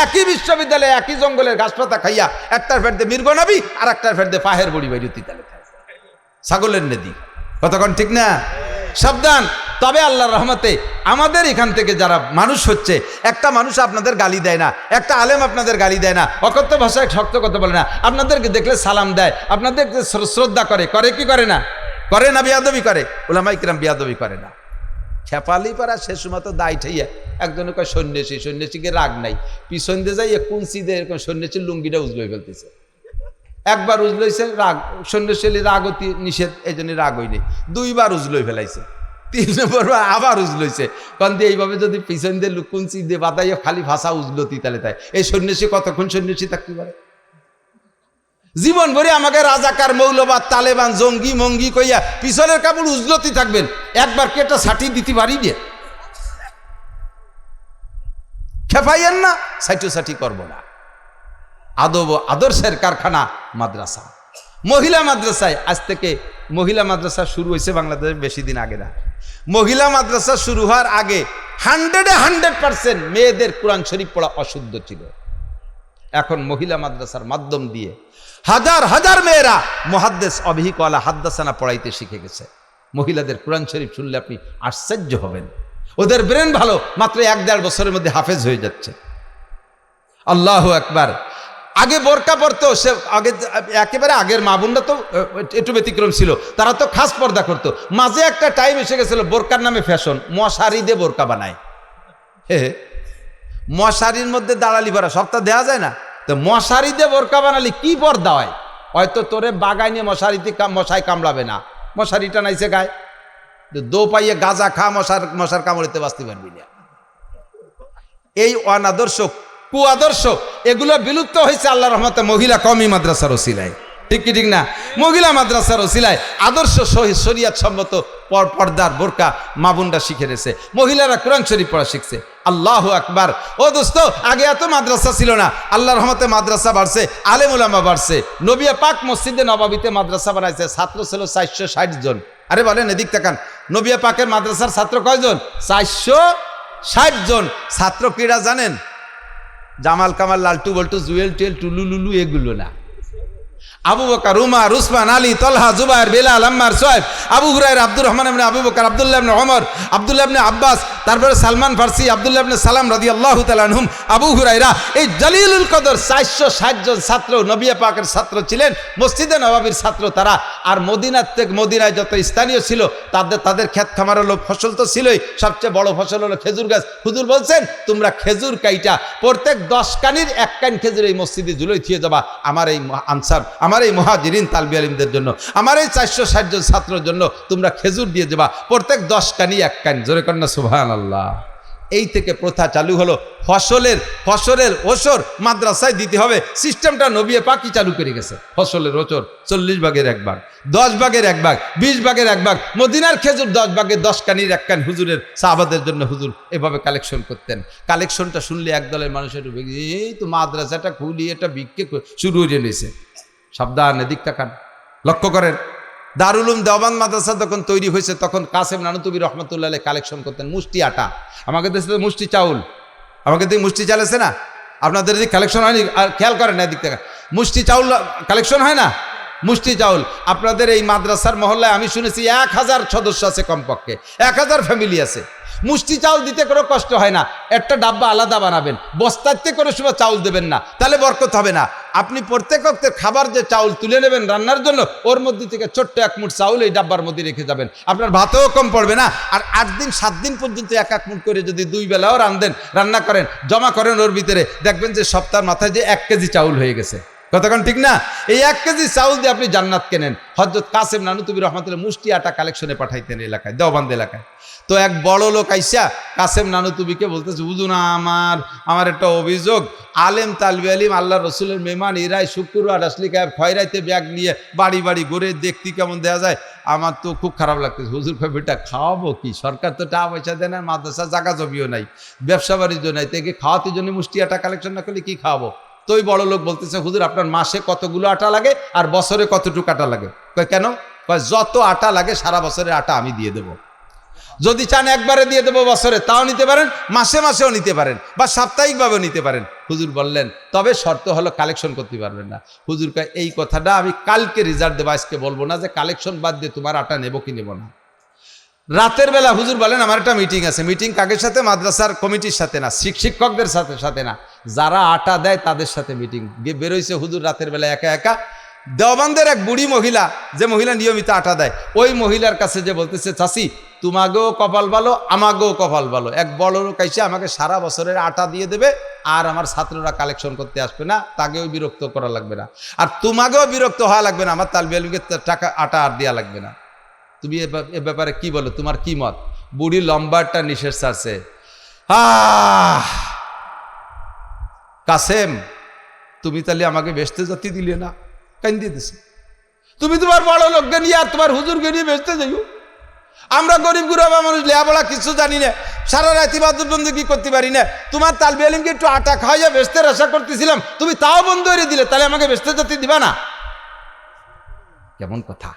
S2: একই বিশ্ববিদ্যালয়ে একই জঙ্গলের গাছপাতা খাইয়া একটার ফের দে মৃগনাভি আর একটার ফের দে পাহের বড়ি বাইরতি তালে ছাগলের নেদি। কতক্ষণ ঠিক না? সাবধান। তবে আল্লাহর রহমতে আমাদের এখান থেকে যারা মানুষ হচ্ছে, একটা মানুষ আপনাদের গালি দেয় না, একটা আলেম আপনাদের গালি দেয় না, অকথ্য ভাষায় শক্ত কথা বলে না, আপনাদেরকে দেখলে সালাম দেয়, আপনাদেরকে শ্রদ্ধা করে কি করে না? করে না বিয়াদবি করে? উলামায়ে কিরাম বিয়াদবি করে না। খেপালি পারা শেষ সময় তো দায় ঠাইয়া একজনে কয় সন্ন্যাসীকে রাগ নাই, পিছন দিয়ে যাই কুঞ্চি দিয়ে এরকম সন্ন্যাসীর লুঙ্গিটা উজলই ফেলতেছে। একবার উজলইছে, রাগ, সন্ন্যাসী রাগ অতি নিষেধ, এই জন্য রাগ হয়নি। 2বার উজলই ফেলাইছে, 3 নম্বর আবার উজলইছে। কারণ দিয়ে এইভাবে যদি পিছন দিয়ে কুঞ্চি দিয়ে বাতাইয়া খালি ভাষা উজলতি তাহলে তাই এই সন্ন্যাসী কতক্ষণ সন্ন্যাসী থাকতে পারে? জীবন ভরে আমাকে রাজাকার, মৌলবাদ, তালেবান, জঙ্গি মঙ্গি কইয়া পিছনের কাপড় উজলতি থাকবেন, একবার কেটা ছাটি দিতে পারি দিয়ে খেপাইয়েন না, সাইটি করব না। আদব ও আদর্শের কারখানা মাদ্রাসা। মহিলা মাদ্রাসায় আজ থেকে মহিলা মাদ্রাসা শুরু হয়েছে বাংলাদেশে বেশি দিন আগে না। মহিলা মাদ্রাসা শুরু হওয়ার আগে 100% মেয়েদের কোরআন শরীফ পড়া অশুদ্ধ ছিল। এখন মহিলা মাদ্রাসার মাধ্যম দিয়ে হাজার হাজার মেয়েরা মুহাদ্দিস অভিহিকওয়ালা হাদ্দাসানা পড়াইতে শিখে গেছে। মহিলাদের কোরআন শরীফ শুনলে আপনি আশ্চর্য হবেন, ওদের ব্রেন ভালো, মাত্র 1-1.5 বছরের মধ্যে হাফেজ হয়ে যাচ্ছে। আল্লাহু আকবার। আগে বোরকা পরতো, সে আগে একেবারে আগের মা বোনরা তো একটু ব্যতিক্রম ছিল, তারা তো খাস পর্দা করতো। মাঝে একটা টাইম এসে গেছিল বোরকার নামে ফ্যাশন, মশারি দিয়ে বোরকা বানায়। মশারির মধ্যে দাঁড়ালি ভরা সবটা দেওয়া যায় না, তো মশারি দিয়ে বোরকা বানালি কি পর্দা হয়? হয়তো তোরে বাগাই নিয়ে মশারিতে মশাই কামড়াবে না, মশারিটা নাইছে গায়ে, দো পাইয়ে গাঁজা খা, মশার কামড়িতে বাঁচতে পারবি না। এই অনাদর্শ, কুআদর্শ এগুলো বিলুপ্ত হয়েছে আল্লাহর রহমতে মহিলা কওমি মাদ্রাসার ওসিলায়। ঠিক কি ঠিক না? মহিলা মাদ্রাসার ওসিলায় আদর্শ শরিয়ত সম্মত পর্দার বোরকা মা বোনরা শিখে গেছে, মহিলারা কোরআন শরীফ পড়া শিখছে। আল্লাহু আকবার। ও দোস্ত, আগে এত মাদ্রাসা ছিল না, আল্লাহর রহমতে মাদ্রাসা বাড়ছে, আলেম উলামা বাড়ছে। নবী পাক মসজিদে নববীতে মাদ্রাসা বানাইছে, ছাত্র ছিল 460 জন। আরে বলেন, এদিক তাকান, নবী পাকের মাদ্রাসার ছাত্র কয়জন? 460 জন। ছাত্র ক্রীড়া জানেন? জামাল কামাল, লালটু বল্টু, জুয়েল টেল, টুলু লুলু এগুলো না। আবু বকর, উমর, উসমান, আলী, তলহা, জুবায়ের, বেলাল, আম্মার, সোয়েব, আবু হুরায়রা, আব্দুর রহমান ইবনে আবু বকর, আব্দুল্লাহ ইবনে ওমর, আব্দুল্লাহ ইবনে আব্বাস, তারপরে সালমান ফারসি, আব্দুল্লাহ ইবনে সালাম রাদিয়াল্লাহু তাআলা আনহুম, আবু হুরায়রা, এই জলিলুল কদর 460 জন ছাত্র নবী পাকের ছাত্র ছিলেন, মসজিদে নববীর ছাত্র তারা। আর মদিনায় যত স্থানীয় ছিল তাদের ক্ষেত খামার হলো, ফসল তো ছিলই, সবচেয়ে বড় ফসল হলো খেজুর গাছ। হুজুর বলছেন, তোমরা খেজুর কাইটা প্রত্যেক 10 কানির 1 কান খেজুর এই মসজিদে ঝুলোই থিয়ে যাবা আমার এই আনসার, আমার এই মুহাজিরিন তালবি আলিমদের জন্য, আমার এই 460 জন ছাত্রের জন্য তোমরা খেজুর দিয়ে যাবা, প্রত্যেক 10 কানি 1 কান। জোরে কন্যা সুবহানাল্লাহ। এই থেকে প্রথা চালু হলো, ফসলের ওসর মাদ্রাসায় দিতে হবে, সিস্টেমটা নবী পাকই চালু করে গেছে। ফসলের ওসর 40 ভাগের 1 ভাগ, 10 ভাগের 1 ভাগ, 20 ভাগের 1 ভাগ। মদিনার খেজুর 10 ভাগের 10 কানির 1 কান হুজুরের সাহাবাদের জন্য হুজুর এভাবে কালেকশন করতেন। কালেকশনটা শুনলে একদলের মানুষের এই তো মাদ্রাসাটা খুলি এটা বিক্রি শুরু হয়ে নিয়েছে। সাবধান, এদিক তাকান, লক্ষ্য করেন। দারুল উলুম দেওবন্দ মাদ্রাসা যখন তৈরি হয়েছে তখন কাসেম নানুতুবি রহমতুল্লাহ আলাইহি কালেকশন করতেন মুষ্টি আটা। আমাকে দেশে মুষ্টি চাউল, আমাকে দিকে মুষ্টি চাল আছে না, আপনাদের এদিকে কালেকশন হয়নি? আর খেয়াল করেন না, এদিক থেকে মুষ্টি চাউল কালেকশন হয় না? মুষ্টি চাউল আপনাদের এই মাদ্রাসার মহল্লায় আমি শুনেছি 1000 সদস্য আছে, কমপক্ষে 1000 ফ্যামিলি আছে। মুষ্টি চাউল দিতে কোনো কষ্ট হয় না, একটা ডাব্বা আলাদা বানাবেন, বস্তাতে কোনো সময় চাউল দেবেন না, তাহলে বরকত হবে না। আপনি প্রত্যেক অক্তের খাবার যে চাউল তুলে নেবেন রান্নার জন্য, ওর মধ্যে থেকে ছোট্ট 1 মুঠ চাউল এই ডাব্বার মধ্যে রেখে যাবেন, আপনার ভাতও কম পড়বে না। আর 8 দিন 7 দিন পর্যন্ত 1 মুঠ করে যদি 2 বেলাও রান্না করেন, জমা করেন ওর ভিতরে, দেখবেন যে সপ্তাহের মাথায় যে 1 কেজি চাউল হয়ে গেছে। কতক্ষণ ঠিক না? এই 1 কেজি চাউল দিয়ে আপনি জান্নাত কেনেন। হযরত কাসেম নানুতুবি রহমাতুল্লাহ মুষ্টি আটা কালেকশনে পাঠাইতেন এলাকায়, দেওবন্দ এলাকায়। তো এক বড় লোক আইসা কাসেম নানুতুবিকে বলতেছে, হুজুর আমার একটা অভিযোগ, আলেম তালবি আলিম আল্লাহ রসুলের মেহমান এরাই শুক্রবার আসলে খয়রাইতে ব্যাগ নিয়ে বাড়ি বাড়ি ঘুরে দেখতে কেমন দেওয়া যায়, আমার তো খুব খারাপ লাগতেছে। হুজুর কয়, বেটা খাওয়াবো কি, সরকার তো টাকা পয়সা দেয় না, মাদ্রাসা জায়গা জমিও নাই, ব্যবসা বাণিজ্য নাই, থেকে খাওয়াতে জন্য মুষ্টি আটা কালেকশন না করলে কি খাওয়াবো? তো ওই বড় লোক বলতেছে, হুজুর আপনার মাসে কতগুলো আটা লাগে আর বছরে কতটুকু আটা লাগে? কয় কেন? কয় যত আটা লাগে সারা বছরের আটা আমি দিয়ে দেবো, যদি চান একবারে দিয়ে দেবো বছরে, তাও নিতে পারেন, মাসে মাসেও নিতে পারেন, বা সাপ্তাহিকভাবেও নিতে পারেন। হুজুর বললেন, তবে শর্ত হলো কালেকশন করতে পারবেন না। হুজুর কয়, এই কথাটা আমি কালকে রিজার্ভ দেবো, আজকে বলবো না যে কালেকশন বাদ দিয়ে তোমার আটা নেবো কি নেবো না। রাতের বেলা হুজুর বলেন, আমার একটা মিটিং আছে। মিটিং কাকের সাথে? মাদ্রাসার কমিটির সাথে না, শিক্ষকদের সাথে না, যারা আটা দেয় তাদের সাথে মিটিং। গিয়ে বেরোইছে হুজুর রাতের বেলা একা একা। দেওবন্দের এক বুড়ি মহিলা, যে মহিলা নিয়মিত আটা দেয়, ওই মহিলার কাছে যে বলতেছে, চাচি তোমাকেও কপাল ভালো, আমাকেও কপাল ভালো, এক বড় লোক আইসে আমাকে সারা বছরের আটা দিয়ে দেবে, আর আমার ছাত্ররা কালেকশন করতে আসবে না, তাকেও বিরক্ত করা লাগবে না, আর তোমাকেও বিরক্ত হওয়া লাগবে না, আমার তালবি আলিমকে টাকা আটা আর দেওয়া লাগবে না। তুমি এ ব্যাপারে কি বলো, তোমার কি মত? বুড়ি লম্বারটা নিঃশ্বাস ছাড়ছে। কাসেম, তুমি তাহলে আমাকে বেচতে যেতে দিলে না, কেন দিয়ে দিছে? তুমি তোমার বড় লোককে নিয়ে আর তোমার হুজুরকে নিয়ে বেচতে যাইও। আমরা গরিব গুরবা মানুষ, লেয়াবলা কিছু জানি না, সারা রাত ইবাদত বন্দেগি করতে পারি না। তোমার তালবে আলিমকে একটু আটা খাওয়াইয়া বেচতে আশা করতেছিলাম, তুমি তাও বন্ধ করে দিলে, তাহলে আমাকে বেচতে যেতে দিবা না? কেমন কথা?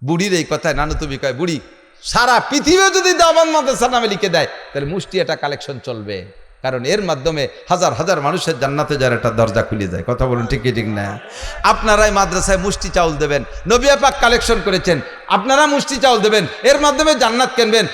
S2: বুড়ির এই কথায় নানু তুমি কয়, বুড়ি সারা পৃথিবীও যদি দেওবন্দ মাদ্রাসার নামে লিখে দেয় তাহলে মুষ্টি এটা কালেকশন চলবে, কারণ এর মাধ্যমে হাজার হাজার মানুষের জান্নাতে যার একটা দরজা খুলে যায়। কথা বলুন ঠিক কি ঠিক না? আপনারাই মাদ্রাসায় মুষ্টি চাউল দেবেন, নবী পাক কালেকশন করেছেন, আপনারা মুষ্টি চাউল দেবেন, এর মাধ্যমে জান্নাত কিনবেন।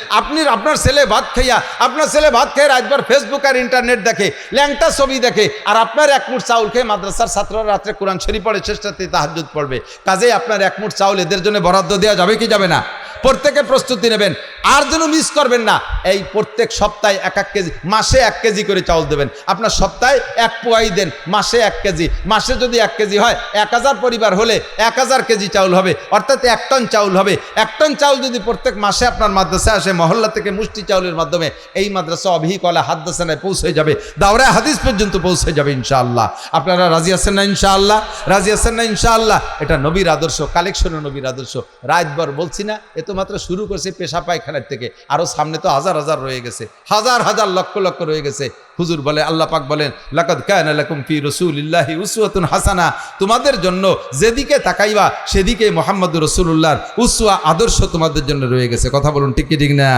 S2: আপনার ছেলে ভাত খাইয়া, আপনার ছেলে ভাত খেয়ে রাতভর ফেসবুক আর ইন্টারনেট দেখে, ল্যাংটা ছবি দেখে, আর আপনার এক মুঠ চাউল খেয়ে মাদ্রাসার ছাত্ররা রাত্রে কোরআন শরীফ পড়ে, শেষটাতে তাহাজ্জুদ পড়বে। কাজেই আপনার এক মুঠ চাউল এদের জন্য বরাদ্দ দেওয়া যাবে কি যাবে না? প্রত্যেকে প্রস্তুতি নেবেন, আর যেন মিস করবেন না। এই প্রত্যেক সপ্তাহে এক কেজি, মাসে 1 কেজি করে চাউল দেবেন। আপনার সপ্তাহে 1 পোয়াই দেন, মাসে 1 কেজি। মাসে যদি 1 কেজি হয়, 1000 পরিবার হলে 1000 কেজি চাউল হবে, অর্থাৎ 1 টন চাউল হবে। 1 টন চাউল যদি প্রত্যেক মাসে আপনার মাদ্রাসায় আসে, মহল্লা থেকে মুষ্টি চাউলের মাধ্যমে এই মাদ্রাসা অভিকলা হাদ্দাসানায় পৌঁছে যাবে, দাওরায়ে হাদিস পর্যন্ত পৌঁছে যাবে ইনশাআল্লাহ। আপনারা রাজি আছেন না ইনশাআল্লাহ? রাজি আছেন না ইনশাআল্লাহ? এটা নবীর আদর্শ, কালেকশনও নবীর আদর্শ। রাতভর বলছি না, এ তো মাত্র শুরু করছে পেশা পায়খানার থেকে, আরো সামনে তো হাজার হাজার রয়ে গেছে, হাজার হাজার লক্ষ লক্ষ রয়ে গেছে। হুজুর বলে, আল্লাহ পাক বলেন, লাকাদ কানা লাকুম ফি রাসূলিল্লাহি উসওয়াতুন হাসানা, তোমাদের জন্য যেদিকে তাকাইবা সেদিকে মুহাম্মদুর রাসূলুল্লাহর উসওয়া আদর্শ তোমাদের জন্য রয়ে গেছে। কথা বলুন ঠিক কি ঠিক না?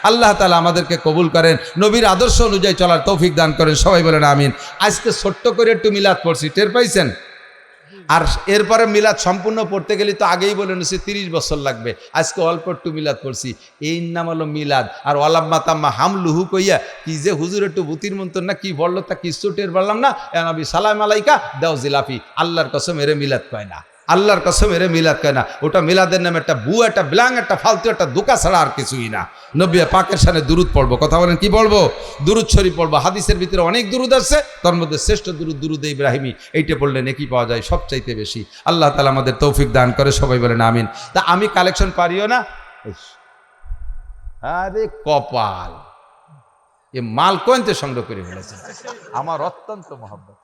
S2: আল্লাহ তাআলা আমাদেরকে কবুল করেন, নবীর আদর্শ অনুযায়ী চলার তৌফিক দান করেন। সবাই বলেন আমিন। আজকে ছোট্ট করে একটু মিলাদ পড়ছি, টের পাইছেন? আর এরপরে মিলাদ সম্পূর্ণ পড়তে গেলে তো আগেই বলে নিছি 30 বছর লাগবে। আজকে অল্প একটু মিলাদ পড়ছি, এই নাম হলো মিলাদ। আর ওয়ালাম্মা তাম্মা হামলুহু কইয়া কি যে হুজুর একটু ভূতির মন্তর না কি বললো তা কিছু টের পারলাম না। নবী সালাম আলাইকা দাও জিলাপি, আল্লাহর কসম এরে মিলাদ কয় না, আল্লাহর কসম এরে মিলাদ কয় না। ওটা মিলাদের নামে একটা বু, একটা ব্লাং, একটা ফালতু, একটা দোকা ছাড়া আর কিছুই না। নবী পাকের সামনে দুরুদ পড়বো। কথা বলেন কি বলবো? দুরুদ শরীফ পড়বো। হাদিসের ভিতরে অনেক দুরুদ আছে, তার মধ্যে শ্রেষ্ঠ দুরুদ দুরুদ ইব্রাহিমী। এইটা পড়লে নেকি পাওয়া যায় সবচাইতে বেশি। আল্লাহ তাআলা আমাদের তৌফিক দান করে। সবাই বলেন আমিন। তা আমি কালেকশন পারিও না? আরে কপাল, এ মাল কোনতে সংগ্রহ করে ফেলেছে। আমার অত্যন্ত মহব্বত।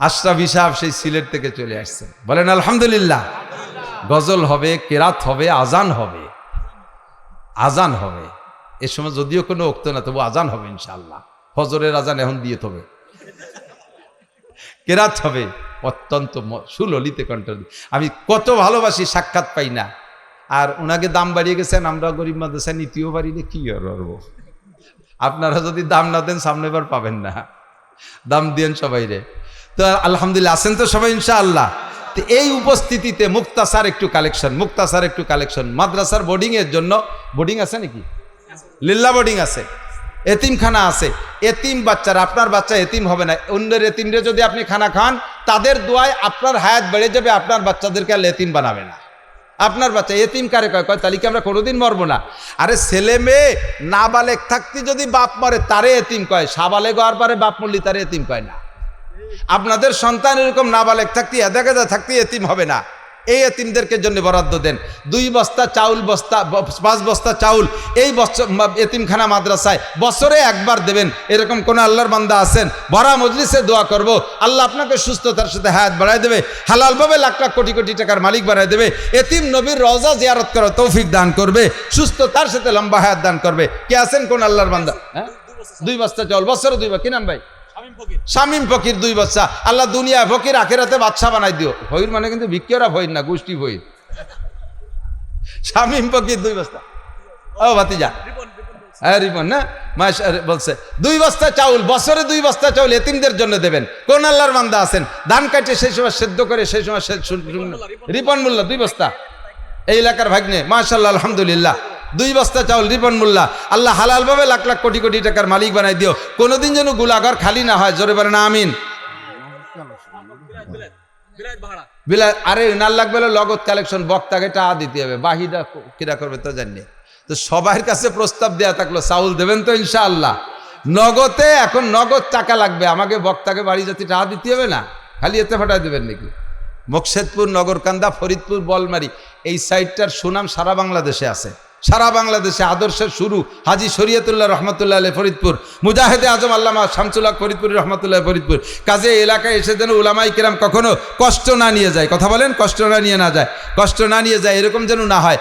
S2: আশরাফি সাহেব সেই সিলেট থেকে চলে আসছেন, বলেন আলহামদুলিল্লাহ। গজল হবে, কেরাত হবে, আজান হবে, আজান হবে। এ সময় যদিও কোনো উক্ত না, তবু আজান হবে ইনশাআল্লাহ। ফজরের আজান এখন দিয়ে তবে কেরাত হবে, অত্যন্ত সুললিত কণ্ঠ। আমি কত ভালোবাসি, সাক্ষাৎ পাই না। আর ওনাকে দাম বাড়িয়ে গেছেন, আমরা গরিব মাদ্রাসায় নিতেও পারি না, কি করব। আপনারা যদি দাম না দেন সামনে বার পাবেন না, দাম দিয়েন সবাই রে। তো আলহামদুলিল্লাহ, আছেন তো সবাই ইনশাআল্লাহ? তো এই উপস্থিতিতে মুক্তাসার একটু কালেকশন, মুক্তাসার একটু কালেকশন। মাদ্রাসার বোর্ডিং এর জন্য, বোর্ডিং আছে নাকি? লিল্লা বোর্ডিং আছে, এতিমখানা আছে। এতিম বাচ্চারা, আপনার বাচ্চা এতিম হবে না, অন্যের এতিমরে যদি আপনি খানা খান, তাদের দোয়ায় আপনার হায়াত বেড়ে যাবে, আপনার বাচ্চাদেরকে আর এতিম বানাবে না। আপনার বাচ্চা এতিম কারে কয়? কয় তালিকা আমরা কোনোদিন মরবো না। আরে ছেলে মেয়ে নাবালেগ থাকতে যদি বাপ মরে তারে এতিম কয়, সাবালেগ হওয়ার পরে বাপ মরলি তারে এতিম কয় না। আপনাদের সন্তান এরকম নাবালেগ থাকতে, এদাগেদা থাকতে এতিম হবে না। এই এতিমদেরকে জন্য বরাদ্দ দেন। 2 বস্তা চাউল, 5 বস্তা চাউল এই এতিমখানা মাদ্রাসায় বছরে একবার দেবেন। এরকম কোন আল্লাহর বান্দা আছেন? ভরা মজলিসে দোয়া করব, আল্লাহ আপনাকে সুস্থতার সাথে হায়াত বাড়ায় দেবে, হালালভাবে লাখ লাখ কোটি কোটি টাকার মালিক বাড়ায় দেবে, এতিম নবীর রওজা জিয়ারত করার তৌফিক দান করবে, সুস্থতার সাথে লম্বা হায়াত দান করবে। কে আছেন কোন আল্লাহর বান্দা? হ্যাঁ, 2 বস্তা চাউল বছরে 2 বার। কি নাম ভাই? শামীম ফকির। 2 বাচ্চা। আল্লাহ দুনিয়া ফকির, আখেরাতে বাদশা বানাই দিও। ভৈর মানে কিন্তু ভিক্ষরা ভৈর না, গোষ্ঠী ভৈর। শামীম ফকির 2 বস্তা। ও ভাতিজা, হ্যাঁ রিপন না, মাস বলছে 2 বস্তা চাউল, বছরে 2 বস্তা চাউল এতিমদের জন্য দেবেন। কোন আল্লাহর বান্দা আছেন? ধান কাটে সেই সময় সেদ্ধ করে, সেই সময় রিপন মোল্লা 2 বস্তা। এই এলাকার ভাগ্নে, মাশাআল্লাহ আলহামদুলিল্লাহ। 2 বস্তা চাউল রিপন মোল্লা। আল্লাহ হালালভাবে লাখ লাখ কোটি কোটি টাকার মালিক বানাই দিও। কোনোদিন যেন গুলাঘর খালি না হয়। জোরে বলেন আমিন। আরে নাল লাগবে লগত কালেকশন, বক্তাকে টাকা দিতে হবে, বাহিরা কিরা করবে তো জানি। তো সবার কাছে প্রস্তাব দেয়া থাকলো, চাউল দেবেন তো ইনশাআল্লাহ? নগদে, এখন নগদ টাকা লাগবে। আমাকে বক্তাকে বাড়ি যাতে টাকা দিতে হবে না, খালি এতে ফাটাই দেবেন নাকি? মকসেদপুর, নগরকান্দা, ফরিদপুর, বলমারি এই সাইডটার সুনাম সারা বাংলাদেশে আছে। সারা বাংলাদেশে আদর্শের শুরু হাজী শরীয়তুল্লাহ রহমতুল্লাহ আলাইহি ফরিদপুর, মুজাহিদে আজম আল্লামা শামসুল্লাহ ফরিদপুরি রহমতুল্লাহ ফরিদপুর। কাজে এই এলাকায় এসে যেন উলামায়ে কিরাম কখনো কষ্ট না নিয়ে যায়, কথা বলেন, কষ্ট না নিয়ে যায় এরকম যেন না হয়।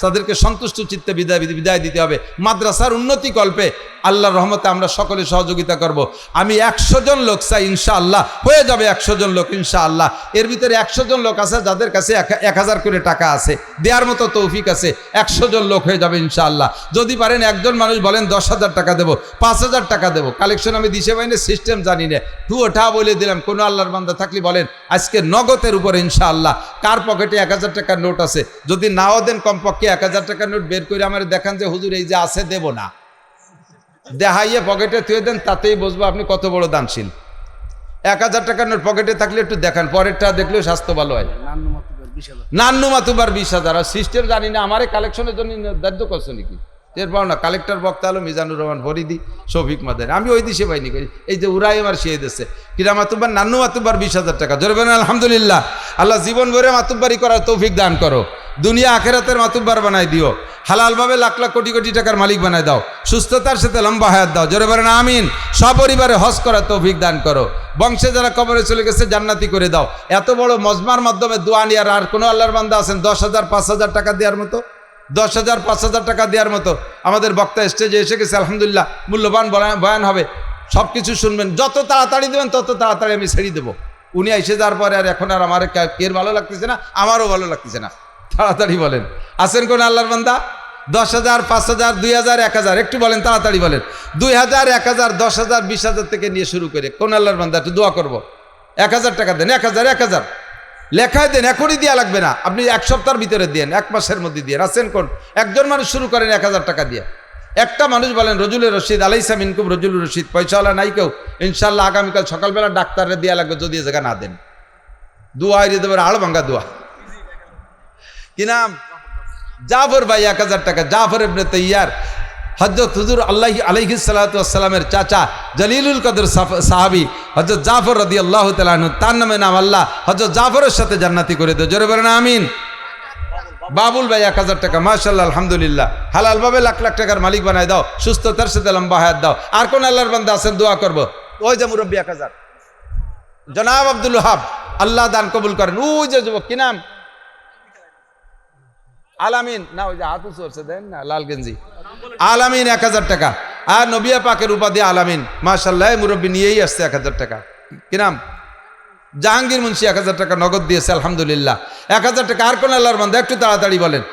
S2: তাদেরকে সন্তুষ্ট চিত্তে বিদায় দিতে হবে। মাদ্রাসার উন্নতি কল্পে আল্লাহর রহমতে আমরা সকলে সহযোগিতা করব। আমি 100 জন লোক চাই, ইনশাআল্লাহ হয়ে যাবে 100 জন লোক ইনশাআল্লাহ। এর ভিতরে 100 জন লোক আছে যাদের কাছে 1000 করে টাকা আছে, দেওয়ার মতো তৌফিক আছে। 100 জন লোক হয়ে যাবে ইনশাআল্লাহ। যদি পারেন একজন মানুষ বলেন 10,000 টাকা দেবো, 5,000 টাকা দেবো, কালেকশন আমি দিশে পাইনি, সিস্টেম জানি না, ওঠা বলে দিলাম। কোনো আল্লাহর বান্দা থাকলে বলেন আজকে নগদের উপরে ইনশাআল্লাহ। কার পকেটে 1000 টাকার নোট আছে? যদি নাও দেন কমপক্ষে 1000 টাকার নোট বের করে আমার দেখান যে হুজুর এই যে আছে, দেব না, দেখাইয়ে পকেটে থুয়ে দেন, তাতেই বুঝবো আপনি কত বড় দানশীল। 1000 টাকার নোট পকেটে থাকলে একটু দেখান, পরেরটা দেখলেও স্বাস্থ্য ভালো হয়। নান্নু মাতুবার 20,000, আর সিস্টেম জানি না, আমারে কালেকশনের জন্য দায়িত্ব করছো নাকি টের পাও না। কালেক্টর বক্তা হলো মিজানুর রহমান ফরিদি, শফিক মাদার, আমি ওই দিশে পাইনি, এই যে উড়াই আমার শিয়ে দিচ্ছে কিরা মাতুব্বার, নান্নু মাতুব্বার 20,000 টাকা। জোরে বলেন আলহামদুলিল্লাহ। আল্লাহ জীবন ভরে মাতুব্বারি করার তৌফিক দান করো, দুনিয়া আখেরাতের মাতুব্বার বানাই দিও, হালালভাবে লাখ লাখ কোটি কোটি টাকার মালিক বানায় দাও, সুস্থতার সাথে লম্বা হায়াত দাও। জোরে বলেন আমিন। সপরিবারে হজ করার তৌফিক দান করো, বংশে যারা কবরে চলে গেছে জান্নাতি করে দাও। এত বড় মজমার মাধ্যমে দোয়া নিয়ার আর কোনো আল্লাহর বান্দা আছেন 10,000 5,000 টাকা দেওয়ার মতো? 10,000 5,000 টাকা দেওয়ার মতো আমাদের বক্তা স্টেজে এসে গেছে, আলহামদুলিল্লাহ। মূল্যবান বয়ান হবে, সব কিছু শুনবেন, যত তাড়াতাড়ি দেবেন তত তাড়াতাড়ি আমি ছেড়ে দেবো। উনি এসে যাওয়ার পরে আর এখন আর আমার কের ভালো লাগতেছে না, আমারও ভালো লাগতেছে না। তাড়াতাড়ি বলেন, আছেন কোন আল্লাহর বান্দা? 10,000 5,000 2,000 1,000 একটু বলেন, তাড়াতাড়ি বলেন। 2,000 1,000 10,000 20,000 থেকে নিয়ে শুরু করে কোন আল্লাহর বান্দা একটু দোয়া করবো? 1,000 টাকা দেন, 1,000 লেখায় দেন, এখনই দেওয়া লাগবে না, আপনি 1 সপ্তাহের ভিতরে দেন, 1 মাসের মধ্যে দিয়ে। আছেন কোন? একজন মানুষ শুরু করেন 1,000 টাকা দিয়ে। একটা মানুষ বলেন রজুলের রশিদ, আলাইসা মিনকুম রজুলুর রশিদ, পয়সাওয়ালা নাই কেউ, ইনশাল্লাহ আগামীকাল সকালবেলা ডাক্তারের দেওয়া লাগবে যদি এ জায়গা না দেন। দোয়া দিয়ে দেবেন, আড় ভাঙ্গা দোয়া। কি নাম? জাফর ভাই 1,000 টাকা। জাফর ইবনে তৈয়ার, হযরত হুজুর আলাইহিস সালাতু ওয়াস সালামের চাচা, জলিলুল কদর সাহাবী হযরত জাফর রাদিয়াল্লাহু তাআলা আনহু, তার নামে নাম আল্লাহ হযরত জাফরের সাথে জান্নাতি করে দেয়। জোরে বলেন আমিন। বাবুল ভাই 1,000 টাকা, মাশাআল্লাহ আলহামদুলিল্লাহ। হালালভাবে লাখ লাখ টাকার মালিক বানায় দাও, সুস্থতার সাথে লম্বা হায়াত দাও। আর কোন আল্লাহর বান্দা আছেন দোয়া করব? ওই যে মুরব্বী 1,000, জনাব আব্দুল ওহাব, আল্লাহ দান কবুল করেন। ওই যে যুবক, কি নাম? আলামিন, না ওই যে হাত উঁচু করছে দেন না, লাল গেঞ্জি, আলামিন 1,000 টাকা। আর নবিয়া পাকের উপাধি আলামিন, মাশাআল্লাহ। মুরব্বী নিয়েই আসছে 1,000 টাকা। কি নাম? জাহাঙ্গীর মুন্সি 1,000 টাকা নগদ দিয়েছে, আলহামদুলিল্লাহ। 1,000 টাকা। আর কোন আল্লাহর বান্দা একটু তাড়াতাড়ি বলেন।